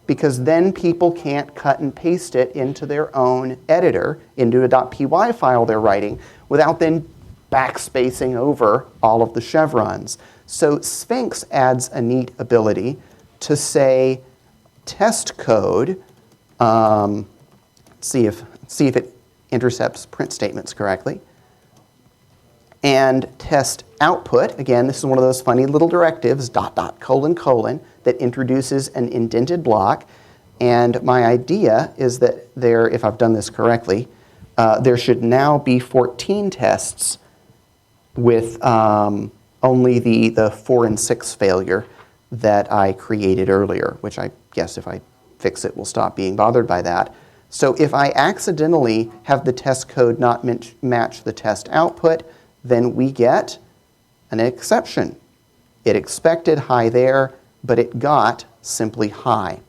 because then people can't cut and paste it into their own editor, into a .py file they're writing, without then backspacing over all of the chevrons. So Sphinx adds a neat ability to say test code, see if it intercepts print statements correctly, and test output. Again, this is one of those funny little directives, ... that introduces an indented block. And my idea is that there, if I've done this correctly, there should now be 14 tests with only the 4 and 6 failure that I created earlier, which I guess if I fix it, will stop being bothered by that. So if I accidentally have the test code not match the test output, then we get an exception. It expected high there, but it got simply high.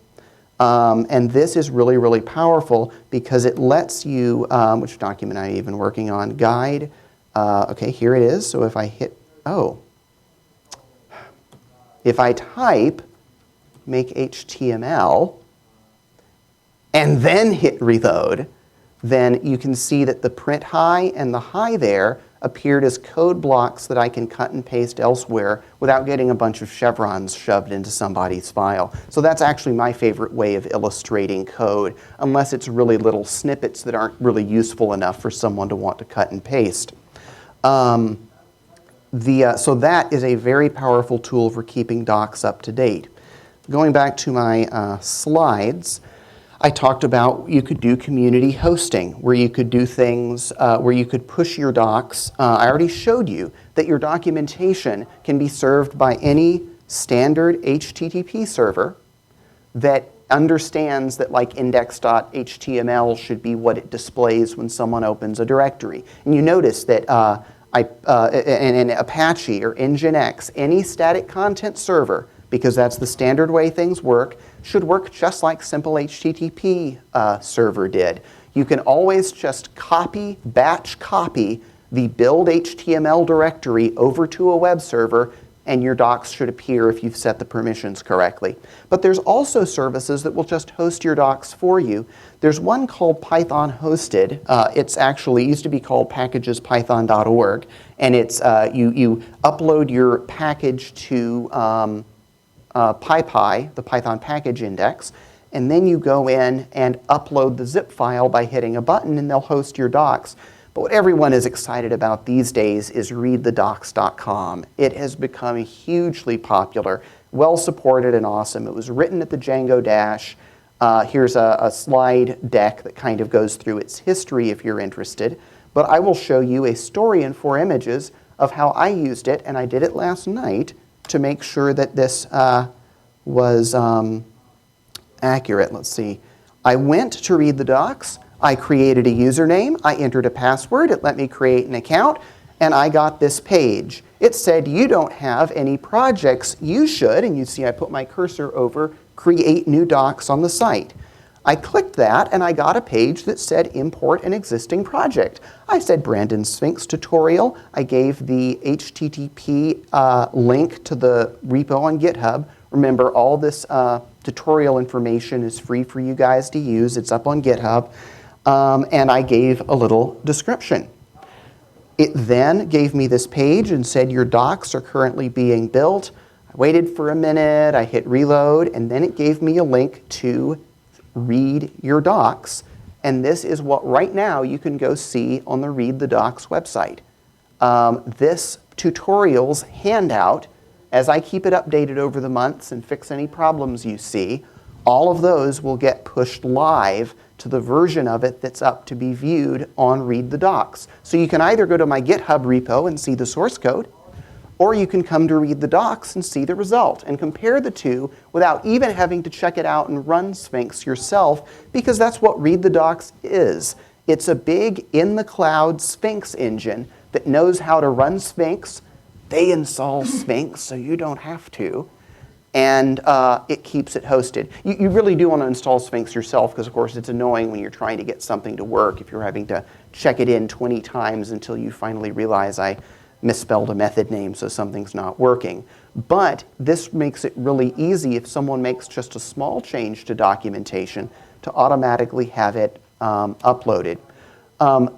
And this is really, really powerful because it lets you, which document am I even working on? Guide. Okay, here it is. So if I hit, if I type make HTML and then hit reload, then you can see that the print high and the high there appeared as code blocks that I can cut and paste elsewhere without getting a bunch of chevrons shoved into somebody's file. So that's actually my favorite way of illustrating code, unless it's really little snippets that aren't really useful enough for someone to want to cut and paste. So that is a very powerful tool for keeping docs up to date. Going back to my slides, I talked about you could do community hosting, where you could do things where you could push your docs. I already showed you that your documentation can be served by any standard HTTP server that understands that like index.html should be what it displays when someone opens a directory. And you notice that in Apache or Nginx, any static content server, because that's the standard way things work, should work just like simple HTTP server did. You can always just batch copy the build HTML directory over to a web server, and your docs should appear if you've set the permissions correctly. But there's also services that will just host your docs for you. There's one called Python Hosted. It's actually used to be called packagespython.org, and it's you upload your package to PyPy, the Python package index, and then you go in and upload the zip file by hitting a button, and they'll host your docs. But what everyone is excited about these days is readthedocs.com. It has become hugely popular, well supported and awesome. It was written at the Django Dash. Here's a slide deck that kind of goes through its history if you're interested. But I will show you a story in 4 images of how I used it, and I did it last night to make sure that this was accurate. Let's see. I went to read the docs. I created a username. I entered a password. It let me create an account, and I got this page. It said, you don't have any projects. You should, and you see I put my cursor over create new docs on the site. I clicked that, and I got a page that said import an existing project. I said Brandon Sphinx tutorial. I gave the HTTP link to the repo on GitHub. Remember, all this tutorial information is free for you guys to use. It's up on GitHub. And I gave a little description. It then gave me this page and said your docs are currently being built. I waited for a minute. I hit reload, and then it gave me a link to read your docs, and this is what right now you can go see on the Read the Docs website. This tutorials handout, as I keep it updated over the months and fix any problems you see, all of those will get pushed live to the version of it that's up to be viewed on Read the Docs. So you can either go to my GitHub repo and see the source code, or you can come to Read the Docs and see the result and compare the two without even having to check it out and run Sphinx yourself, because that's what Read the Docs is. It's a big in-the-cloud Sphinx engine that knows how to run Sphinx. They install Sphinx so you don't have to. And it keeps it hosted. You really do want to install Sphinx yourself because, of course, it's annoying when you're trying to get something to work if you're having to check it in 20 times until you finally realize I misspelled a method name, so something's not working. But this makes it really easy if someone makes just a small change to documentation to automatically have it uploaded.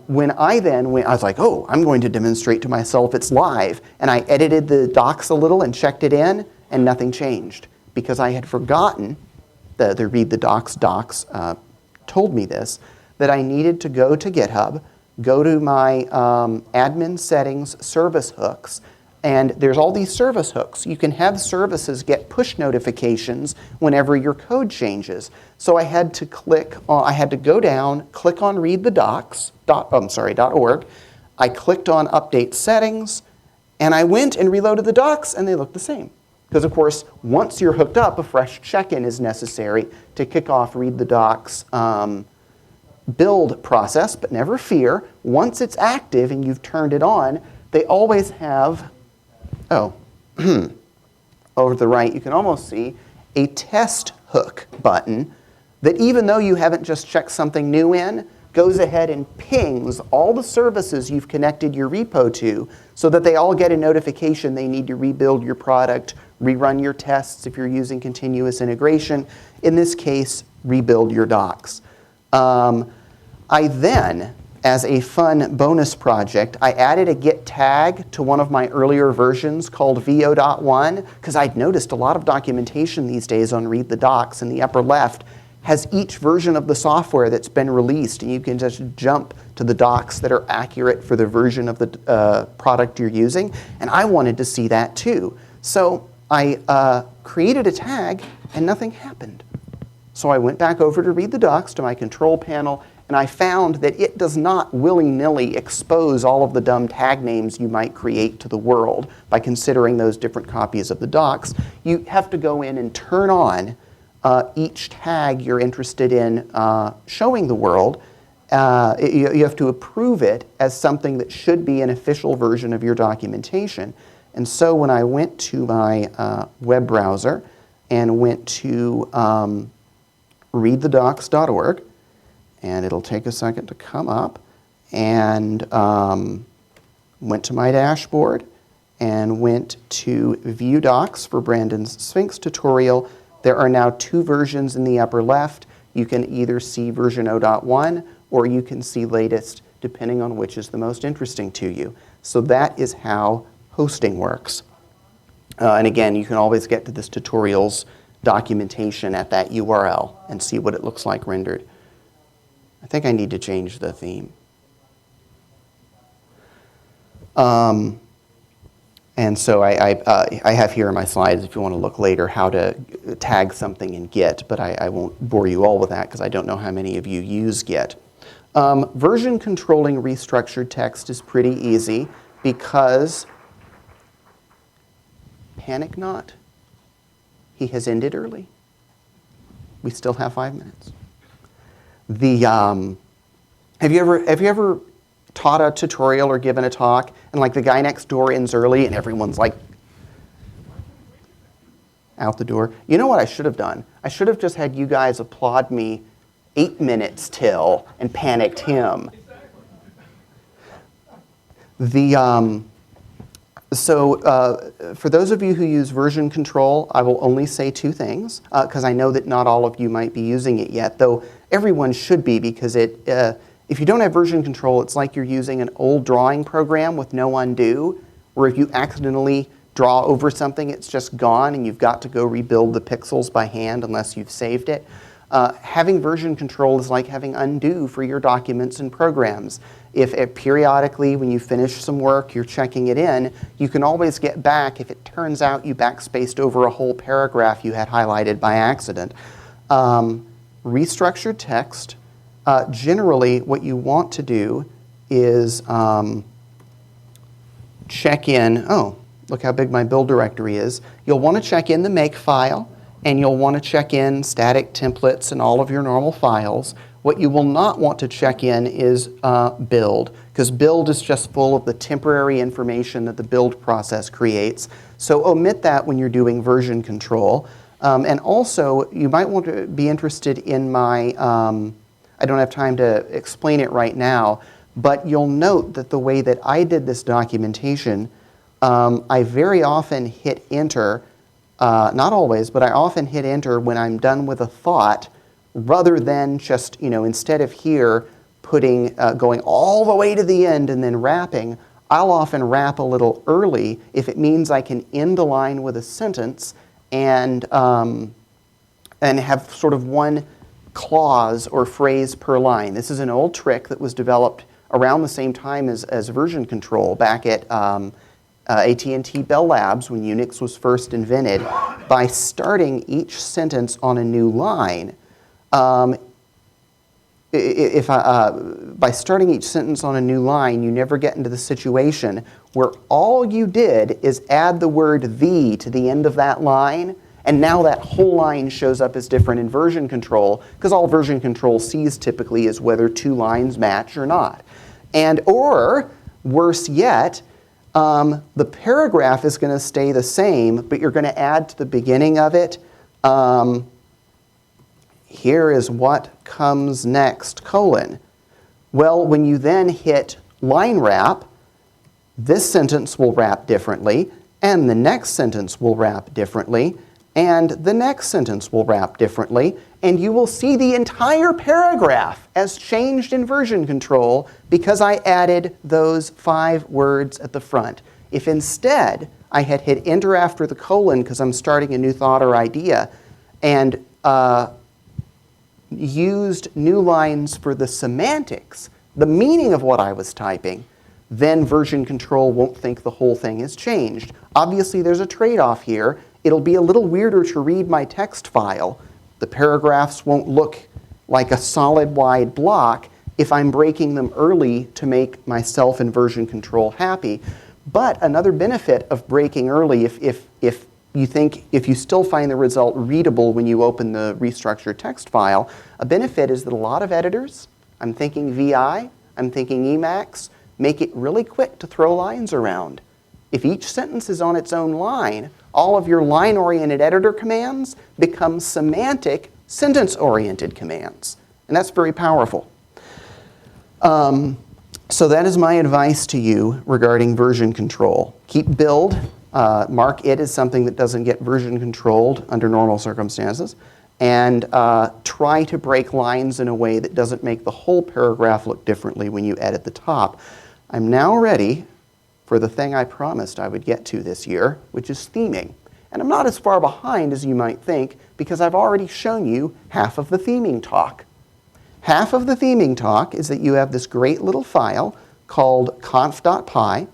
When I then went, I was like, oh, I'm going to demonstrate to myself it's live. And I edited the docs a little and checked it in, and nothing changed. Because I had forgotten, the read the docs told me this, that I needed to go to GitHub, go to my admin settings service hooks, and there's all these service hooks. You can have services get push notifications whenever your code changes. So I had to go down, click on read the docs.org. I clicked on update settings, and I went and reloaded the docs, and they looked the same. Because of course, once you're hooked up, a fresh check-in is necessary to kick off read the docs build process. But never fear, once it's active and you've turned it on, they always have, over to the right, you can almost see a test hook button that, even though you haven't just checked something new in, goes ahead and pings all the services you've connected your repo to so that they all get a notification they need to rebuild your product, rerun your tests if you're using continuous integration. In this case, rebuild your docs. I then, as a fun bonus project, I added a Git tag to one of my earlier versions called vo.1, because I'd noticed a lot of documentation these days on Read the Docs in the upper left has each version of the software that's been released, and you can just jump to the docs that are accurate for the version of the product you're using, and I wanted to see that too. So I created a tag, and nothing happened. So I went back over to Read the Docs to my control panel, and I found that it does not willy-nilly expose all of the dumb tag names you might create to the world by considering those different copies of the docs. You have to go in and turn on each tag you're interested in showing the world. You have to approve it as something that should be an official version of your documentation. And so when I went to my web browser and went to readthedocs.org, and it'll take a second to come up, and went to my dashboard and went to View Docs for Brandon's Sphinx tutorial. There are now 2 versions in the upper left. You can either see version 0.1 or you can see latest, depending on which is the most interesting to you. So that is how hosting works. And again, you can always get to this tutorial's documentation at that URL and see what it looks like rendered. I think I need to change the theme. And so I have here in my slides, if you want to look later, how to tag something in Git, but I won't bore you all with that because I don't know how many of you use Git. Version controlling restructured text is pretty easy because, panic not, he has ended early. We still have 5 minutes. Have you ever taught a tutorial or given a talk and like the guy next door ends early and everyone's like out the door? You know what I should have done? I should have just had you guys applaud me 8 minutes till and panicked him. So for those of you who use version control, I will only say 2 things because I know that not all of you might be using it yet, though everyone should be, because if you don't have version control, it's like you're using an old drawing program with no undo, where if you accidentally draw over something, it's just gone and you've got to go rebuild the pixels by hand unless you've saved it. Having version control is like having undo for your documents and programs. If periodically when you finish some work, you're checking it in, you can always get back if it turns out you backspaced over a whole paragraph you had highlighted by accident. Restructured text, generally what you want to do is check in, oh, look how big my build directory is. You'll want to check in the make file, and you'll want to check in static templates and all of your normal files. What you will not want to check in is build, because build is just full of the temporary information that the build process creates. So omit that when you're doing version control. And also, you might want to be interested in my, I don't have time to explain it right now, But you'll note that the way that I did this documentation, I very often hit enter, not always, but I often hit enter when I'm done with a thought, rather than just, instead of here putting, going all the way to the end and then wrapping, I'll often wrap a little early if it means I can end a line with a sentence and have sort of one clause or phrase per line. This is an old trick that was developed around the same time as version control back at AT&T Bell Labs when Unix was first invented. By starting each sentence on a new line, by starting each sentence on a new line, you never get into the situation where all you did is add the word "the" to the end of that line, and now that whole line shows up as different in version control, because all version control sees typically is whether two lines match or not. And or, worse yet, the paragraph is going to stay the same, but you're going to add to the beginning of it, here is what comes next, colon. Well, when you then hit line wrap, this sentence will wrap differently, and the next sentence will wrap differently, and the next sentence will wrap differently, and you will see the entire paragraph as changed in version control because I added those 5 words at the front. If instead I had hit enter after the colon because I'm starting a new thought or idea and used new lines for the semantics, the meaning of what I was typing, then version control won't think the whole thing has changed. Obviously, there's a trade-off here. It'll be a little weirder to read my text file. The paragraphs won't look like a solid wide block if I'm breaking them early to make myself and version control happy. But another benefit of breaking early, if you still find the result readable when you open the restructured text file, a benefit is that a lot of editors, I'm thinking VI, I'm thinking Emacs, make it really quick to throw lines around. If each sentence is on its own line, all of your line-oriented editor commands become semantic, sentence-oriented commands. And that's very powerful. So that is my advice to you regarding version control. Keep build. Mark it as something that doesn't get version controlled under normal circumstances. And try to break lines in a way that doesn't make the whole paragraph look differently when you edit the top. I'm now ready for the thing I promised I would get to this year, which is theming. And I'm not as far behind as you might think because I've already shown you half of the theming talk. Half of the theming talk is that you have this great little file called conf.py,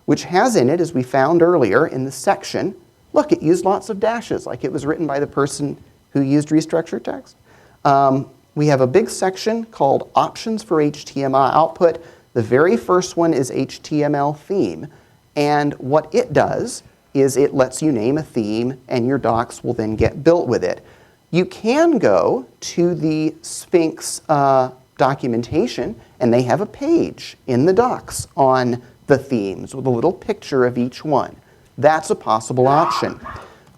which has in it, as we found earlier in the section, look, it used lots of dashes, like it was written by the person who used restructured text. We have a big section called Options for HTML Output. The very first one is HTML theme, and what it does is it lets you name a theme, and your docs will then get built with it. You can go to the Sphinx documentation, and they have a page in the docs on the themes with a little picture of each one. That's a possible option.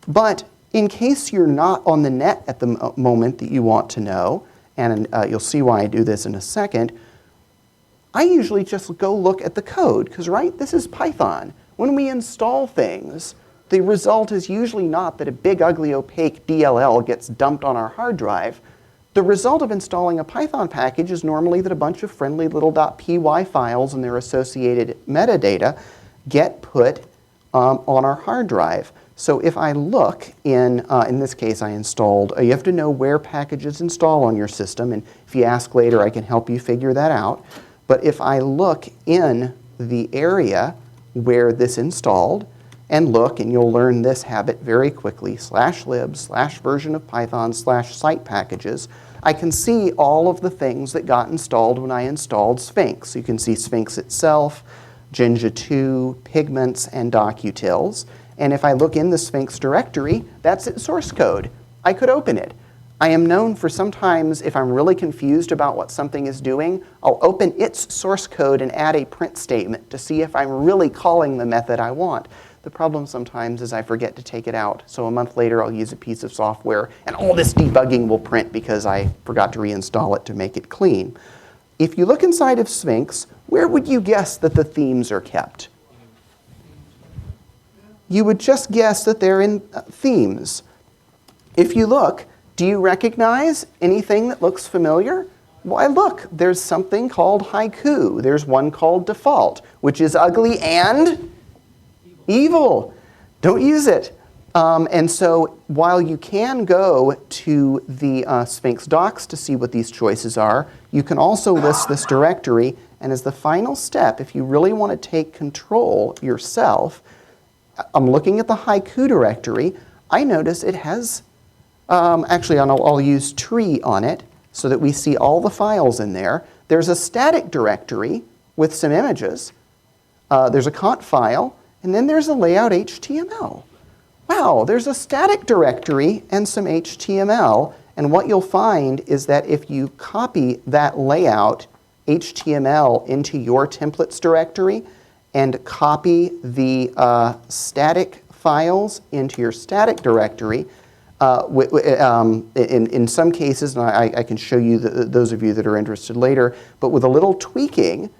But in case you're not on the net at the moment that you want to know, and you'll see why I do this in a second, I usually just go look at the code, because, right, this is Python. When we install things, the result is usually not that a big, ugly, opaque DLL gets dumped on our hard drive. The result of installing a Python package is normally that a bunch of friendly little .py files and their associated metadata get put on our hard drive. So if I look in this case I installed, you have to know where packages install on your system, and if you ask later I can help you figure that out. But if I look in the area where this installed, and look, and you'll learn this habit very quickly, /lib/version of Python /site packages, I can see all of the things that got installed when I installed Sphinx. You can see Sphinx itself, Jinja 2, Pigments, and docutils. And if I look in the Sphinx directory, that's its source code. I could open it. I am known for sometimes, if I'm really confused about what something is doing, I'll open its source code and add a print statement to see if I'm really calling the method I want. The problem sometimes is I forget to take it out. So a month later, I'll use a piece of software, and all this debugging will print because I forgot to reinstall it to make it clean. If you look inside of Sphinx, where would you guess that the themes are kept? You would just guess that they're in themes. If you look, do you recognize anything that looks familiar? Why, look, there's something called haiku. There's one called default, which is ugly and evil. Don't use it. And so while you can go to the Sphinx docs to see what these choices are, you can also list this directory. And as the final step, if you really want to take control yourself, I'm looking at the haiku directory. I notice it has, actually I'll use tree on it so that we see all the files in there. There's a static directory with some images. There's a cont file, and then there's a layout HTML. Wow, there's a static directory and some HTML, and what you'll find is that if you copy that layout HTML into your templates directory and copy the static files into your static directory, in some cases, and I can show you those of you that are interested later, but with a little tweaking,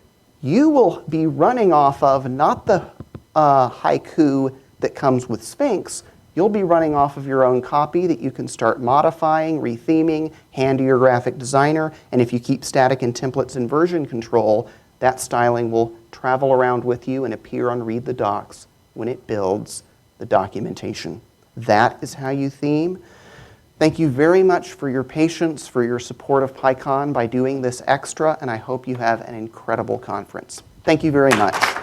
you will be running off of not the haiku that comes with Sphinx. You'll be running off of your own copy that you can start modifying, retheming, hand to your graphic designer, and if you keep static and templates in version control, that styling will travel around with you and appear on Read the Docs when it builds the documentation. That is how you theme. Thank you very much for your patience, for your support of PyCon by doing this extra, and I hope you have an incredible conference. Thank you very much.